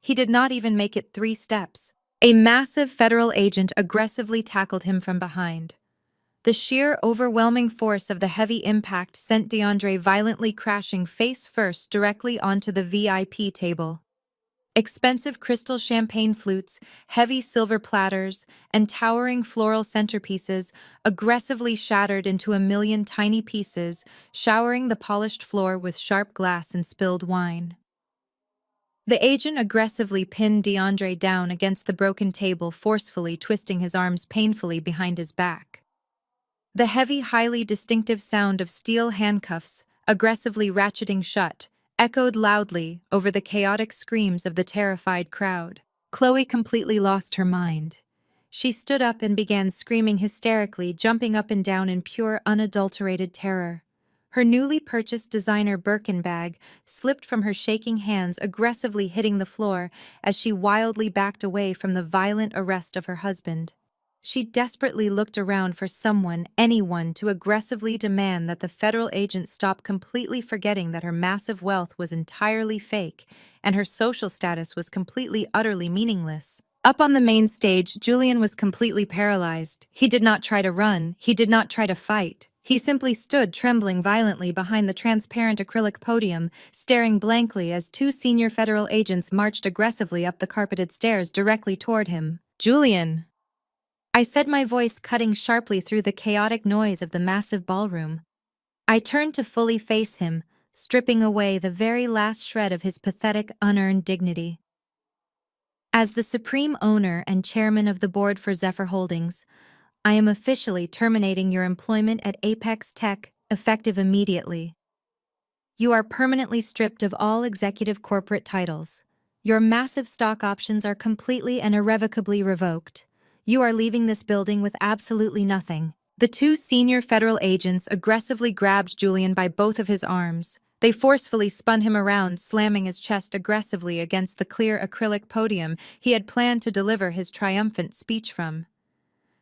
He did not even make it 3 steps. A massive federal agent aggressively tackled him from behind. The sheer, overwhelming force of the heavy impact sent DeAndre violently crashing face first directly onto the VIP table. Expensive crystal champagne flutes, heavy silver platters, and towering floral centerpieces aggressively shattered into a million tiny pieces, showering the polished floor with sharp glass and spilled wine. The agent aggressively pinned DeAndre down against the broken table, forcefully twisting his arms painfully behind his back. The heavy, highly distinctive sound of steel handcuffs, aggressively ratcheting shut, echoed loudly over the chaotic screams of the terrified crowd. Chloe completely lost her mind. She stood up and began screaming hysterically, jumping up and down in pure, unadulterated terror. Her newly purchased designer Birkin bag slipped from her shaking hands, aggressively hitting the floor as she wildly backed away from the violent arrest of her husband. She desperately looked around for someone, anyone, to aggressively demand that the federal agent stop, completely forgetting that her massive wealth was entirely fake and her social status was completely, utterly meaningless. Up on the main stage, Julian was completely paralyzed. He did not try to run. He did not try to fight. He simply stood trembling violently behind the transparent acrylic podium, staring blankly as 2 senior federal agents marched aggressively up the carpeted stairs directly toward him. "Julian!" I said, my voice cutting sharply through the chaotic noise of the massive ballroom. I turned to fully face him, stripping away the very last shred of his pathetic, unearned dignity. As the supreme owner and chairman of the board for Zephyr Holdings, I am officially terminating your employment at Apex Tech, effective immediately. You are permanently stripped of all executive corporate titles. Your massive stock options are completely and irrevocably revoked. You are leaving this building with absolutely nothing. The 2 senior federal agents aggressively grabbed Julian by both of his arms, They forcefully spun him around, slamming his chest aggressively against the clear acrylic podium he had planned to deliver his triumphant speech from.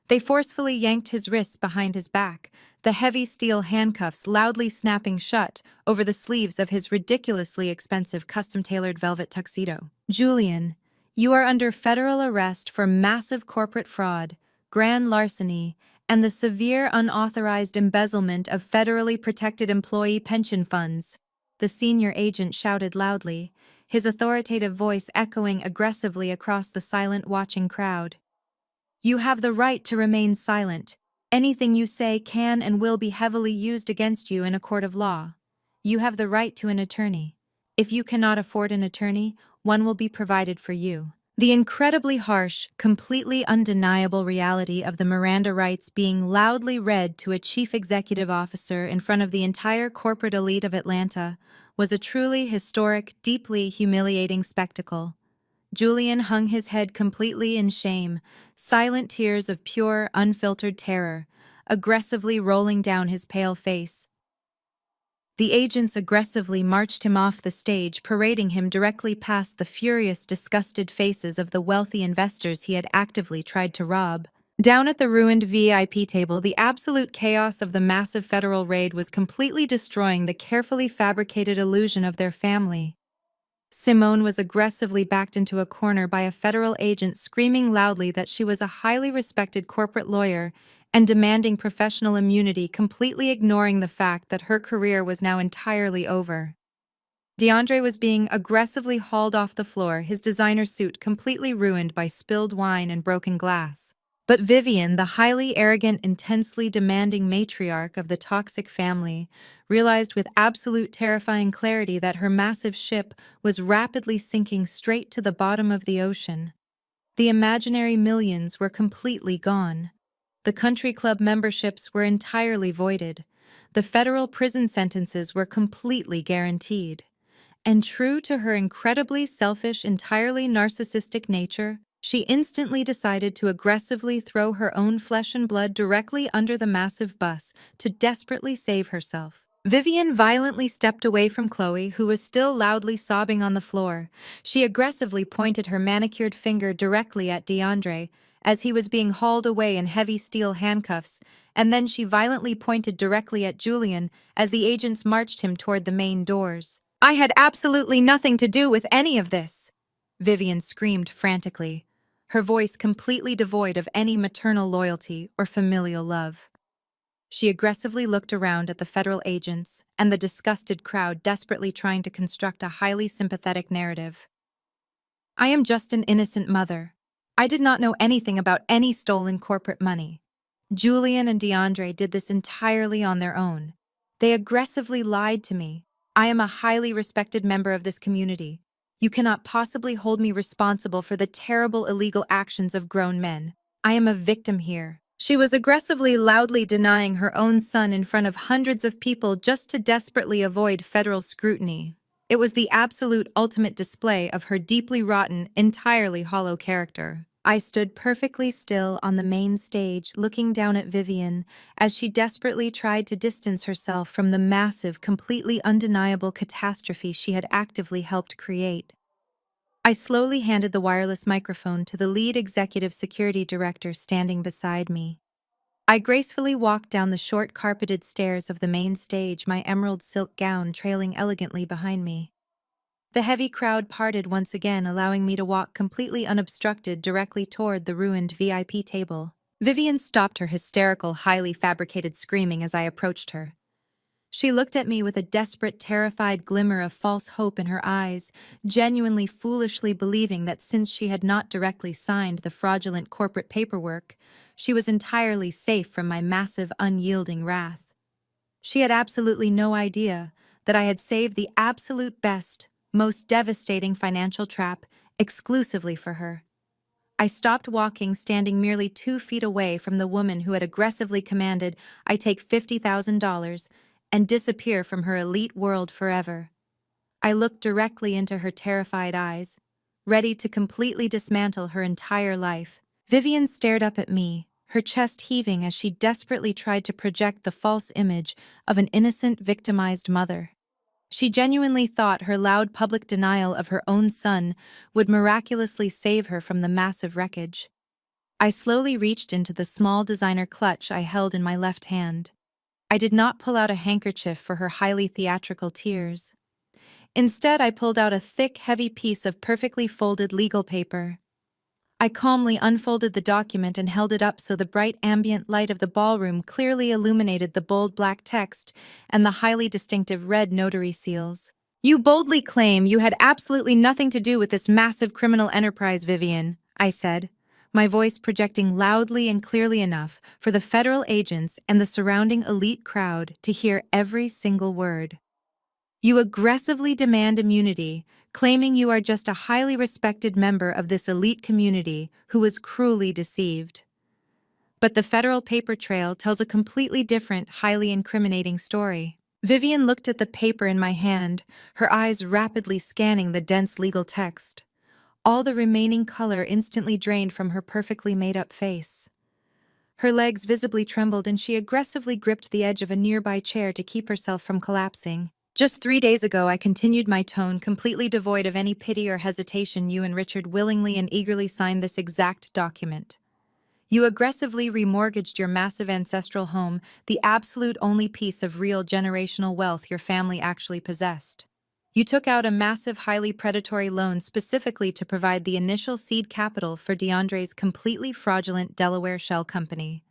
They forcefully yanked his wrists behind his back, the heavy steel handcuffs loudly snapping shut over the sleeves of his ridiculously expensive custom-tailored velvet tuxedo. "Julian, you are under federal arrest for massive corporate fraud, grand larceny, and the severe unauthorized embezzlement of federally protected employee pension funds," the senior agent shouted loudly, his authoritative voice echoing aggressively across the silent watching crowd. "You have the right to remain silent. Anything you say can and will be heavily used against you in a court of law. You have the right to an attorney. If you cannot afford an attorney, one will be provided for you." The incredibly harsh, completely undeniable reality of the Miranda rights being loudly read to a chief executive officer in front of the entire corporate elite of Atlanta was a truly historic, deeply humiliating spectacle. Julian hung his head completely in shame, silent tears of pure, unfiltered terror, aggressively rolling down his pale face. The agents aggressively marched him off the stage, parading him directly past the furious, disgusted faces of the wealthy investors he had actively tried to rob. Down at the ruined VIP table, the absolute chaos of the massive federal raid was completely destroying the carefully fabricated illusion of their family. Simone was aggressively backed into a corner by a federal agent screaming loudly that she was a highly respected corporate lawyer and demanding professional immunity, completely ignoring the fact that her career was now entirely over. DeAndre was being aggressively hauled off the floor, his designer suit completely ruined by spilled wine and broken glass. But Vivian, the highly arrogant, intensely demanding matriarch of the toxic family, realized with absolute terrifying clarity that her massive ship was rapidly sinking straight to the bottom of the ocean. The imaginary millions were completely gone. The country club memberships were entirely voided. The federal prison sentences were completely guaranteed. And true to her incredibly selfish, entirely narcissistic nature, she instantly decided to aggressively throw her own flesh and blood directly under the massive bus to desperately save herself. Vivian violently stepped away from Chloe, who was still loudly sobbing on the floor. She aggressively pointed her manicured finger directly at DeAndre as he was being hauled away in heavy steel handcuffs, and then she violently pointed directly at Julian as the agents marched him toward the main doors. "I had absolutely nothing to do with any of this," Vivian screamed frantically, her voice completely devoid of any maternal loyalty or familial love. She aggressively looked around at the federal agents and the disgusted crowd desperately trying to construct a highly sympathetic narrative. "I am just an innocent mother. I did not know anything about any stolen corporate money. Julian and DeAndre did this entirely on their own. They aggressively lied to me. I am a highly respected member of this community. You cannot possibly hold me responsible for the terrible illegal actions of grown men. I am a victim here." She was aggressively loudly denying her own son in front of hundreds of people just to desperately avoid federal scrutiny. It was the absolute ultimate display of her deeply rotten, entirely hollow character. I stood perfectly still on the main stage, looking down at Vivian as she desperately tried to distance herself from the massive, completely undeniable catastrophe she had actively helped create. I slowly handed the wireless microphone to the lead executive security director standing beside me. I gracefully walked down the short carpeted stairs of the main stage, my emerald silk gown trailing elegantly behind me. The heavy crowd parted once again, allowing me to walk completely unobstructed directly toward the ruined VIP table. Vivian stopped her hysterical, highly fabricated screaming as I approached her. She looked at me with a desperate, terrified glimmer of false hope in her eyes, genuinely foolishly believing that since she had not directly signed the fraudulent corporate paperwork, she was entirely safe from my massive, unyielding wrath. She had absolutely no idea that I had saved the absolute best, most devastating financial trap exclusively for her. I stopped walking, standing merely 2 feet away from the woman who had aggressively commanded I take $50,000 and disappear from her elite world forever. I looked directly into her terrified eyes, ready to completely dismantle her entire life. Vivian stared up at me, her chest heaving as she desperately tried to project the false image of an innocent, victimized mother. She genuinely thought her loud public denial of her own son would miraculously save her from the massive wreckage. I slowly reached into the small designer clutch I held in my left hand. I did not pull out a handkerchief for her highly theatrical tears. Instead, I pulled out a thick, heavy piece of perfectly folded legal paper. I calmly unfolded the document and held it up so the bright ambient light of the ballroom clearly illuminated the bold black text and the highly distinctive red notary seals. "You boldly claim you had absolutely nothing to do with this massive criminal enterprise, Vivian," I said, my voice projecting loudly and clearly enough for the federal agents and the surrounding elite crowd to hear every single word. "You aggressively demand immunity, claiming you are just a highly respected member of this elite community who was cruelly deceived. But the federal paper trail tells a completely different, highly incriminating story." Vivian looked at the paper in my hand, her eyes rapidly scanning the dense legal text. All the remaining color instantly drained from her perfectly made-up face. Her legs visibly trembled and she aggressively gripped the edge of a nearby chair to keep herself from collapsing. "Just 3 days ago, I continued my tone, completely devoid of any pity or hesitation. You and Richard willingly and eagerly signed this exact document. You aggressively remortgaged your massive ancestral home, the absolute only piece of real generational wealth your family actually possessed. You took out a massive, highly predatory loan specifically to provide the initial seed capital for DeAndre's completely fraudulent Delaware shell company.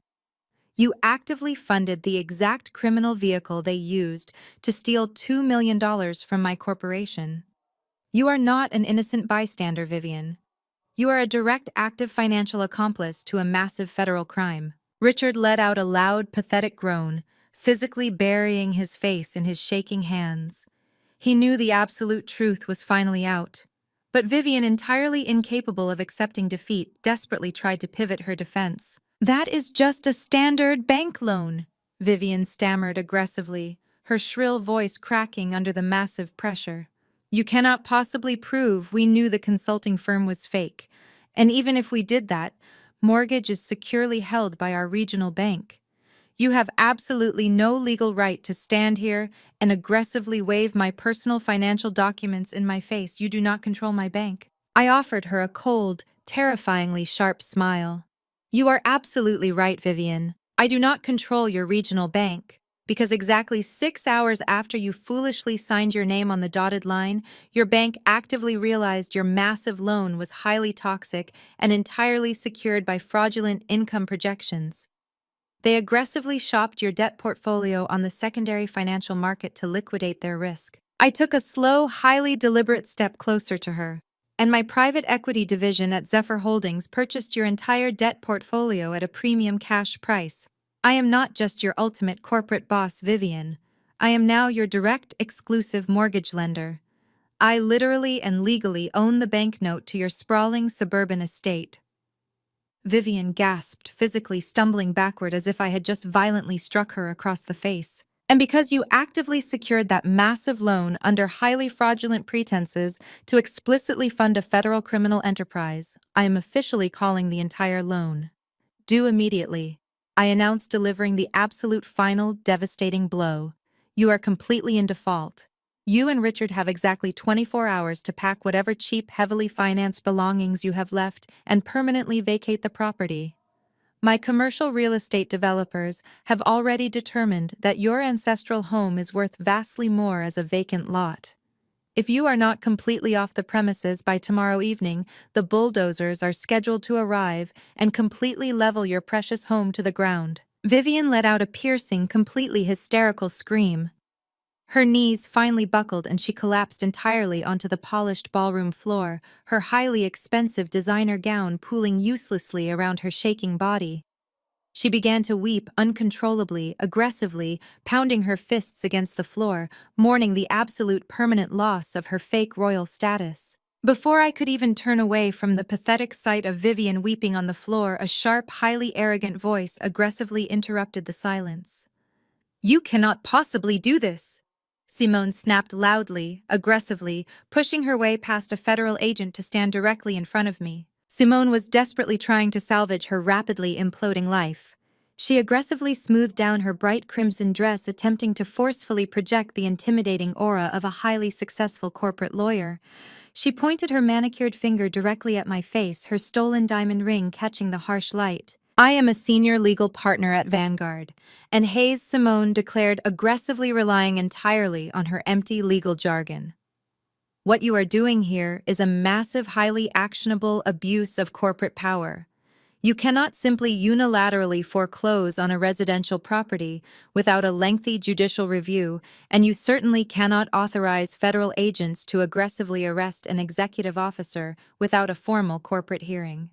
You actively funded the exact criminal vehicle they used to steal $2 million from my corporation. You are not an innocent bystander, Vivian. You are a direct active financial accomplice to a massive federal crime." Richard let out a loud, pathetic groan, physically burying his face in his shaking hands. He knew the absolute truth was finally out. But Vivian, entirely incapable of accepting defeat, desperately tried to pivot her defense. "That is just a standard bank loan," Vivian stammered aggressively, her shrill voice cracking under the massive pressure. "You cannot possibly prove we knew the consulting firm was fake. And even if we did that, mortgage is securely held by our regional bank. You have absolutely no legal right to stand here and aggressively wave my personal financial documents in my face. You do not control my bank." I offered her a cold, terrifyingly sharp smile. "You are absolutely right, Vivian. I do not control your regional bank. Because exactly 6 hours after you foolishly signed your name on the dotted line, your bank actively realized your massive loan was highly toxic and entirely secured by fraudulent income projections. They aggressively shopped your debt portfolio on the secondary financial market to liquidate their risk." I took a slow, highly deliberate step closer to her. "And my private equity division at Zephyr Holdings purchased your entire debt portfolio at a premium cash price. I am not just your ultimate corporate boss, Vivian. I am now your direct, exclusive mortgage lender. I literally and legally own the banknote to your sprawling suburban estate." Vivian gasped, physically stumbling backward as if I had just violently struck her across the face. "And because you actively secured that massive loan under highly fraudulent pretenses to explicitly fund a federal criminal enterprise, I am officially calling the entire loan due immediately. I announce delivering the absolute final, devastating blow. You are completely in default. You and Richard have exactly 24 hours to pack whatever cheap, heavily financed belongings you have left and permanently vacate the property. My commercial real estate developers have already determined that your ancestral home is worth vastly more as a vacant lot. If you are not completely off the premises by tomorrow evening, the bulldozers are scheduled to arrive and completely level your precious home to the ground." Vivian let out a piercing, completely hysterical scream. Her knees finally buckled and she collapsed entirely onto the polished ballroom floor, her highly expensive designer gown pooling uselessly around her shaking body. She began to weep uncontrollably, aggressively, pounding her fists against the floor, mourning the absolute permanent loss of her fake royal status. Before I could even turn away from the pathetic sight of Vivian weeping on the floor, a sharp, highly arrogant voice aggressively interrupted the silence. "You cannot possibly do this!" Simone snapped loudly, aggressively, pushing her way past a federal agent to stand directly in front of me. Simone was desperately trying to salvage her rapidly imploding life. She aggressively smoothed down her bright crimson dress, attempting to forcefully project the intimidating aura of a highly successful corporate lawyer. She pointed her manicured finger directly at my face, her stolen diamond ring catching the harsh light. "I am a senior legal partner at Vanguard," and Hayes Simone declared, aggressively relying entirely on her empty legal jargon. "What you are doing here is a massive, highly actionable abuse of corporate power. You cannot simply unilaterally foreclose on a residential property without a lengthy judicial review, and you certainly cannot authorize federal agents to aggressively arrest an executive officer without a formal corporate hearing.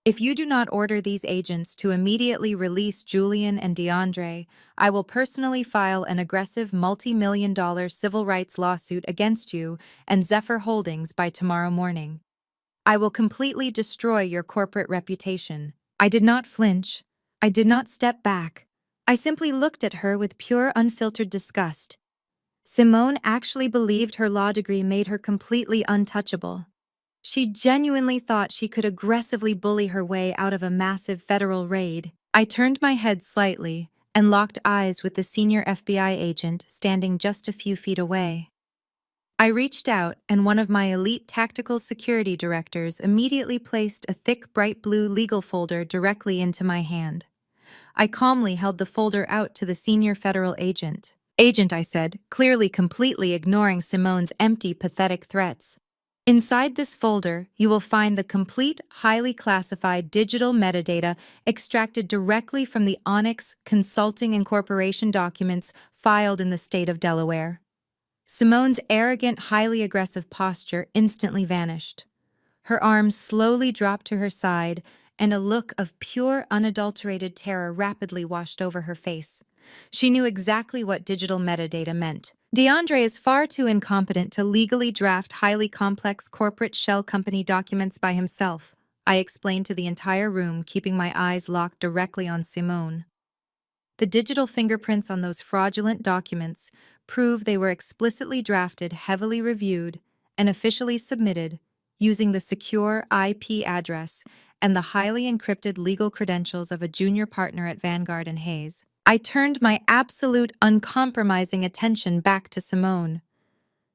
If you do not order these agents to immediately release Julian and DeAndre, I will personally file an aggressive multi-million-dollar civil rights lawsuit against you and Zephyr Holdings by tomorrow morning. I will completely destroy your corporate reputation." I did not flinch. I did not step back. I simply looked at her with pure, unfiltered disgust. Simone actually believed her law degree made her completely untouchable. She genuinely thought she could aggressively bully her way out of a massive federal raid. I turned my head slightly and locked eyes with the senior FBI agent standing just a few feet away. I reached out, and one of my elite tactical security directors immediately placed a thick, bright blue legal folder directly into my hand. I calmly held the folder out to the senior federal agent. "Agent," I said, clearly completely ignoring Simone's empty, pathetic threats. "Inside this folder, you will find the complete, highly classified digital metadata extracted directly from the Onyx Consulting Incorporation documents filed in the state of Delaware." Simone's arrogant, highly aggressive posture instantly vanished. Her arms slowly dropped to her side, and a look of pure, unadulterated terror rapidly washed over her face. She knew exactly what digital metadata meant. DeAndre is far too incompetent to legally draft highly complex corporate shell company documents by himself, I explained to the entire room, keeping my eyes locked directly on Simone. The digital fingerprints on those fraudulent documents prove they were explicitly drafted, heavily reviewed, and officially submitted using the secure IP address and the highly encrypted legal credentials of a junior partner at Vanguard and Hayes. I turned my absolute, uncompromising attention back to Simone.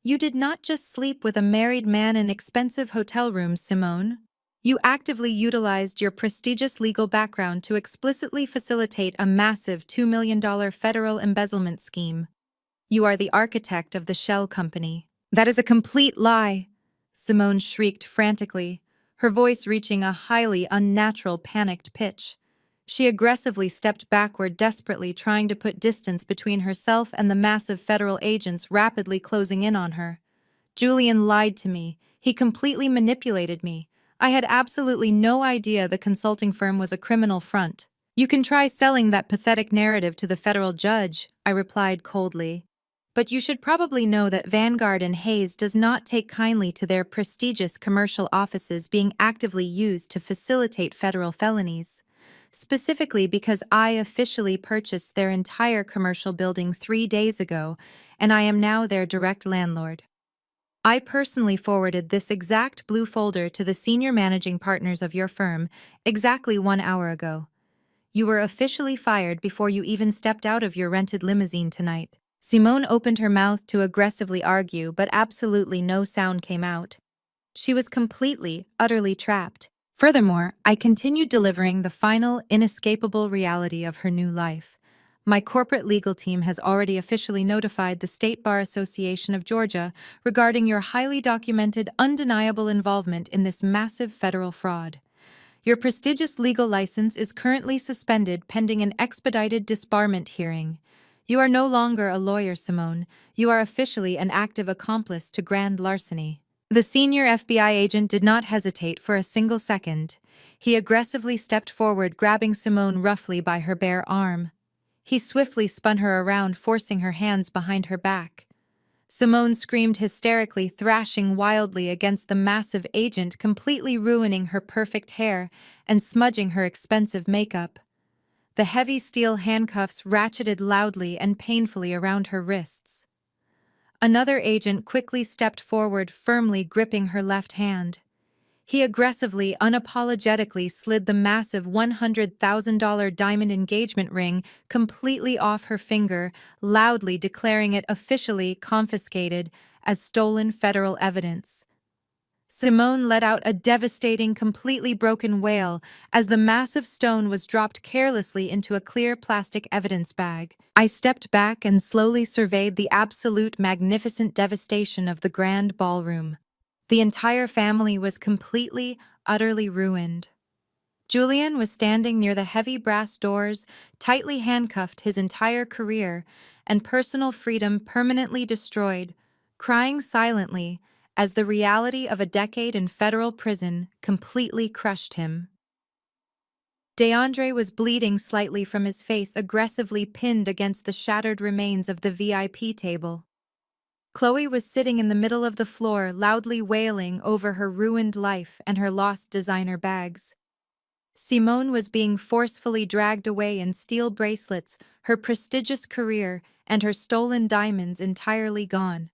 "You did not just sleep with a married man in expensive hotel rooms, Simone. You actively utilized your prestigious legal background to explicitly facilitate a massive $2 million federal embezzlement scheme. You are the architect of the shell company." "That is a complete lie," Simone shrieked frantically, her voice reaching a highly unnatural, panicked pitch. She aggressively stepped backward, desperately trying to put distance between herself and the massive federal agents rapidly closing in on her. "Julian lied to me. He completely manipulated me. I had absolutely no idea the consulting firm was a criminal front." "You can try selling that pathetic narrative to the federal judge," I replied coldly. "But you should probably know that Vanguard and Hayes does not take kindly to their prestigious commercial offices being actively used to facilitate federal felonies. Specifically because I officially purchased their entire commercial building 3 days ago, and I am now their direct landlord. I personally forwarded this exact blue folder to the senior managing partners of your firm exactly 1 hour ago. You were officially fired before you even stepped out of your rented limousine tonight." Simone opened her mouth to aggressively argue, but absolutely no sound came out. She was completely, utterly trapped. Furthermore, I continued delivering the final, inescapable reality of her new life. "My corporate legal team has already officially notified the State Bar Association of Georgia regarding your highly documented, undeniable involvement in this massive federal fraud. Your prestigious legal license is currently suspended pending an expedited disbarment hearing. You are no longer a lawyer, Simone. You are officially an active accomplice to grand larceny." The senior FBI agent did not hesitate for a single second. He aggressively stepped forward, grabbing Simone roughly by her bare arm. He swiftly spun her around, forcing her hands behind her back. Simone screamed hysterically, thrashing wildly against the massive agent, completely ruining her perfect hair and smudging her expensive makeup. The heavy steel handcuffs ratcheted loudly and painfully around her wrists. Another agent quickly stepped forward, firmly gripping her left hand. He aggressively, unapologetically slid the massive $100,000 diamond engagement ring completely off her finger, loudly declaring it officially confiscated as stolen federal evidence. Simone let out a devastating, completely broken wail as the massive stone was dropped carelessly into a clear plastic evidence bag. I stepped back and slowly surveyed the absolute magnificent devastation of the grand ballroom. The entire family was completely, utterly ruined. Julian was standing near the heavy brass doors, tightly handcuffed his entire career and personal freedom permanently destroyed, crying silently as the reality of a decade in federal prison completely crushed him. DeAndre was bleeding slightly from his face, aggressively pinned against the shattered remains of the VIP table. Chloe was sitting in the middle of the floor, loudly wailing over her ruined life and her lost designer bags. Simone was being forcefully dragged away in steel bracelets, her prestigious career and her stolen diamonds entirely gone.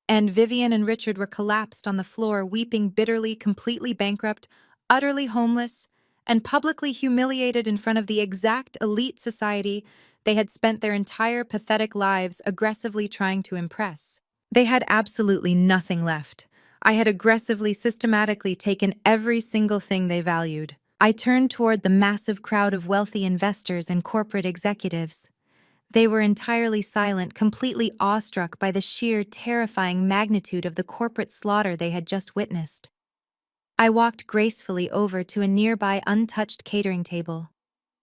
And Vivian and Richard were collapsed on the floor, weeping bitterly, completely bankrupt, utterly homeless, and publicly humiliated in front of the exact elite society they had spent their entire pathetic lives aggressively trying to impress. They had absolutely nothing left. I had aggressively, systematically taken every single thing they valued. I turned toward the massive crowd of wealthy investors and corporate executives. They were entirely silent, completely awestruck by the sheer, terrifying magnitude of the corporate slaughter they had just witnessed. I walked gracefully over to a nearby untouched catering table.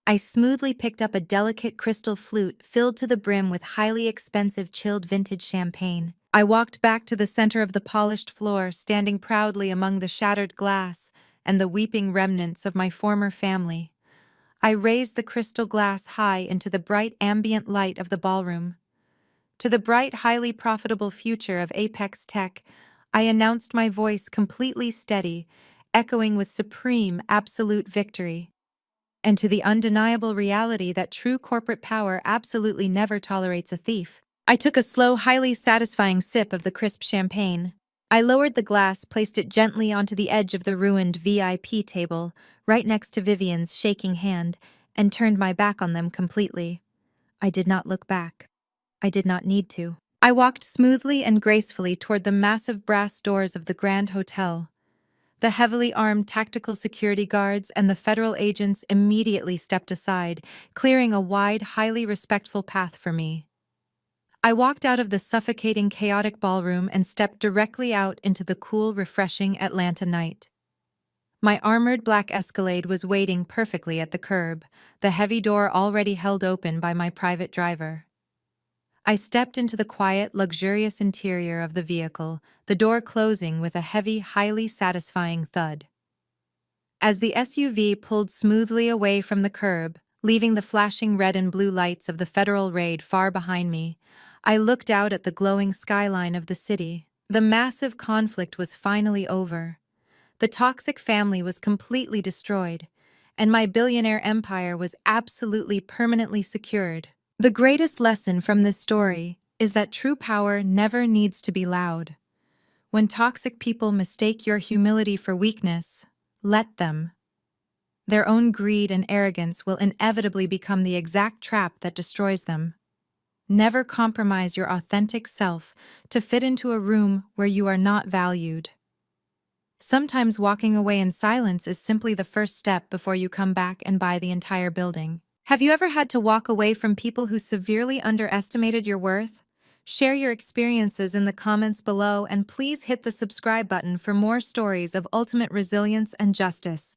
I smoothly picked up a delicate crystal flute filled to the brim with highly expensive chilled vintage champagne. I walked back to the center of the polished floor, standing proudly among the shattered glass and the weeping remnants of my former family. I raised the crystal glass high into the bright ambient light of the ballroom. To the bright, highly profitable future of Apex Tech, I announced, my voice completely steady, echoing with supreme, absolute victory. And to the undeniable reality that true corporate power absolutely never tolerates a thief. I took a slow, highly satisfying sip of the crisp champagne. I lowered the glass, placed it gently onto the edge of the ruined VIP table, right next to Vivian's shaking hand, and turned my back on them completely. I did not look back. I did not need to. I walked smoothly and gracefully toward the massive brass doors of the Grand Hotel. The heavily armed tactical security guards and the federal agents immediately stepped aside, clearing a wide, highly respectful path for me. I walked out of the suffocating, chaotic ballroom and stepped directly out into the cool, refreshing Atlanta night. My armored black Escalade was waiting perfectly at the curb, the heavy door already held open by my private driver. I stepped into the quiet, luxurious interior of the vehicle, the door closing with a heavy, highly satisfying thud. As the SUV pulled smoothly away from the curb, leaving the flashing red and blue lights of the federal raid far behind me, I looked out at the glowing skyline of the city. The massive conflict was finally over. The toxic family was completely destroyed, and my billionaire empire was absolutely permanently secured. The greatest lesson from this story is that true power never needs to be loud. When toxic people mistake your humility for weakness, let them. Their own greed and arrogance will inevitably become the exact trap that destroys them. Never compromise your authentic self to fit into a room where you are not valued. Sometimes walking away in silence is simply the first step before you come back and buy the entire building. Have you ever had to walk away from people who severely underestimated your worth? Share your experiences in the comments below and please hit the subscribe button for more stories of ultimate resilience and justice.